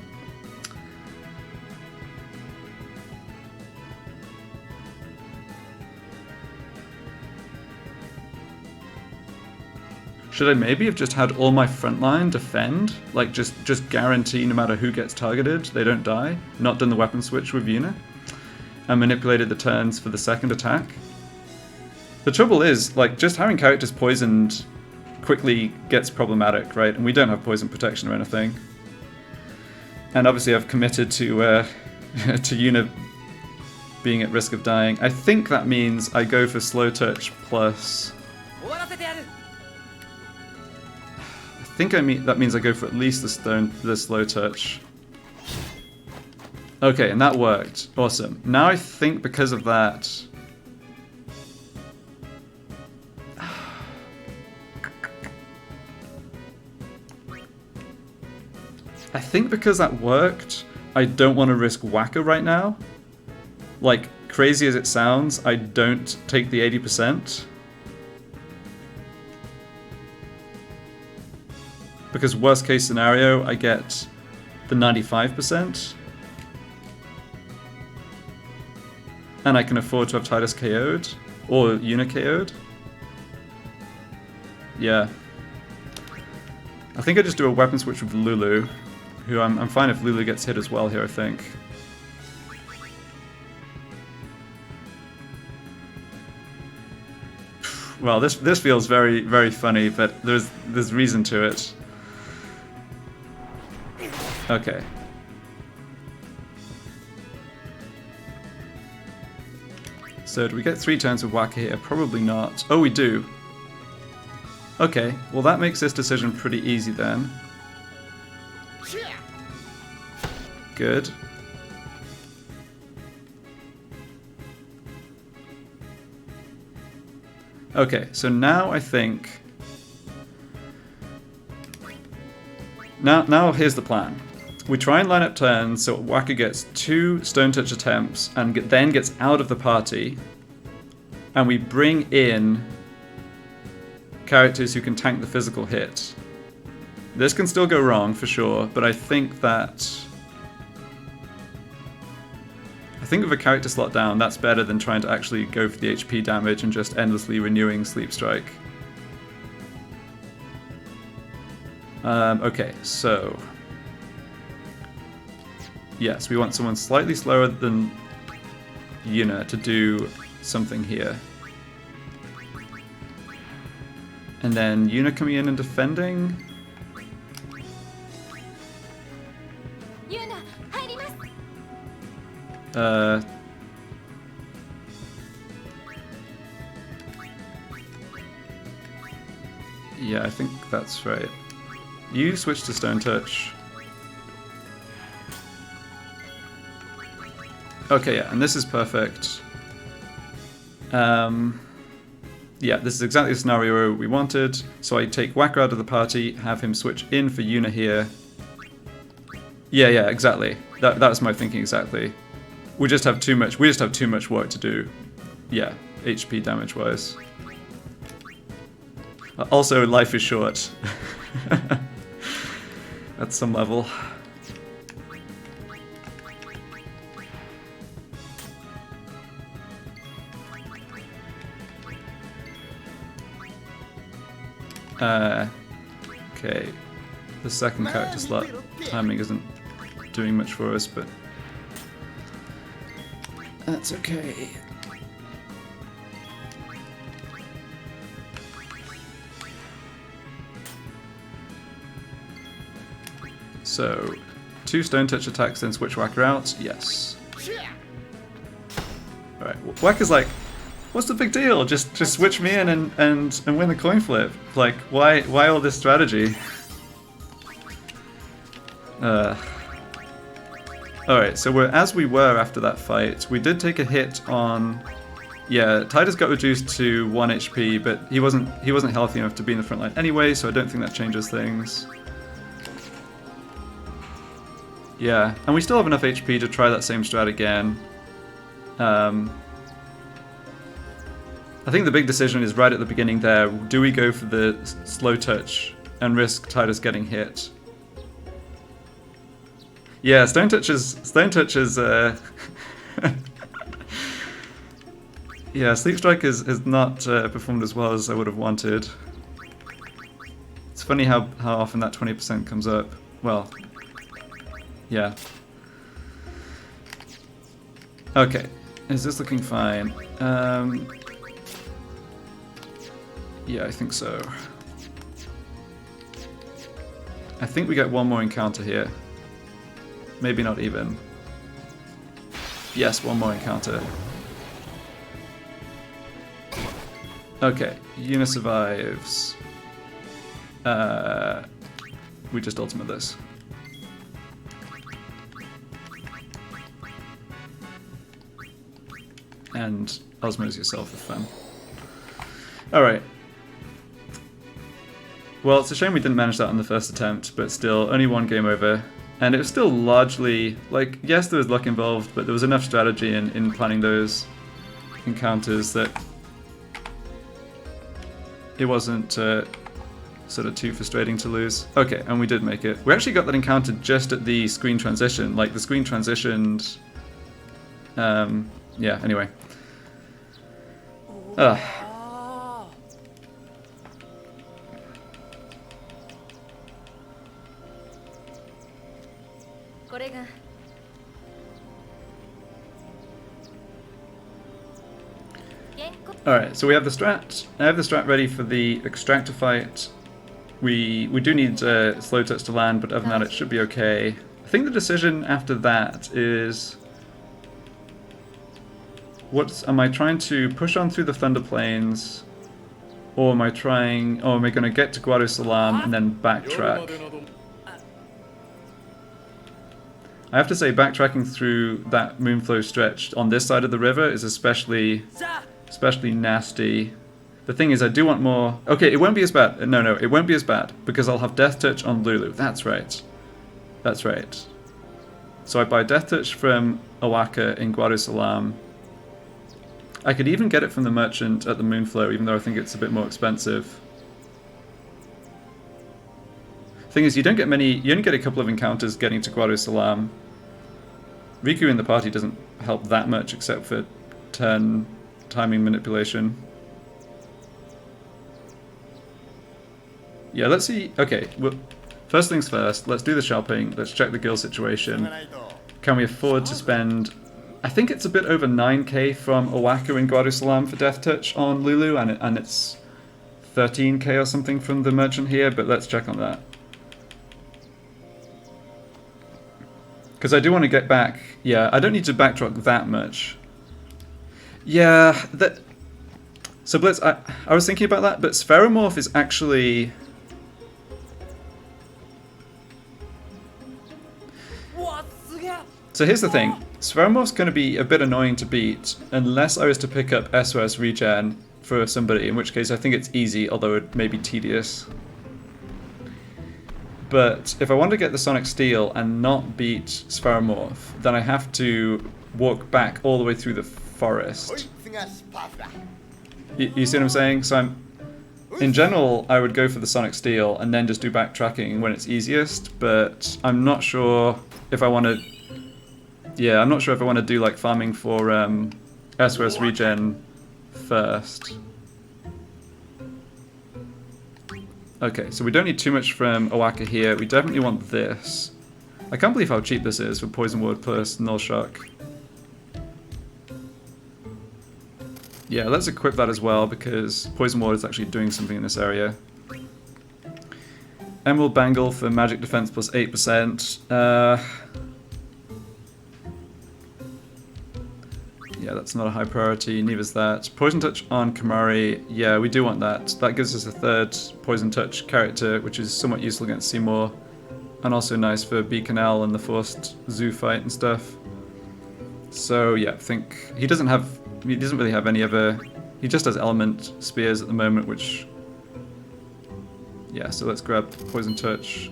Should I maybe have just had all my frontline defend? Like, just guarantee no matter who gets targeted, they don't die? Not done the weapon switch with Yuna? And manipulated the turns for the second attack? The trouble is, like, just having characters poisoned quickly gets problematic, right? And we don't have poison protection or anything. And obviously I've committed to to Yuna being at risk of dying. I think that means I go for slow touch plus... that means I go for at least the slow touch. Okay, and that worked. Awesome. Now I think because of that... I think because that worked, I don't want to risk Whacker right now. Like, crazy as it sounds, I don't take the 80%. Because worst case scenario, I get the 95%. And I can afford to have Tidus KO'd. Or Yuna KO'd. Yeah. I think I just do a weapon switch with Lulu. Who I'm fine if Lulu gets hit as well here, I think. Well, this feels very, very funny, but there's reason to it. Okay. So do we get 3 turns with Whacker here? Probably not. Oh, we do. Okay, well that makes this decision pretty easy then. Good. Okay, so now I think... Now here's the plan. We try and line up turns so Whacker gets 2 Stone Touch attempts and then gets out of the party. And we bring in characters who can tank the physical hit. This can still go wrong for sure, but I think that... with a character slot down, that's better than trying to actually go for the HP damage and just endlessly renewing Sleep Strike. Okay, so... Yes, we want someone slightly slower than Yuna to do something here. And then Yuna coming in and defending. Yeah, I think that's right. You switch to Stone Touch. Okay, yeah, and this is perfect. Yeah, this is exactly the scenario we wanted. So I take Whacker out of the party, have him switch in for Yuna here. Yeah, exactly. That's my thinking exactly. We just have too much work to do. Yeah, HP damage wise. Also, life is short. At some level. Okay. The second character slot timing isn't doing much for us, but that's okay. So, 2 Stone Touch attacks, then switch Whacker out? Yes. Alright, Whacker's like, what's the big deal? Just switch me in and win the coin flip. Like, why all this strategy? Alright, so as we were after that fight, we did take a hit on... Yeah, Tidus got reduced to 1 HP, but he wasn't healthy enough to be in the front line anyway, so I don't think that changes things. Yeah, and we still have enough HP to try that same strat again. I think the big decision is right at the beginning there. Do we go for the slow touch and risk Tidus getting hit? Yeah, Stone Touch is yeah, Sleep Strike is not performed as well as I would have wanted. funny how often that 20% comes up. Well, yeah. Okay, is this looking fine? Yeah, I think so. I think we get one more encounter here. Maybe not even. Yes, one more encounter. Okay, Yuna survives. We just ultimate this. And osmose yourself for fun. Alright. Well, it's a shame we didn't manage that on the first attempt, but still, only one game over. And it was still largely, like, yes, there was luck involved, but there was enough strategy in planning those encounters that it wasn't sort of too frustrating to lose. Okay, and we did make it. We actually got that encounter just at the screen transition. Like, the screen transitioned... yeah, anyway. Ugh. Alright, so we have the strat. I have the strat ready for the extractor fight. We do need slow touch to land, but other than that it should be okay. I think the decision after that is... am I trying to push on through the Thunder Plains? Or am I going to get to Guadosalam and then backtrack? I have to say, backtracking through that Moonflow stretch on this side of the river is especially nasty. The thing is, I do want more... Okay, it won't be as bad. No, it won't be as bad, because I'll have Death Touch on Lulu. That's right. That's right. So I buy Death Touch from Owaka in Guadosalam. I could even get it from the merchant at the Moonflow, even though I think it's a bit more expensive. Thing is, you only get a couple of encounters getting to Guadosalam. Riku in the party doesn't help that much except for turn timing manipulation. Yeah, let's see. Okay, well, first things first, let's do the shopping. Let's check the guild situation. Can we afford to spend... I think it's a bit over 9k from Owaka in Guadosalam for Death Touch on Lulu, and it's 13k or something from the merchant here, but let's check on that. Because I do want to get back... Yeah, I don't need to backtrack that much. Yeah, that... So Blitz, I was thinking about that, but Spheromorph is actually... So here's the thing. Spheromorph's going to be a bit annoying to beat unless I was to pick up SOS regen for somebody, in which case I think it's easy, although it may be tedious. But if I want to get the Sonic Steel and not beat Spheromorph, then I have to walk back all the way through the forest. You see what I'm saying? So in general, I would go for the Sonic Steel and then just do backtracking when it's easiest, but I'm not sure if I want to... Yeah, I'm not sure if I want to do like farming for SOS regen first. Okay, so we don't need too much from Owaka here. We definitely want this. I can't believe how cheap this is for Poison Ward plus Null Shock. Yeah, let's equip that as well, because Poison Ward is actually doing something in this area. Emerald Bangle for magic defense plus 8%. Yeah, that's not a high priority, neither is that. Poison Touch on Kamari, yeah, we do want that. That gives us a third Poison Touch character, which is somewhat useful against Seymour. And also nice for Beaconel and the forced zoo fight and stuff. So yeah, I think he doesn't really have any other... He just has element spears at the moment, which... Yeah, so let's grab Poison Touch.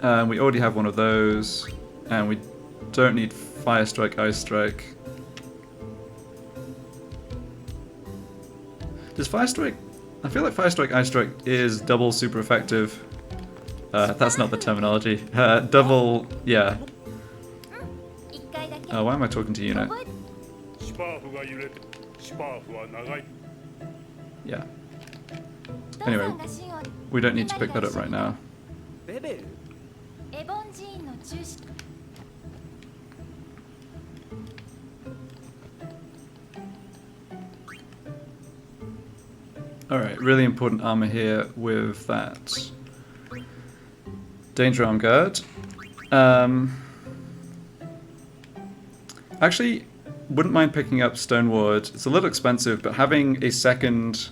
We already have one of those. And we don't need Fire Strike, Ice Strike. Does Fire Strike... I feel like Fire Strike, Ice Strike is double super effective. That's not the terminology. Double... yeah. Oh, why am I talking to Yuna? Yeah. 父さ Anyway, んがシンを we don't need to pick that up right now. ベベルエボン寺院の中心 Alright, really important armor here with that Danger Arm Guard. Actually, wouldn't mind picking up Stone Ward. It's a little expensive, but having a second...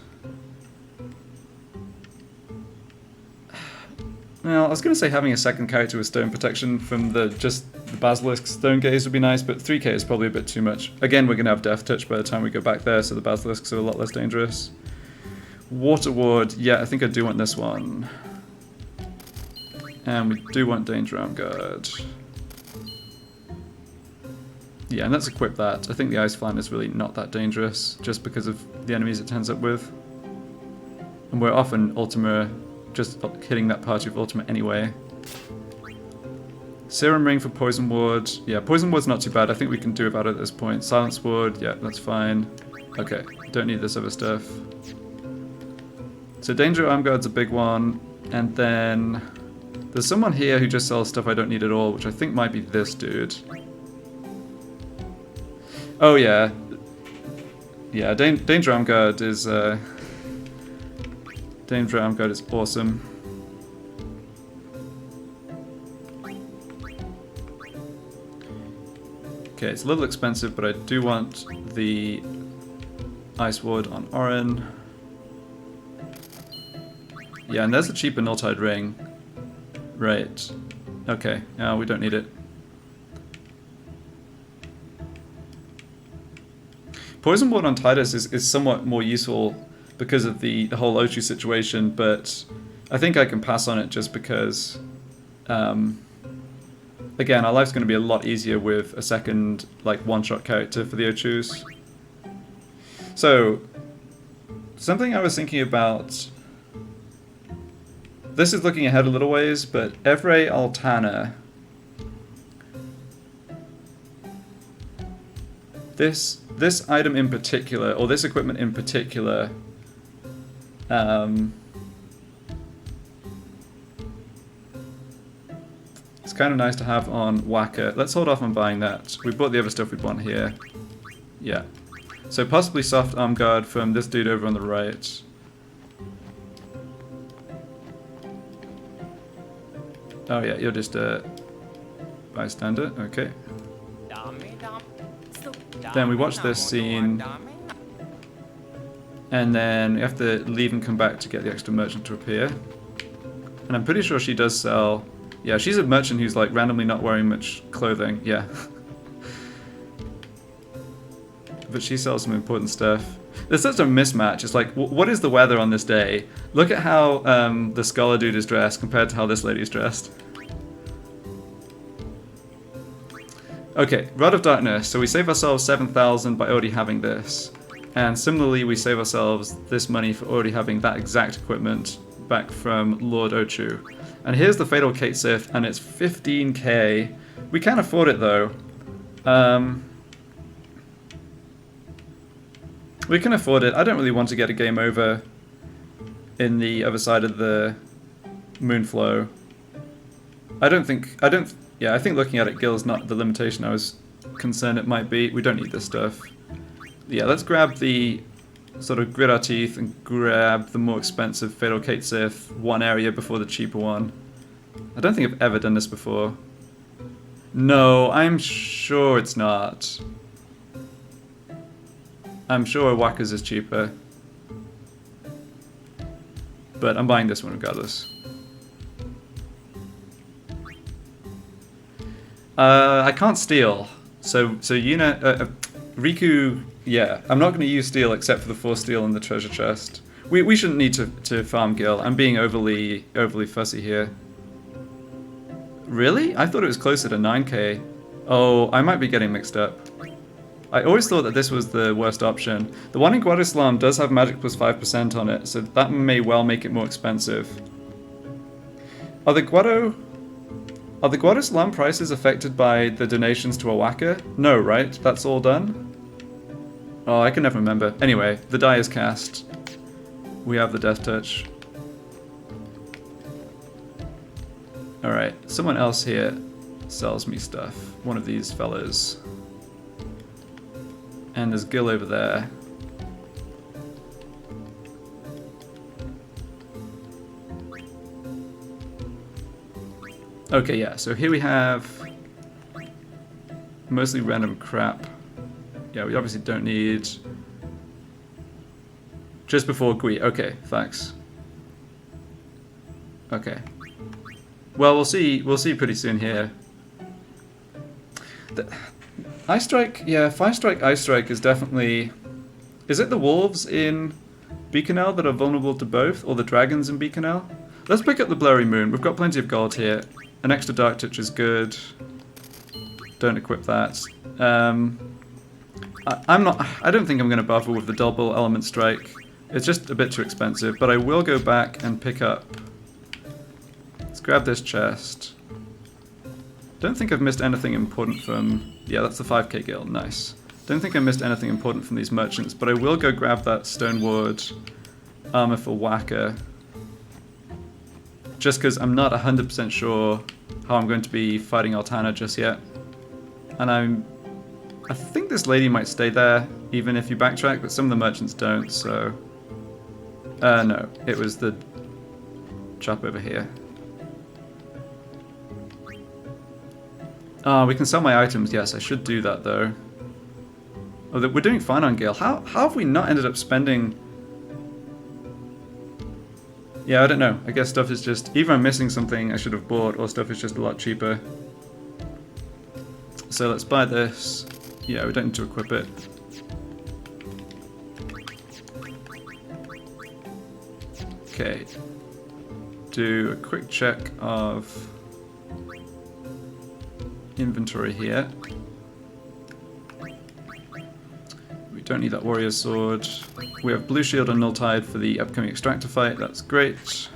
Well, I was going to say having a second character with stone protection from the Basilisk Stone Gaze would be nice, but 3k is probably a bit too much. Again, we're going to have Death Touch by the time we go back there, so the Basilisks are a lot less dangerous. Water Ward, yeah, I think I do want this one. And we do want Danger Arm Guard. Yeah, and let's equip that. I think the Ice Flan is really not that dangerous, just because of the enemies it turns up with. And we're often Ultima, just hitting that party with Ultima anyway. Serum Ring for Poison Ward. Yeah, Poison Ward's not too bad. I think we can do without it at this point. Silence Ward, yeah, that's fine. Okay, don't need this other stuff. So Danger Arm Guard's a big one, and then there's someone here who just sells stuff I don't need at all, which I think might be this dude. Oh yeah. Yeah, Danger Arm Guard is Danger Arm Guard is awesome. Okay, it's a little expensive, but I do want the Ice Ward on Orin. Yeah, and there's a cheaper Nulltide Ring. Right. Okay, no, we don't need it. Poison Ward on Tidus is somewhat more useful because of the whole Ochu situation, but I think I can pass on it just because, again, our life's going to be a lot easier with a second, like, one-shot character for the Ochus. So, something I was thinking about... This is looking ahead a little ways, but Evre Altana... This item in particular, or this equipment in particular, it's kind of nice to have on Waka. Let's hold off on buying that. We bought the other stuff we'd want here. Yeah. So possibly soft arm guard from this dude over on the right. Oh yeah, you're just a bystander. Okay. Then we watch this scene, and then we have to leave and come back to get the extra merchant to appear. And I'm pretty sure she does sell... Yeah, she's a merchant who's like randomly not wearing much clothing, yeah. But she sells some important stuff. There's such a mismatch. It's like, what is the weather on this day? Look at how the scholar dude is dressed compared to how this lady's dressed. Okay, Rod of Darkness. So we save ourselves 7,000 by already having this. And similarly, we save ourselves this money for already having that exact equipment back from Lord Ochu. And here's the Fatal Kate Sith, and it's 15k. We can afford it though. We can afford it. I don't really want to get a game over in the other side of the Moonflow. Yeah, I think looking at it, Gil's not the limitation I was concerned it might be. We don't need this stuff. Yeah, let's grab the sort of Grit Our Teeth and grab the more expensive Fatal Kate Sith one area before the cheaper one. I don't think I've ever done this before. No, I'm sure it's not. I'm sure Waka's is cheaper. But I'm buying this one regardless. I can't steal. So Yuna... Riku... Yeah, I'm not going to use steal except for the 4 steal in the treasure chest. We shouldn't need to farm Gil. I'm being overly fussy here. Really? I thought it was closer to 9k. Oh, I might be getting mixed up. I always thought that this was the worst option. The one in Guadosalam does have magic plus 5% on it, so that may well make it more expensive. Are the Guadosalam prices affected by the donations to Awaka? No, right? That's all done? Oh, I can never remember. Anyway, the die is cast. We have the Death Touch. Alright, someone else here sells me stuff. One of these fellas. And there's Gil over there. Okay, yeah, so here we have mostly random crap. Yeah, we obviously don't need... Just before Gui. Okay, thanks. Okay. Well, we'll see pretty soon here. Ice Strike, yeah, Fire Strike, Ice Strike is definitely... Is it the wolves in Beaconel that are vulnerable to both, or the dragons in Beaconel? Let's pick up the Blurry Moon. We've got plenty of gold here. An extra Dark Touch is good. Don't equip that. I don't think I'm going to bother with the double Element Strike. It's just a bit too expensive, but I will go back and pick up... Let's grab this chest. Don't think I've missed anything important from... Yeah, that's the 5k guild, nice. Don't think I missed anything important from these merchants, but I will go grab that Stone Ward armor for Waka. Just because I'm not 100% sure how I'm going to be fighting Altana just yet. And I think this lady might stay there, even if you backtrack, but some of the merchants don't, so... no, it was the chap over here. We can sell my items, yes, I should do that though. Oh, we're doing fine on Gale. How have we not ended up spending... Yeah, I don't know. I guess stuff is just... Either I'm missing something I should have bought, or stuff is just a lot cheaper. So let's buy this. Yeah, we don't need to equip it. Okay. Do a quick check of inventory here. We don't need that warrior sword. We have blue shield and null tide for the upcoming extractor fight. That's great.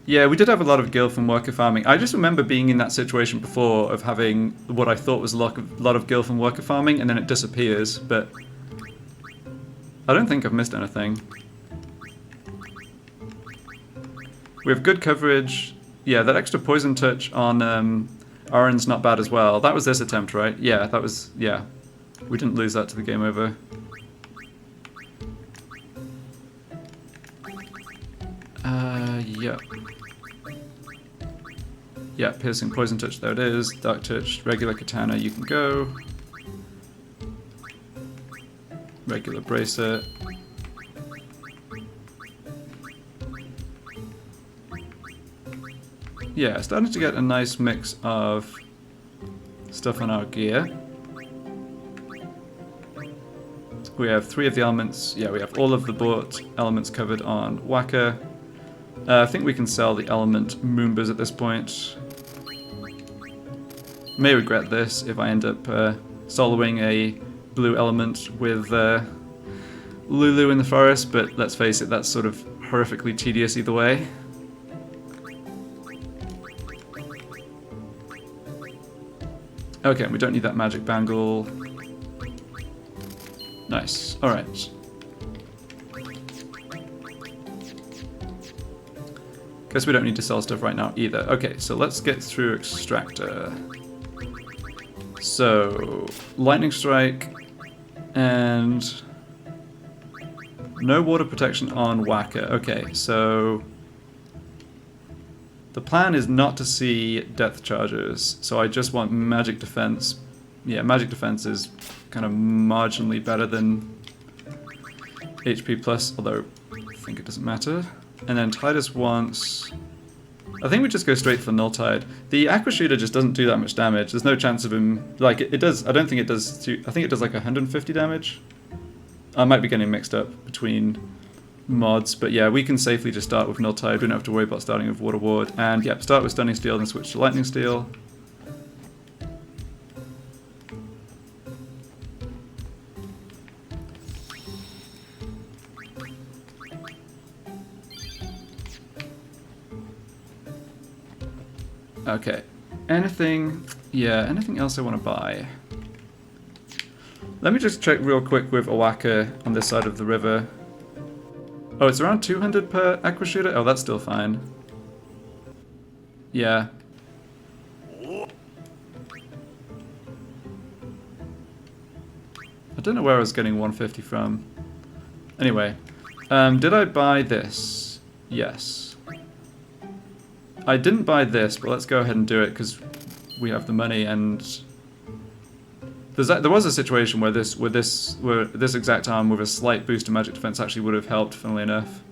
Yeah, we did have a lot of guild from worker farming. I just remember being in that situation before of having what I thought was a lot of guild from worker farming, and then it disappears, but I don't think I've missed anything. We have good coverage. Yeah, that extra poison touch on Oren's not bad as well. That was this attempt, right? Yeah, that was... Yeah. We didn't lose that to the game over. Yep. Yeah, piercing poison touch, there it is. Dark touch, regular katana, you can go. Regular bracer. Yeah, starting to get a nice mix of stuff on our gear. We have 3 of the elements. Yeah, we have all of the bought elements covered on Waka. I think we can sell the element Moombas at this point. May regret this if I end up soloing a blue element with Lulu in the forest, but let's face it, that's sort of horrifically tedious either way. Okay, we don't need that magic bangle. Nice, alright. Guess we don't need to sell stuff right now either. Okay, so let's get through Extractor. So, Lightning Strike, and no water protection on Waka. Okay, so the plan is not to see Depth Charges, so I just want Magic Defense. Yeah, Magic Defense is kind of marginally better than HP Plus, although I think it doesn't matter. And then Tidus wants... I think we just go straight for Null Tide. The Aqua Shooter just doesn't do that much damage. There's no chance of him... Like, it does... I don't think it does... I think it does like 150 damage. I might be getting mixed up between mods, but yeah, we can safely just start with Null Tide. We don't have to worry about starting with Water Ward. And yeah, start with Stunning Steel and switch to Lightning Steel. Okay, anything else I want to buy? Let me just check real quick with Owaka on this side of the river. Oh, it's around 200 per aqua shooter? Oh, that's still fine. Yeah. I don't know where I was getting 150 from. Anyway, did I buy this? Yes. I didn't buy this, but let's go ahead and do it because we have the money. And there was a situation where this exact arm with a slight boost to magic defense actually would have helped. Funnily enough,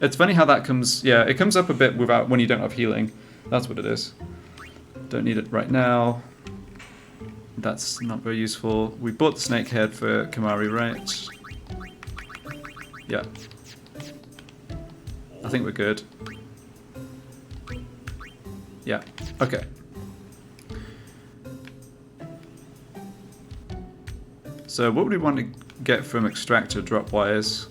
it's funny how that comes. Yeah, it comes up a bit without when you don't have healing. That's what it is. Don't need it right now. That's not very useful. We bought the snake head for Kamari, right? Yeah. I think we're good. Yeah. Okay. So what would we want to get from extractor drop wires?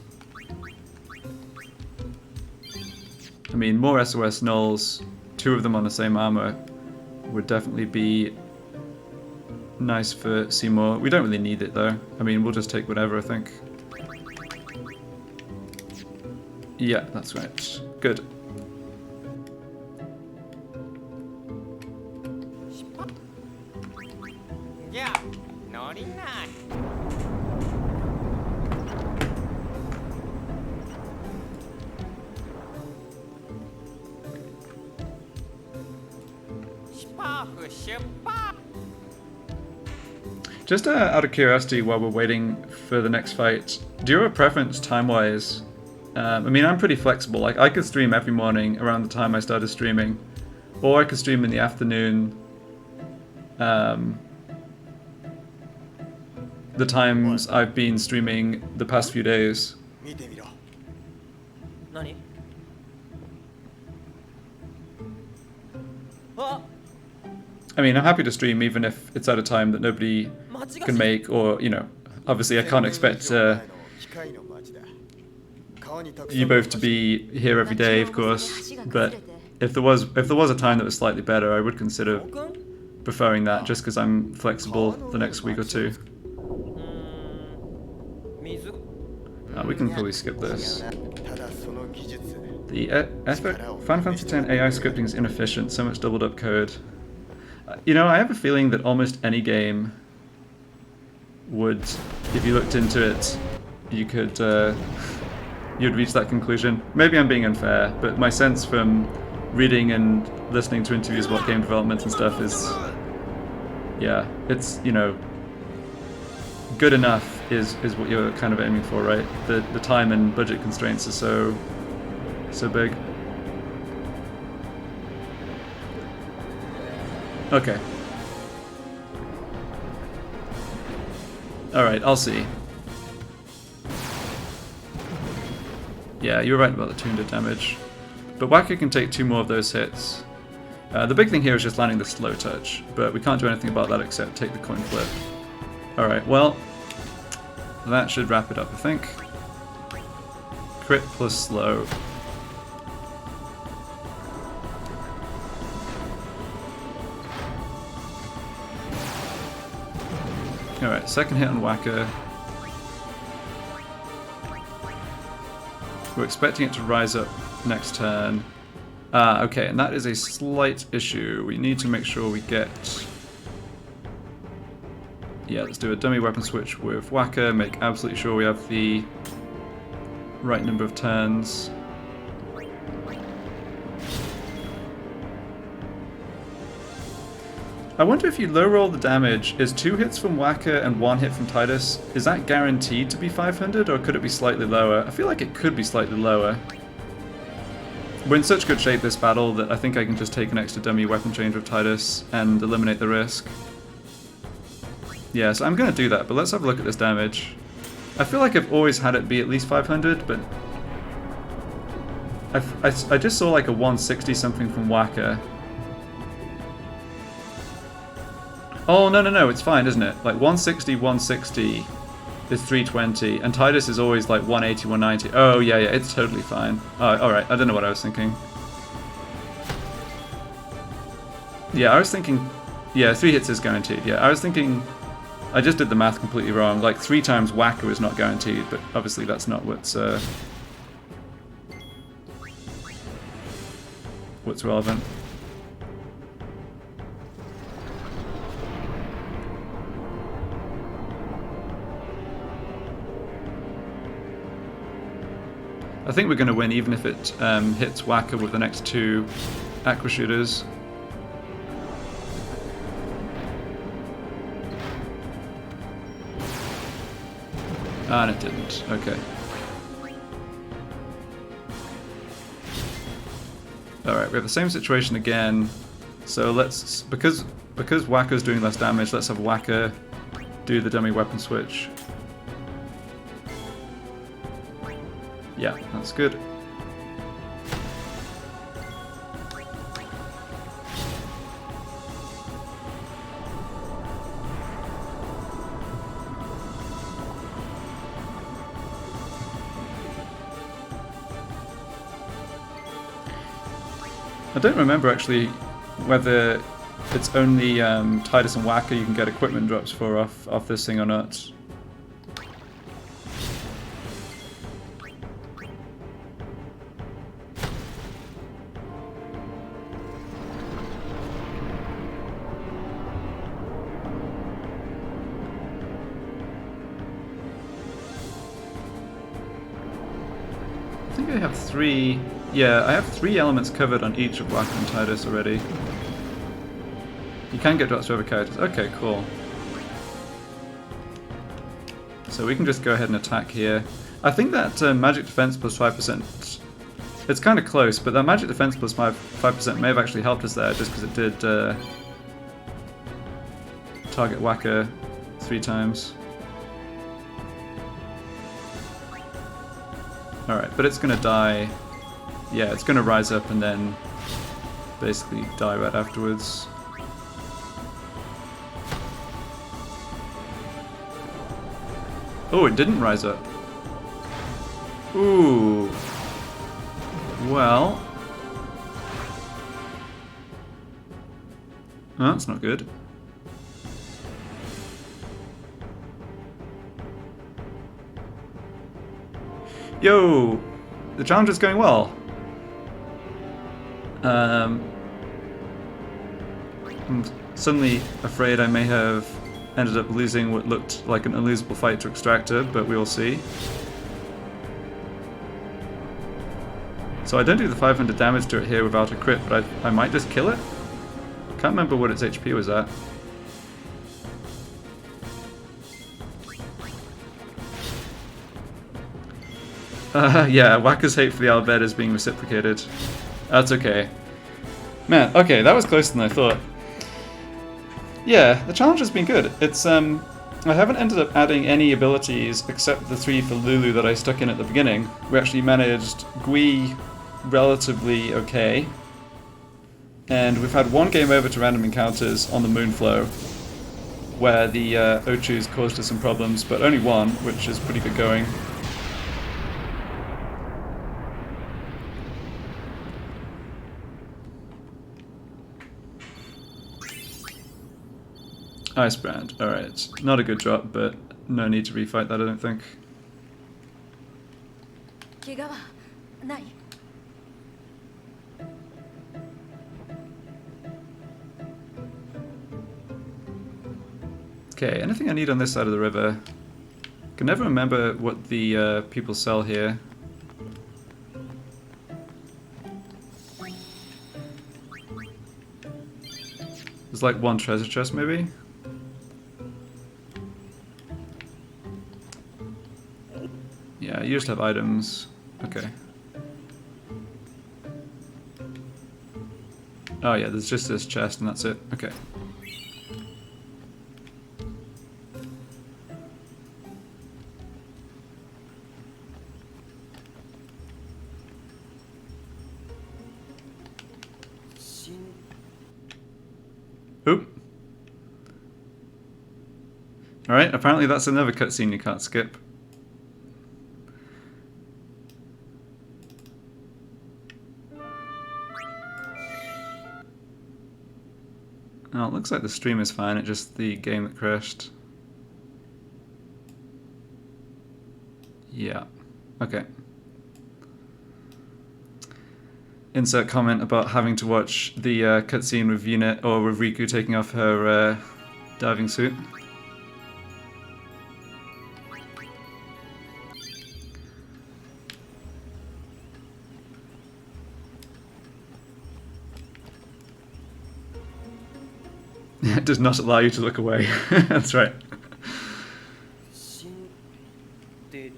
I mean, more SOS nulls, 2 of them on the same armor, would definitely be nice for Seymour. We don't really need it though. I mean, we'll just take whatever, I think. Yeah, that's right. Good. Yeah, naughty night. Just out of curiosity, while we're waiting for the next fight, do you have a preference time-wise? I mean, I'm pretty flexible. Like, I could stream every morning around the time I started streaming, or I could stream in the afternoon. The times I've been streaming the past few days. Nani? Oh, I mean, I'm happy to stream even if it's at a time that nobody can make, or, you know, obviously I can't expect you both to be here every day, of course, but if there was a time that was slightly better, I would consider preferring that, just because I'm flexible the next week or two. We can probably skip this. The Final Fantasy X AI scripting is inefficient, so much doubled up code. You know, I have a feeling that almost any game would, if you looked into it, you could, you'd reach that conclusion. Maybe I'm being unfair, but my sense from reading and listening to interviews about game development and stuff is, yeah, it's, you know, good enough is what you're kind of aiming for, right? The time and budget constraints are so big. Okay. Alright, I'll see. Yeah, you were right about the 200 damage. But Waka can take 2 more of those hits. The big thing here is just landing the slow touch, but we can't do anything about that except take the coin flip. Alright, well, that should wrap it up, I think. Crit plus slow. Alright, second hit on Waka. We're expecting it to rise up next turn. Okay, and that is a slight issue. We need to make sure we get... Yeah, let's do a dummy weapon switch with Waka, make absolutely sure we have the right number of turns. I wonder if you low roll the damage, is 2 hits from Waka and 1 hit from Titus, is that guaranteed to be 500 or could it be slightly lower? I feel like it could be slightly lower. We're in such good shape this battle that I think I can just take an extra dummy weapon change with Titus and eliminate the risk. Yeah, so I'm going to do that, but let's have a look at this damage. I feel like I've always had it be at least 500, but I just saw like a 160 something from Waka. Oh, no, it's fine, isn't it? Like 160 is 320, and Titus is always like 180, 190. Oh, yeah, it's totally fine. Alright, I don't know what I was thinking. Yeah, I was thinking... Yeah, 3 hits is guaranteed. Yeah, I was thinking I just did the math completely wrong. Like 3 times Whacker is not guaranteed, but obviously that's not what's relevant. I think we're going to win even if it hits Whacker with the next 2 Aqua Shooters. And it didn't. Okay. Alright, we have the same situation again. So let's, because Whacker's doing less damage, let's have Whacker do the dummy weapon switch. Yeah, that's good. I don't remember actually whether it's only Tidus and Whacker you can get equipment drops for off this thing or not. I think I have 3... Yeah, I have 3 elements covered on each of Whacker and Tidus already. You can get drops for other characters. Okay, cool. So we can just go ahead and attack here. I think that magic defense plus 5%... It's kind of close, but that magic defense plus 5% may have actually helped us there, just because it did target Whacker 3 times. Alright, but it's going to die... Yeah, it's going to rise up and then basically die right afterwards. Oh, it didn't rise up. Ooh. Well. Oh, that's not good. Yo! The challenge is going well. I'm suddenly afraid I may have ended up losing what looked like an unlosable fight to Extractor, but we'll see. So I don't do the 500 damage to it here without a crit, but I might just kill it? Can't remember what its HP was at. Yeah, Whacker's hate for the Albed is being reciprocated. That's okay. Man, okay, that was closer than I thought. Yeah, the challenge has been good. It's, I haven't ended up adding any abilities except the 3 for Lulu that I stuck in at the beginning. We actually managed Gui relatively okay. And we've had 1 game over to random encounters on the Moonflow, where the Ochus caused us some problems, but only 1, which is pretty good going. Ice Brand, alright. Not a good drop, but no need to refight that, I don't think. Okay, anything I need on this side of the river? Can never remember what the people sell here. There's like 1 treasure chest, maybe? Yeah, you just have items. Okay. Oh yeah, there's just this chest and that's it. Okay. Oop. Alright, apparently that's another cutscene you can't skip. Oh, it looks like the stream is fine, it's just the game that crashed. Yeah. Okay. Insert comment about having to watch the cutscene with Unit or with Riku taking off her diving suit. It does not allow you to look away. That's right. 死んでる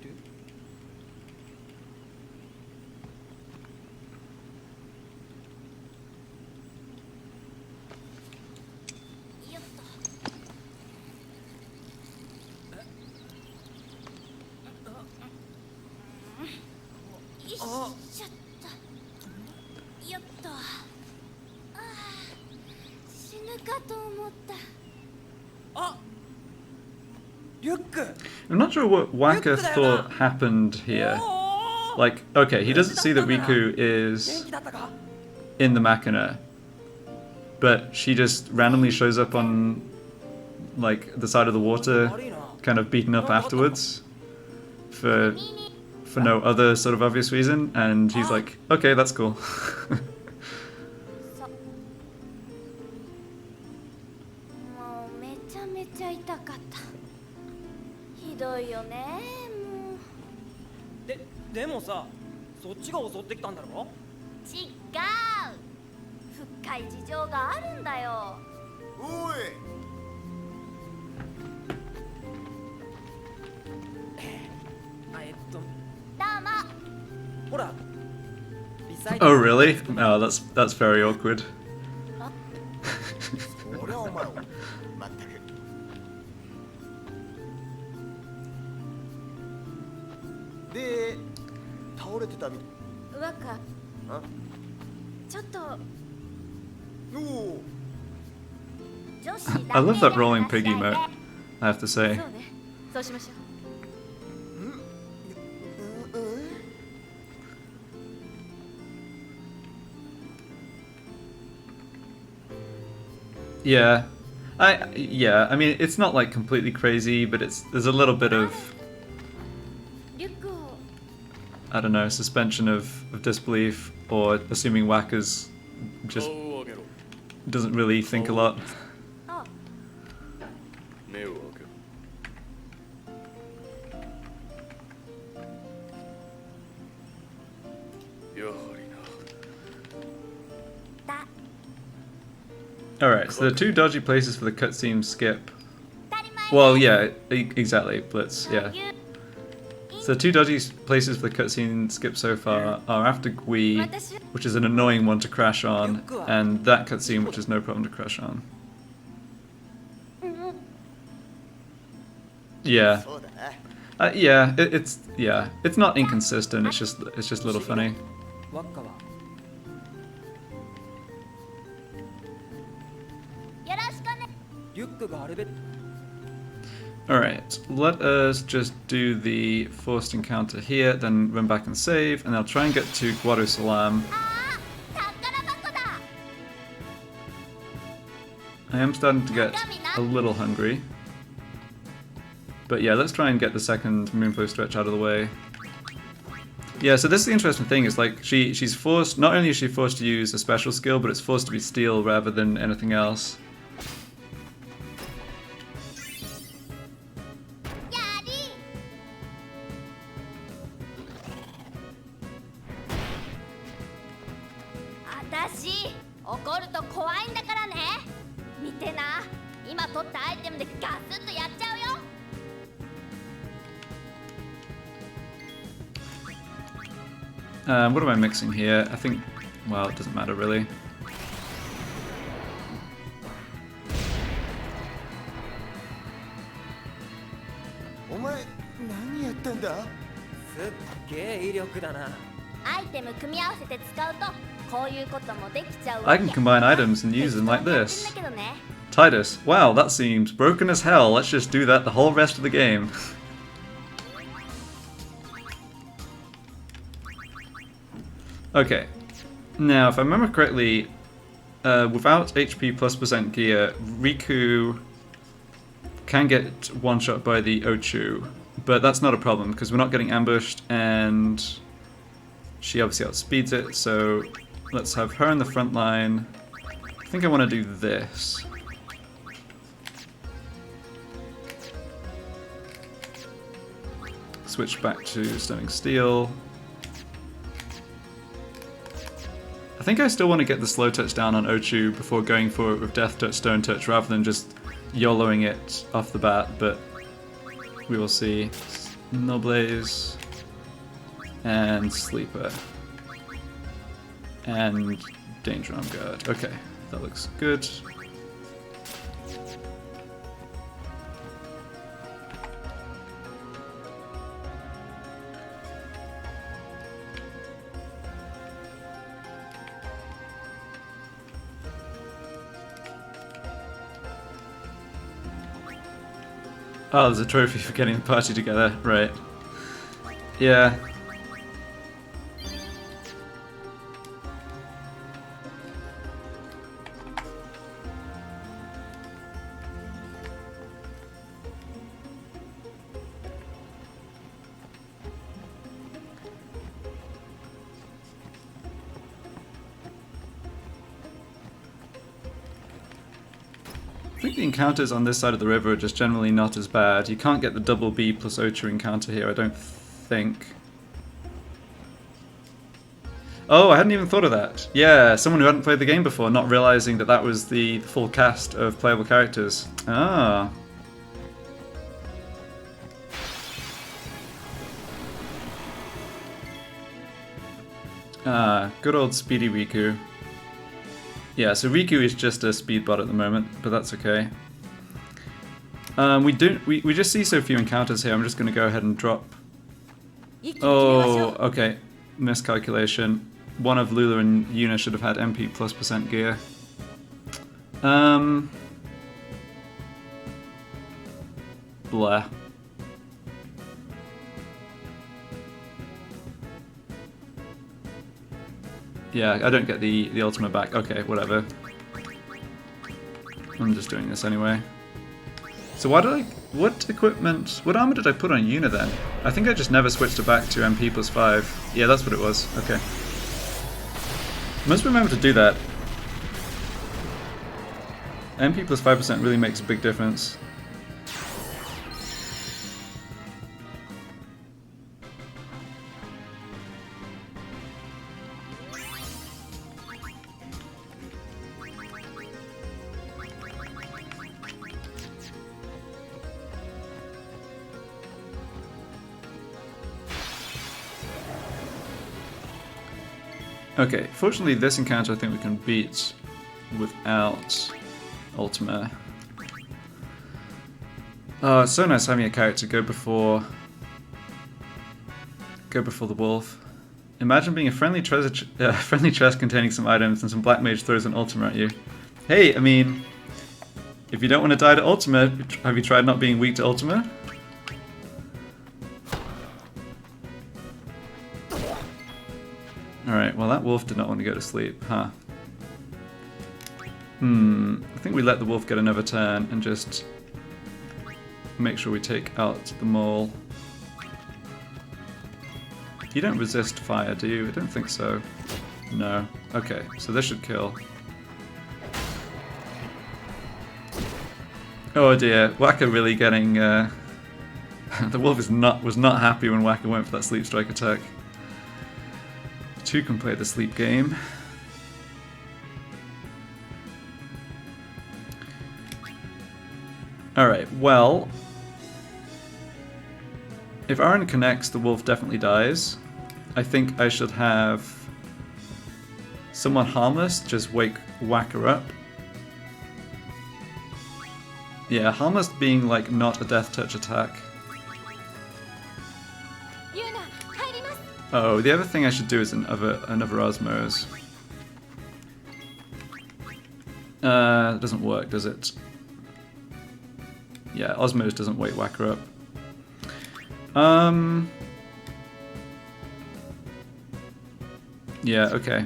I'm not sure what Waka thought happened here. Like, okay, he doesn't see that Riku is in the Machina, but she just randomly shows up on, like, the side of the water, kind of beaten up afterwards, for no other sort of obvious reason, and he's like, okay, that's cool. もうめちゃめちゃ痛かった。ひどいよね、もう。でもさ、そっちが襲ってきたんだろ？違う。深い事情があるんだよ。おい。どうも。ほら。 Oh really? Oh, that's very awkward. そりゃお前を。まったく。で、倒れてたみ。若。ちょっと。おお。 I love that rolling pig emote, I have to say. そうね。そうしましょう。 Yeah. I mean, it's not like completely crazy, but there's a little bit of, I don't know, suspension of disbelief, or assuming Waka's just doesn't really think a lot. Alright, so there are two dodgy places for the cutscene skip. Well, yeah, exactly, Blitz, yeah. So the two dodgy places for the cutscene skip so far are after Gui, which is an annoying one to crash on, and that cutscene, which is no problem to crash on. Yeah. Yeah, it's not inconsistent, it's just a little funny. Alright, let us just do the forced encounter here, then run back and save, and I'll try and get to Guadosalam. I am starting to get a little hungry. But yeah, let's try and get the second Moonflow stretch out of the way. Yeah, so this is the interesting thing, is like she's forced, not only is she forced to use a special skill, but it's forced to be steel rather than anything else. What am I mixing here? I think, well, it doesn't matter really. I can combine items and use them like this. Titus, wow, that seems broken as hell. Let's just do that the whole rest of the game. Okay, now if I remember correctly, without HP plus % gear, Riku can get one-shot by the Ochu, But that's not a problem because we're not getting ambushed and she obviously outspeeds it, so let's have her in the front line. I think I want to do this. Switch back to Stunning Steel. I think I still want to get the slow touch down on Ochu before going for it with Death Touch, Stone Touch, rather than just YOLOing it off the bat, but we will see. Noblaze and Sleeper and Danger Arm Guard. Okay, that looks good. Oh, there's a trophy for getting the party together, right. Yeah. I think the encounters on this side of the river are just generally not as bad. You can't get the double B plus Ocha encounter here, I don't think. Oh, I hadn't even thought of that. Yeah, someone who hadn't played the game before, not realizing that that was the full cast of playable characters. Ah. Ah, good old Speedy Riku. Yeah, so Riku is just a speed bot at the moment, but that's okay. We just see so few encounters here. I'm just going to go ahead and drop. Oh, okay, miscalculation. One of Lula and Yuna should have had MP plus % gear. Blah. Yeah, I don't get the ultimate back. Okay, whatever. I'm just doing this anyway. So what equipment, what armor did I put on Yuna then? I think I just never switched it back to MP plus 5. Yeah, that's what it was. Okay. Must remember to do that. MP plus 5% really makes a big difference. Okay, fortunately this encounter I think we can beat without Ultima. Oh, it's so nice having a character go before the wolf. Imagine being a friendly chest containing some items and some black mage throws an Ultima at you. Hey, I mean, if you don't want to die to Ultima, have you tried not being weak to Ultima? Alright, well that wolf did not want to go to sleep, huh? I think we let the wolf get another turn and just make sure we take out the mole. You don't resist fire, do you? I don't think so. No. Okay, so this should kill. Oh dear, Waka really getting... the wolf was not happy when Waka went for that sleep strike attack. Two can play the sleep game. Alright, well... if Aaron connects, the wolf definitely dies. I think I should have someone harmless just wake Whacker up. Yeah, harmless being like not a death touch attack. Oh, the other thing I should do is another Osmose. It doesn't work, does it? Yeah, Osmose doesn't wake Whacker up. Yeah, okay.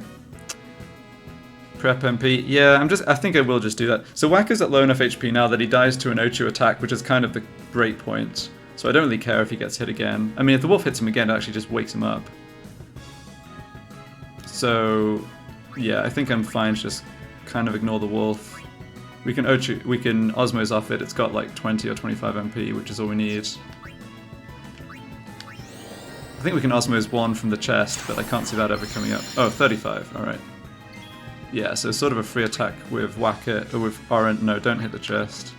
Prep MP. Yeah, I think I will just do that. So Whacker's at low enough HP now that he dies to an Ochu attack, which is kind of the break point. So I don't really care if he gets hit again. I mean, if the wolf hits him again, it actually just wakes him up. So yeah, I think I'm fine to just kind of ignore the wolf. We can Osmose off it. It's got like 20 or 25 MP, which is all we need. I think we can Osmose 1 from the chest, but I can't see that ever coming up. Oh, 35, alright. Yeah, so sort of a free attack with whack it, or with Orange. No, don't hit the chest.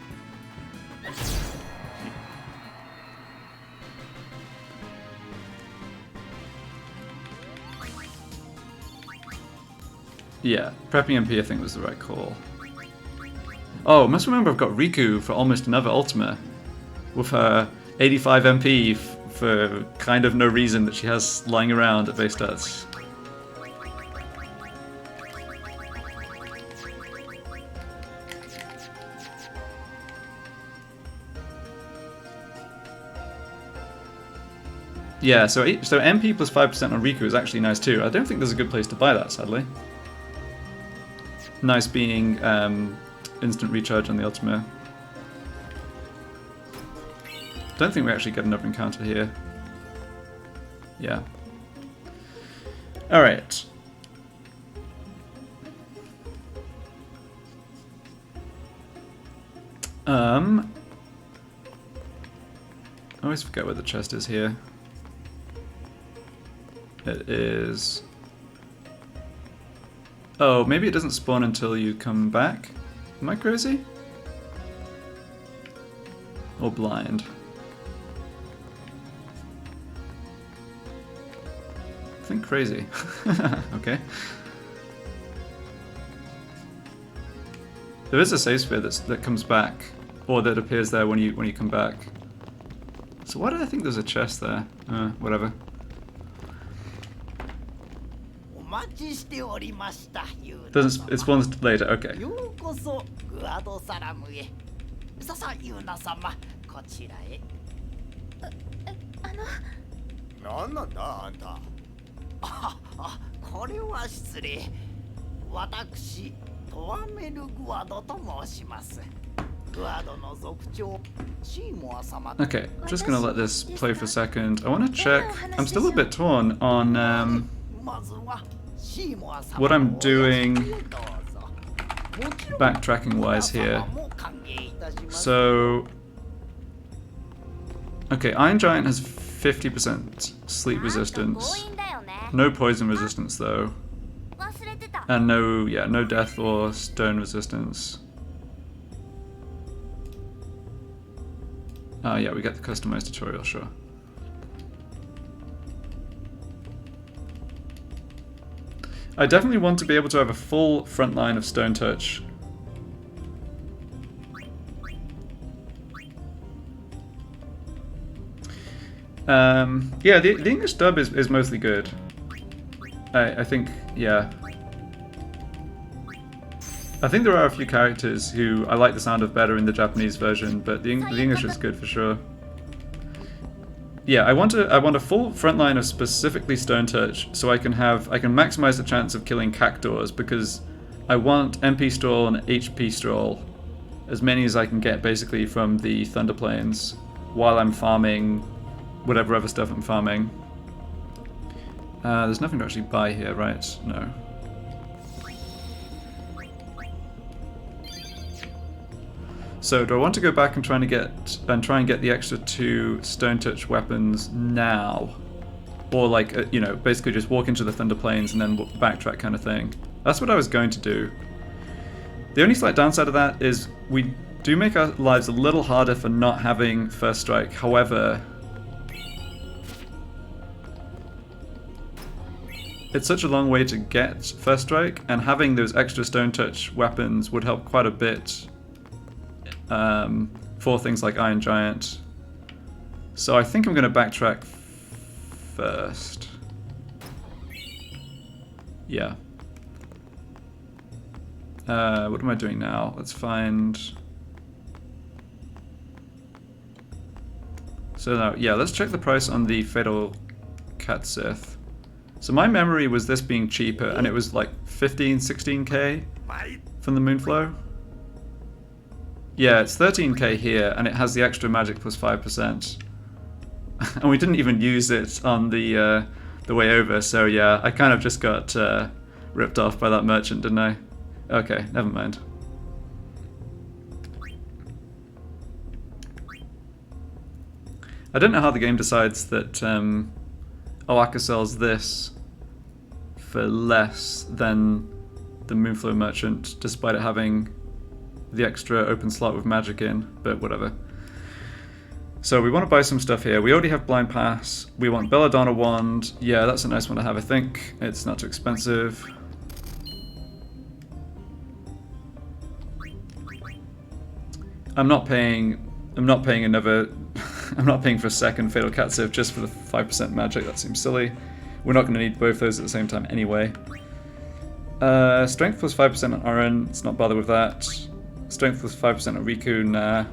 Yeah, prepping MP I think was the right call. Oh, must remember I've got Riku for almost another Ultima. With her 85 MP for kind of no reason that she has lying around at base stats. Yeah, so MP plus 5% on Riku is actually nice too. I don't think there's a good place to buy that, sadly. Nice being instant recharge on the Ultima. Don't think we actually get another encounter here. Yeah. Alright. I always forget where the chest is here. It is... Oh, maybe it doesn't spawn until you come back? Am I crazy? Or blind? I think crazy. Okay. There is a save sphere that comes back, or that appears there when you come back. So why did I think there's a chest there? Whatever. Doesn't it spawns later? Okay. ようこそグアドサラムへ。ささユーナ様、こちらへ。なんなんだあんた。これは失礼。私トワメルグアドと申します。グアドの族長シーモア様。Okay, just gonna let this play for a second. I want to check. I'm still a bit torn on what I'm doing backtracking wise here. So, okay, Iron Giant has 50% sleep resistance. No poison resistance though. And no death or stone resistance. Yeah, we get the customized tutorial, sure. I definitely want to be able to have a full front line of Stone Touch. Yeah, the English dub is mostly good. I think, yeah. I think there are a few characters who I like the sound of better in the Japanese version, but the English is good for sure. Yeah, I want a full front line of specifically Stone Touch, so I can maximize the chance of killing Cactuars, because I want MP Stroll and HP Stroll, as many as I can get basically from the Thunder Plains, while I'm farming whatever other stuff I'm farming. There's nothing to actually buy here, right? No. So do I want to go back and try and get the extra 2 Stone Touch weapons now, or like you know, basically just walk into the Thunder Plains and then backtrack kind of thing? That's what I was going to do. The only slight downside of that is we do make our lives a little harder for not having First Strike. However, it's such a long way to get First Strike, and having those extra Stone Touch weapons would help quite a bit. For things like Iron Giant. So I think I'm going to backtrack first. Yeah. What am I doing now? Let's find... So now, yeah, let's check the price on the Fatal Cat Sith. So my memory was this being cheaper, and it was like 15, 16k from the Moonflow. Yeah, it's 13k here, and it has the extra magic plus 5%. and we didn't even use it on the way over. So yeah, I kind of just got ripped off by that merchant, didn't I? Okay, never mind. I don't know how the game decides that Oaka sells this for less than the Moonflow Merchant, despite it having the extra open slot with magic in, but whatever. So we want to buy some stuff here. We already have Blind Pass. We want Belladonna Wand. Yeah, that's a nice one to have, I think. It's not too expensive. I'm not paying another I'm not paying for a second Fatal Catsiv just for the 5% magic. That seems silly. We're not going to need both those at the same time anyway. Strength plus 5% on Oren. Let's not bother with that. Strength plus 5% on Riku. Nah.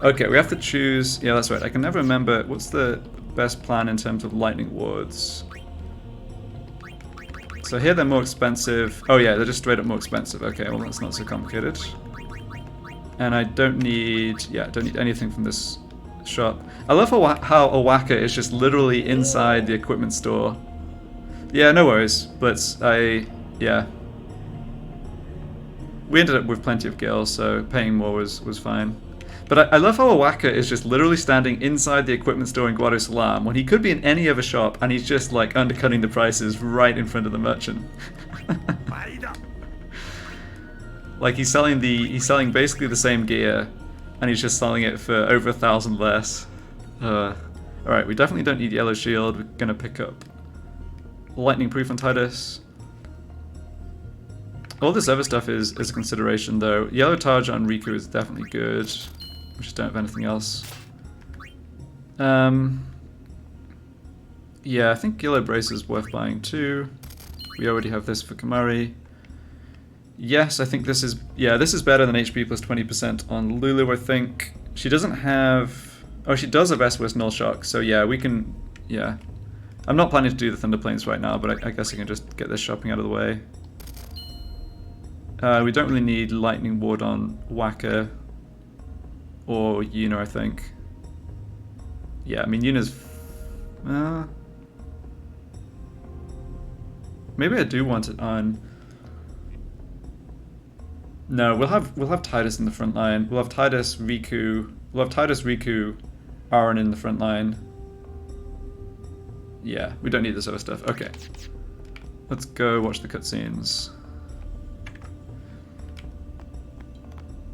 Okay, we have to choose. Yeah, that's right. I can never remember what's the best plan in terms of lightning wards. So here they're more expensive. Oh yeah, they're just straight up more expensive. Okay, well that's not so complicated. And I don't need anything from this shop. I love how Oaka is just literally inside the equipment store. Yeah, no worries, but yeah. We ended up with plenty of gills, so paying more was fine. But I love how Oaka is just literally standing inside the equipment store in Guadosalam when he could be in any other shop, and he's just like undercutting the prices right in front of the merchant. Like he's selling basically the same gear, and he's just selling it for over 1,000 less. Alright, we definitely don't need Yellow Shield. We're gonna pick up Lightning Proof on Titus. All this other stuff is a consideration though. Yellow Tarja on Riku is definitely good. We just don't have anything else. Yeah, I think Yellow Brace is worth buying too. We already have this for Kamari. Yes, I think this is better than HP plus 20% on Lulu, I think. She doesn't have... Oh, she does have S-West Null Shock, so yeah, we can... Yeah. I'm not planning to do the Thunder Plains right now, but I guess I can just get this shopping out of the way. We don't really need Lightning Ward on Waka or Yuna, I think. Yeah, I mean, Yuna's... maybe I do want it on... No, we'll have Titus in the front line. We'll have Titus, Riku, Aaron in the front line. Yeah, we don't need this other stuff. Okay. Let's go watch the cutscenes.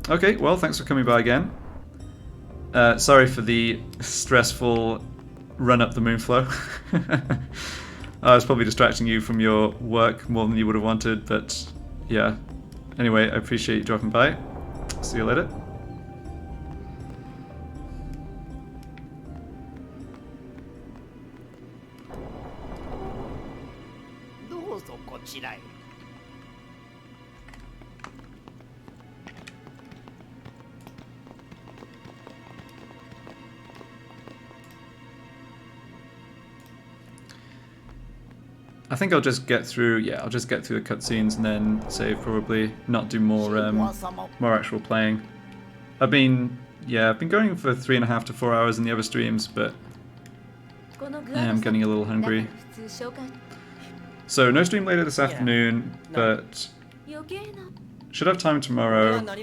Okay, well, thanks for coming by again. Sorry for the stressful run up the Moonflow. I was probably distracting you from your work more than you would have wanted, but yeah. Anyway, I appreciate you dropping by. See you later. どうぞこちらへ。I think I'll just get through. Yeah, I'll just get through the cutscenes and then save. Probably not do more actual playing. I've been going for 3.5 to 4 hours in the other streams, but I am getting a little hungry. So no stream later this afternoon, but should have time tomorrow. I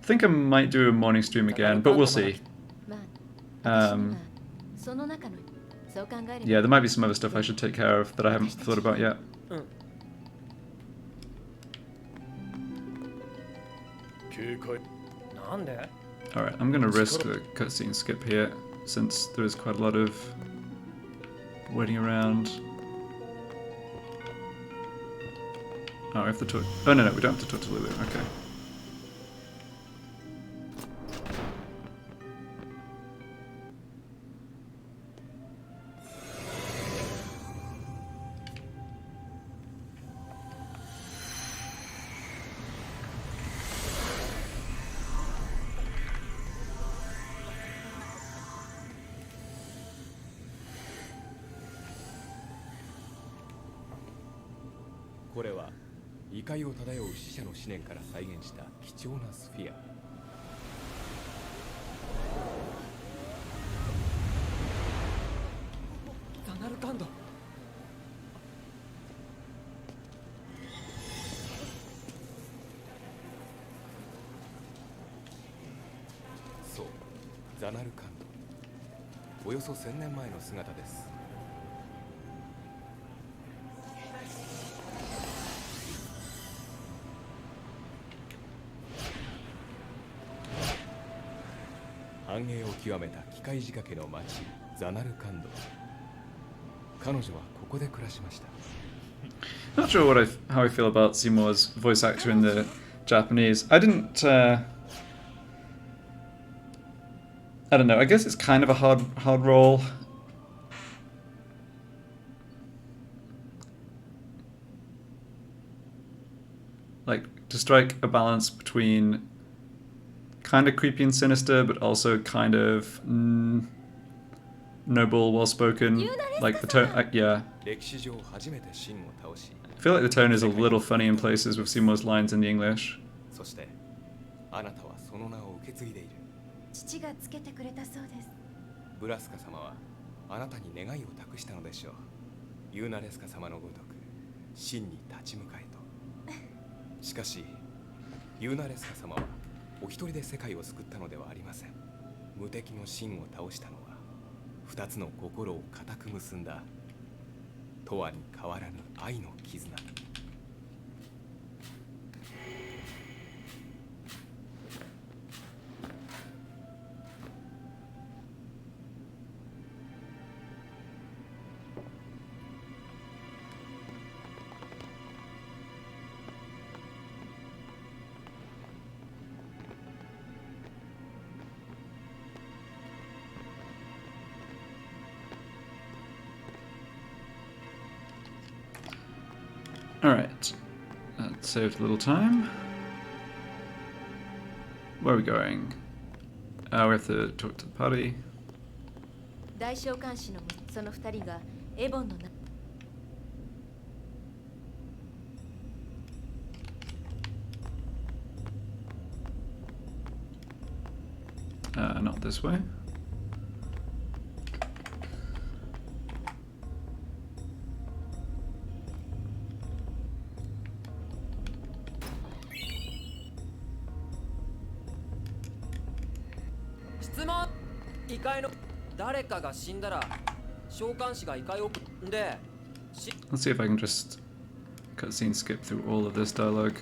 think I might do a morning stream again, but we'll see. Yeah, there might be some other stuff I should take care of that I haven't thought about yet. Alright, I'm gonna risk the cutscene skip here, since there is quite a lot of waiting around. Oh, we have to talk... Oh, no, we don't have to talk to Lulu. Okay. ザナルカンド、およそ1000年前の姿です。繁栄を極めた機械仕掛けの町ザナルカンド。彼女はここで暮らしました。 Not sure how I feel about Seymour's voice actor in the Japanese. I didn't. I don't know. I guess it's kind of a hard role. Like to strike a balance between kind of creepy and sinister, but also kind of noble, well-spoken. Like the tone, yeah. I feel like the tone is a little funny in places with Seymour's lines in the English. そしてあなたはその名を受け継いでいる。父がつけてくれたそうです。ブラスカ様はあなたに願いを託したのでしょう。ユーナレスカ様のごとく真に立ち向かえと。しかしユーナレスカ様はお一人で世界を救ったのではありません。無敵の真を倒したのは二つの心を固く結んだ永遠に変わらぬ愛の絆。Alright, that saved a little time. Where are we going? We have to talk to the party. 大召喚士のその二人がエボンのnot this way. Let's see if I can just cutscene skip through all of this dialogue.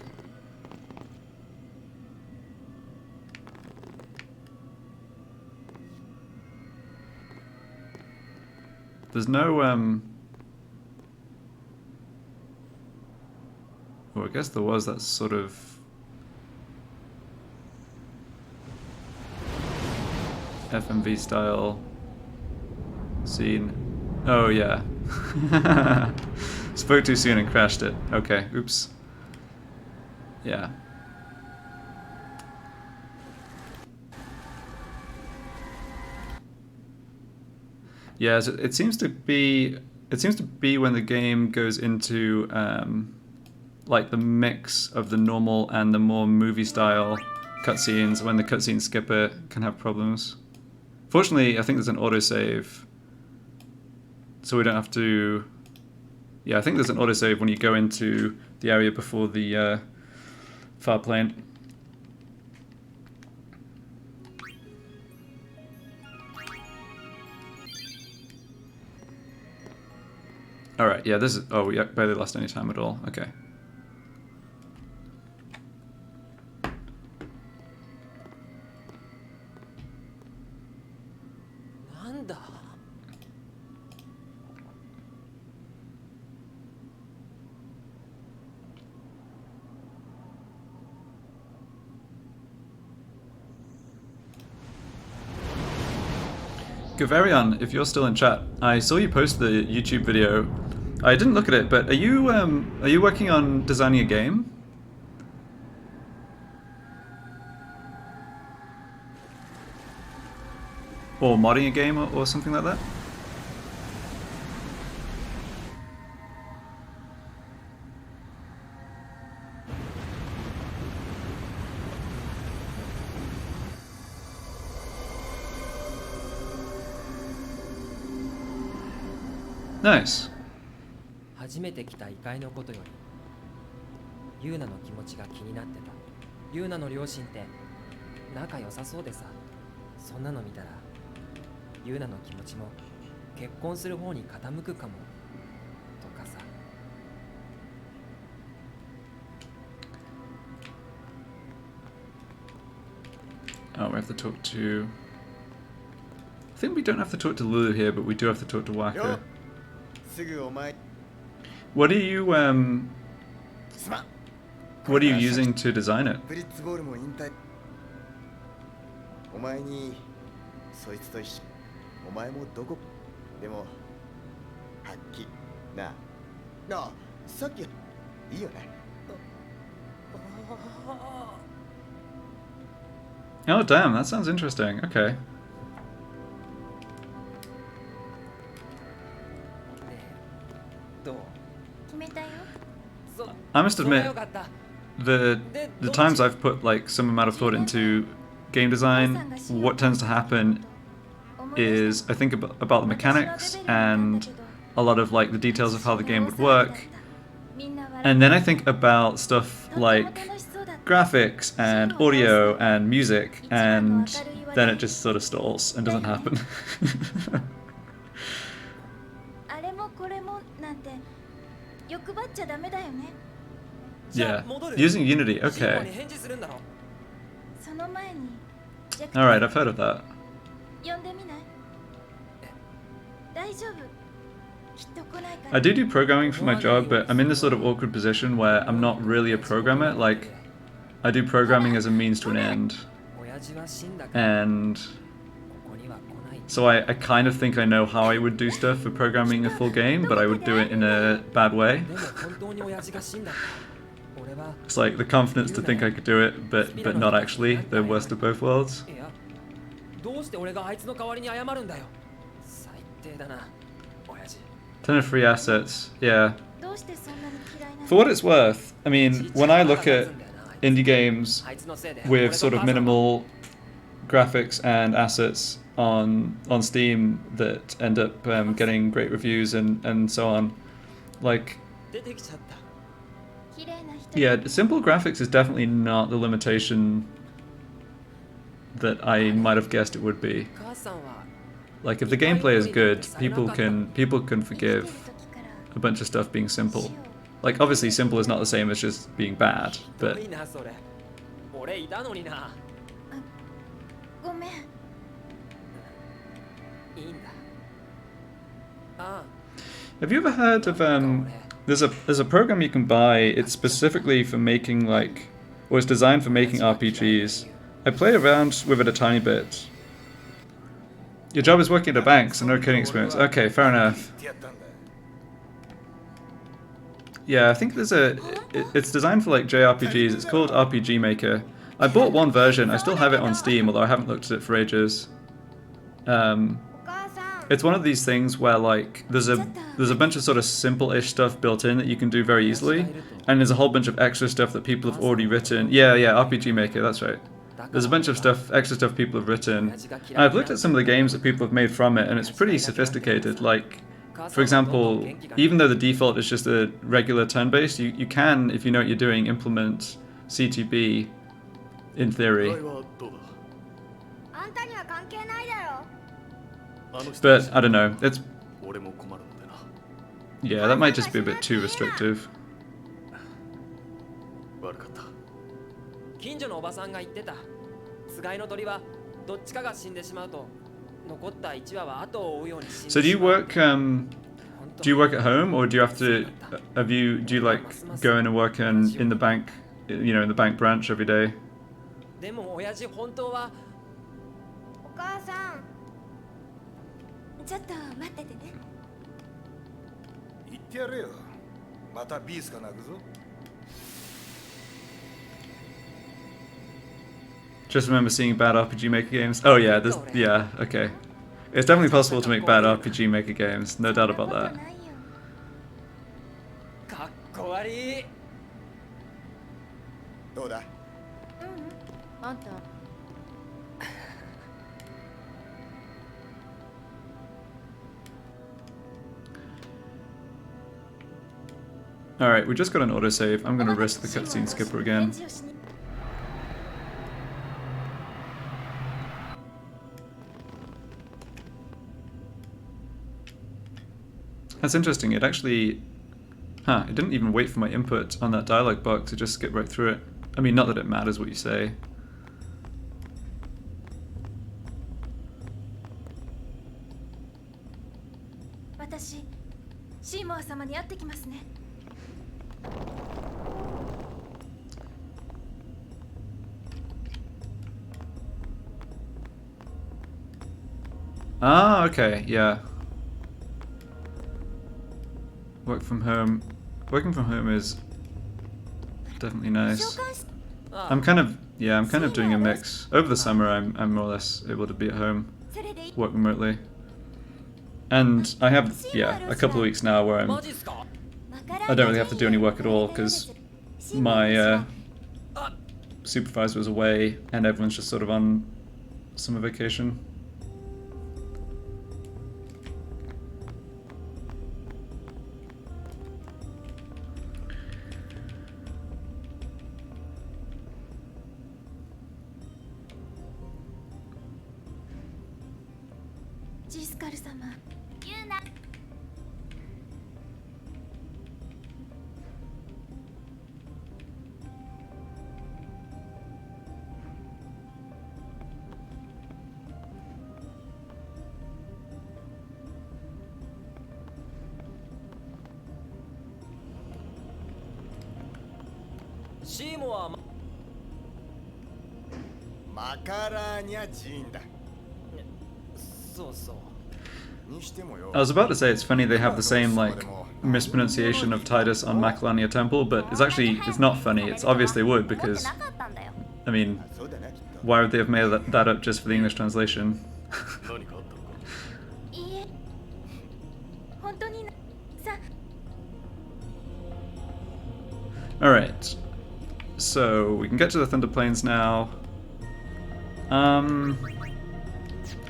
There's no well, I guess there was that sort of FMV style scene. Oh yeah. Spoke too soon and crashed it. Okay, oops. Yeah. Yeah, so it seems to be when the game goes into like the mix of the normal and the more movie style cutscenes, when the cutscenes skip it, can have problems. Fortunately, I think there's an autosave, so we don't have to... Yeah, I think there's an autosave when you go into the area before the far plane. Alright, yeah, this is... Oh, we barely lost any time at all. Okay. Gaverion, if you're still in chat, I saw you post the YouTube video. I didn't look at it, but are you working on designing a game? Or modding a game or something like that? Nice. 初めて来た異界のことよりユーナの気持ちが気になってた。ユーナの両親って仲良さそうでさ、そんなの見たらユーナの気持ちも結婚する方に傾くかもとかさ。Oh, we have to talk to... I think we don't have to talk to Lulu here, but we do have to talk to Waka. すぐお前 What are you, すまん what are you using to design it? ブリッツボールも引退お前にそいつと一緒お前もどこでも発揮なあさっきいいよね Oh, damn, that sounds interesting. Okay. ねえどう？決めたよ。そ I must それは admit, よかった。 the times I've put like some amount of thought into game design, what tends to happen is I think about the mechanics and a lot of like the details of how the game would work, and then I think about stuff like graphics and audio and music, and then it just sort of stalls and doesn't happen. あれもこれもなんて欲張っちゃダメだよね。 Yeah, using Unity, シンゴに okay. 返事するんだろ。その前にジャック Alright, I've heard of that. 呼んでみない？大丈夫。きっと来ないから。 I do programming for my job, but I'm in this sort of awkward position where I'm not really a programmer. Like, I do programming as a means to an end, 親父は死んだから and ここには来ない。 so I kind of think I know how I would do stuff for programming a full game, but I would do it in a bad way. でも本当に親父が死んだから。俺は It's like the confidence to think I could do it, but not actually. The worst of both worlds. いや、どうして俺があいつの代わりに謝るんだよ。最低だな、親父。 Ton of free assets, yeah. どうしてそんなに嫌いなの？ For what it's worth, I mean, when I look at indie games あいつのせいで with sort of minimal graphics and assets on Steam that end up getting great reviews and so on, like, 出てきちゃった。 綺麗な人。 yeah, simple graphics is definitely not the limitation that I might have guessed it would be. 母さんは Like, if the gameplay is good, people can 生きて forgive る時から a bunch of stuff being simple. Like, obviously, simple is not the same as just being bad, ひ but どいなそれ。俺いたのにな。ごめん。いいんだ。ああ。 have you ever heard of there's a program you can buy. It's specifically for making like, or it's designed for making RPGs. I played around with it a tiny bit. Your job is working at a bank, so no coding experience. Okay, fair enough. やったんだ Yeah, I think there's it's designed for like JRPGs. It's called RPG Maker. I bought one version. I still have it on Steam, although I haven't looked at it for ages. お母さん。 It's one of these things where like there's a bunch of sort of simple-ish stuff built in that you can do very easily, and there's a whole bunch of extra stuff that people have already written. Yeah, RPG Maker, that's right. There's a bunch of extra stuff people have written. And I've looked at some of the games that people have made from it, and it's pretty sophisticated. Like, for example, even though the default is just a regular turn-based, you can, if you know what you're doing, implement CTB in theory. あんたには関係ないだろ。 But I don't know. It's 俺も困るのでな yeah, that might just be a bit too restrictive. 悪かった近所のおばさんが言ってた。つがいの鳥はどっちかが死んでしまうと残った1羽は後を追うように死ん So で do you しまう。 work do you work at home, or do you have to do you like go in and work in the bank, you know, in the bank branch every day? でも親父本当はお母さん。ちょっと待っててね。言ってやれよまたビースか泣くぞ Just remember seeing bad RPG Maker games. Oh yeah, yeah, okay. It's definitely possible to make bad RPG Maker games, no doubt about そんな that. ことないよ。かっこ悪い。どうだ あんた。 Alright, we just got an autosave. I'm gonna risk the cutscene skipper again. That's interesting. It actually... Huh, it didn't even wait for my input on that dialogue box. It just skipped right through it. I mean, not that it matters what you say. 私シーモア様に会ってきますね。 Ah, okay, yeah. Work from home. Working from home is definitely nice. I'm kind of doing a mix. Over the summer, I'm more or less able to be at home, work remotely, and I have a couple of weeks now where I don't really have to do any work at all because my supervisor was away and everyone's just sort of on summer vacation. I was about to say it's funny they have the same like mispronunciation of Titus on Makalania Temple, but it's not funny. It's obvious they would because, I mean, why would they have made that up just for the English translation? Alright, so we can get to the Thunder Plains now.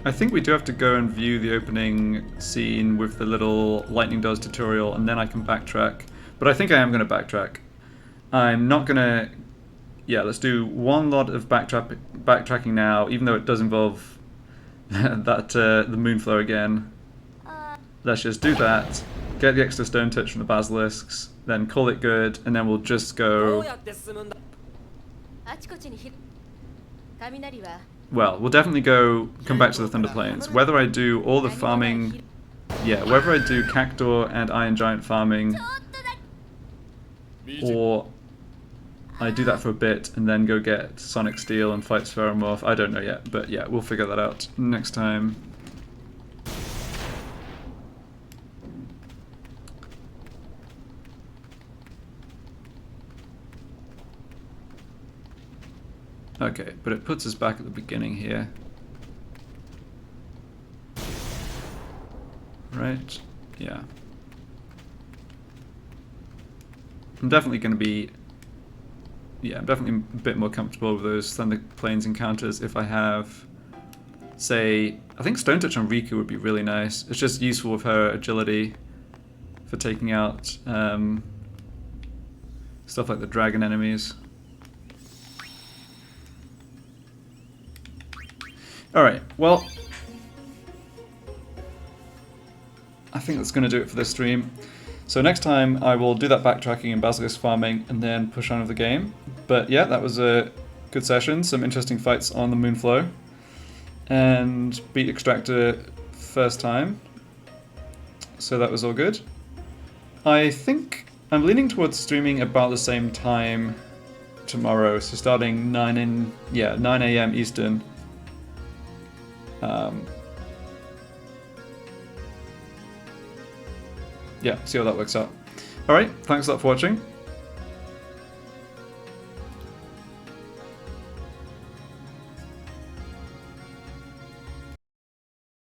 I think we do have to go and view the opening scene with the little lightning doors tutorial and then I can backtrack. But I think I am going to backtrack. I'm not going to... Yeah, let's do one lot of backtracking now, even though it does involve the Moonflow again. Let's just do that, get the extra stone touch from the basilisks, then call it good, and then we'll just go... Well, we'll definitely come back to the Thunder Plains. Whether I do all the farming... Yeah, whether I do Cactor and Iron Giant farming, or I do that for a bit and then go get Sonic Steel and fight Spheromorph, I don't know yet. But yeah, we'll figure that out next time. Okay, but it puts us back at the beginning here. Right? Yeah. I'm definitely going to be... Yeah, I'm definitely a bit more comfortable with those Thunder Plains encounters if I have, say... I think Stone Touch on Riku would be really nice. It's just useful with her agility for taking out stuff like the dragon enemies. Alright, well, I think that's going to do it for this stream. So next time I will do that backtracking and basilisk farming and then push on with the game. But yeah, that was a good session, some interesting fights on the Moonflow. And beat Extractor first time. So that was all good. I think I'm leaning towards streaming about the same time tomorrow, so starting 9 AM Eastern. Yeah, see how that works out. Alright, thanks a lot for watching.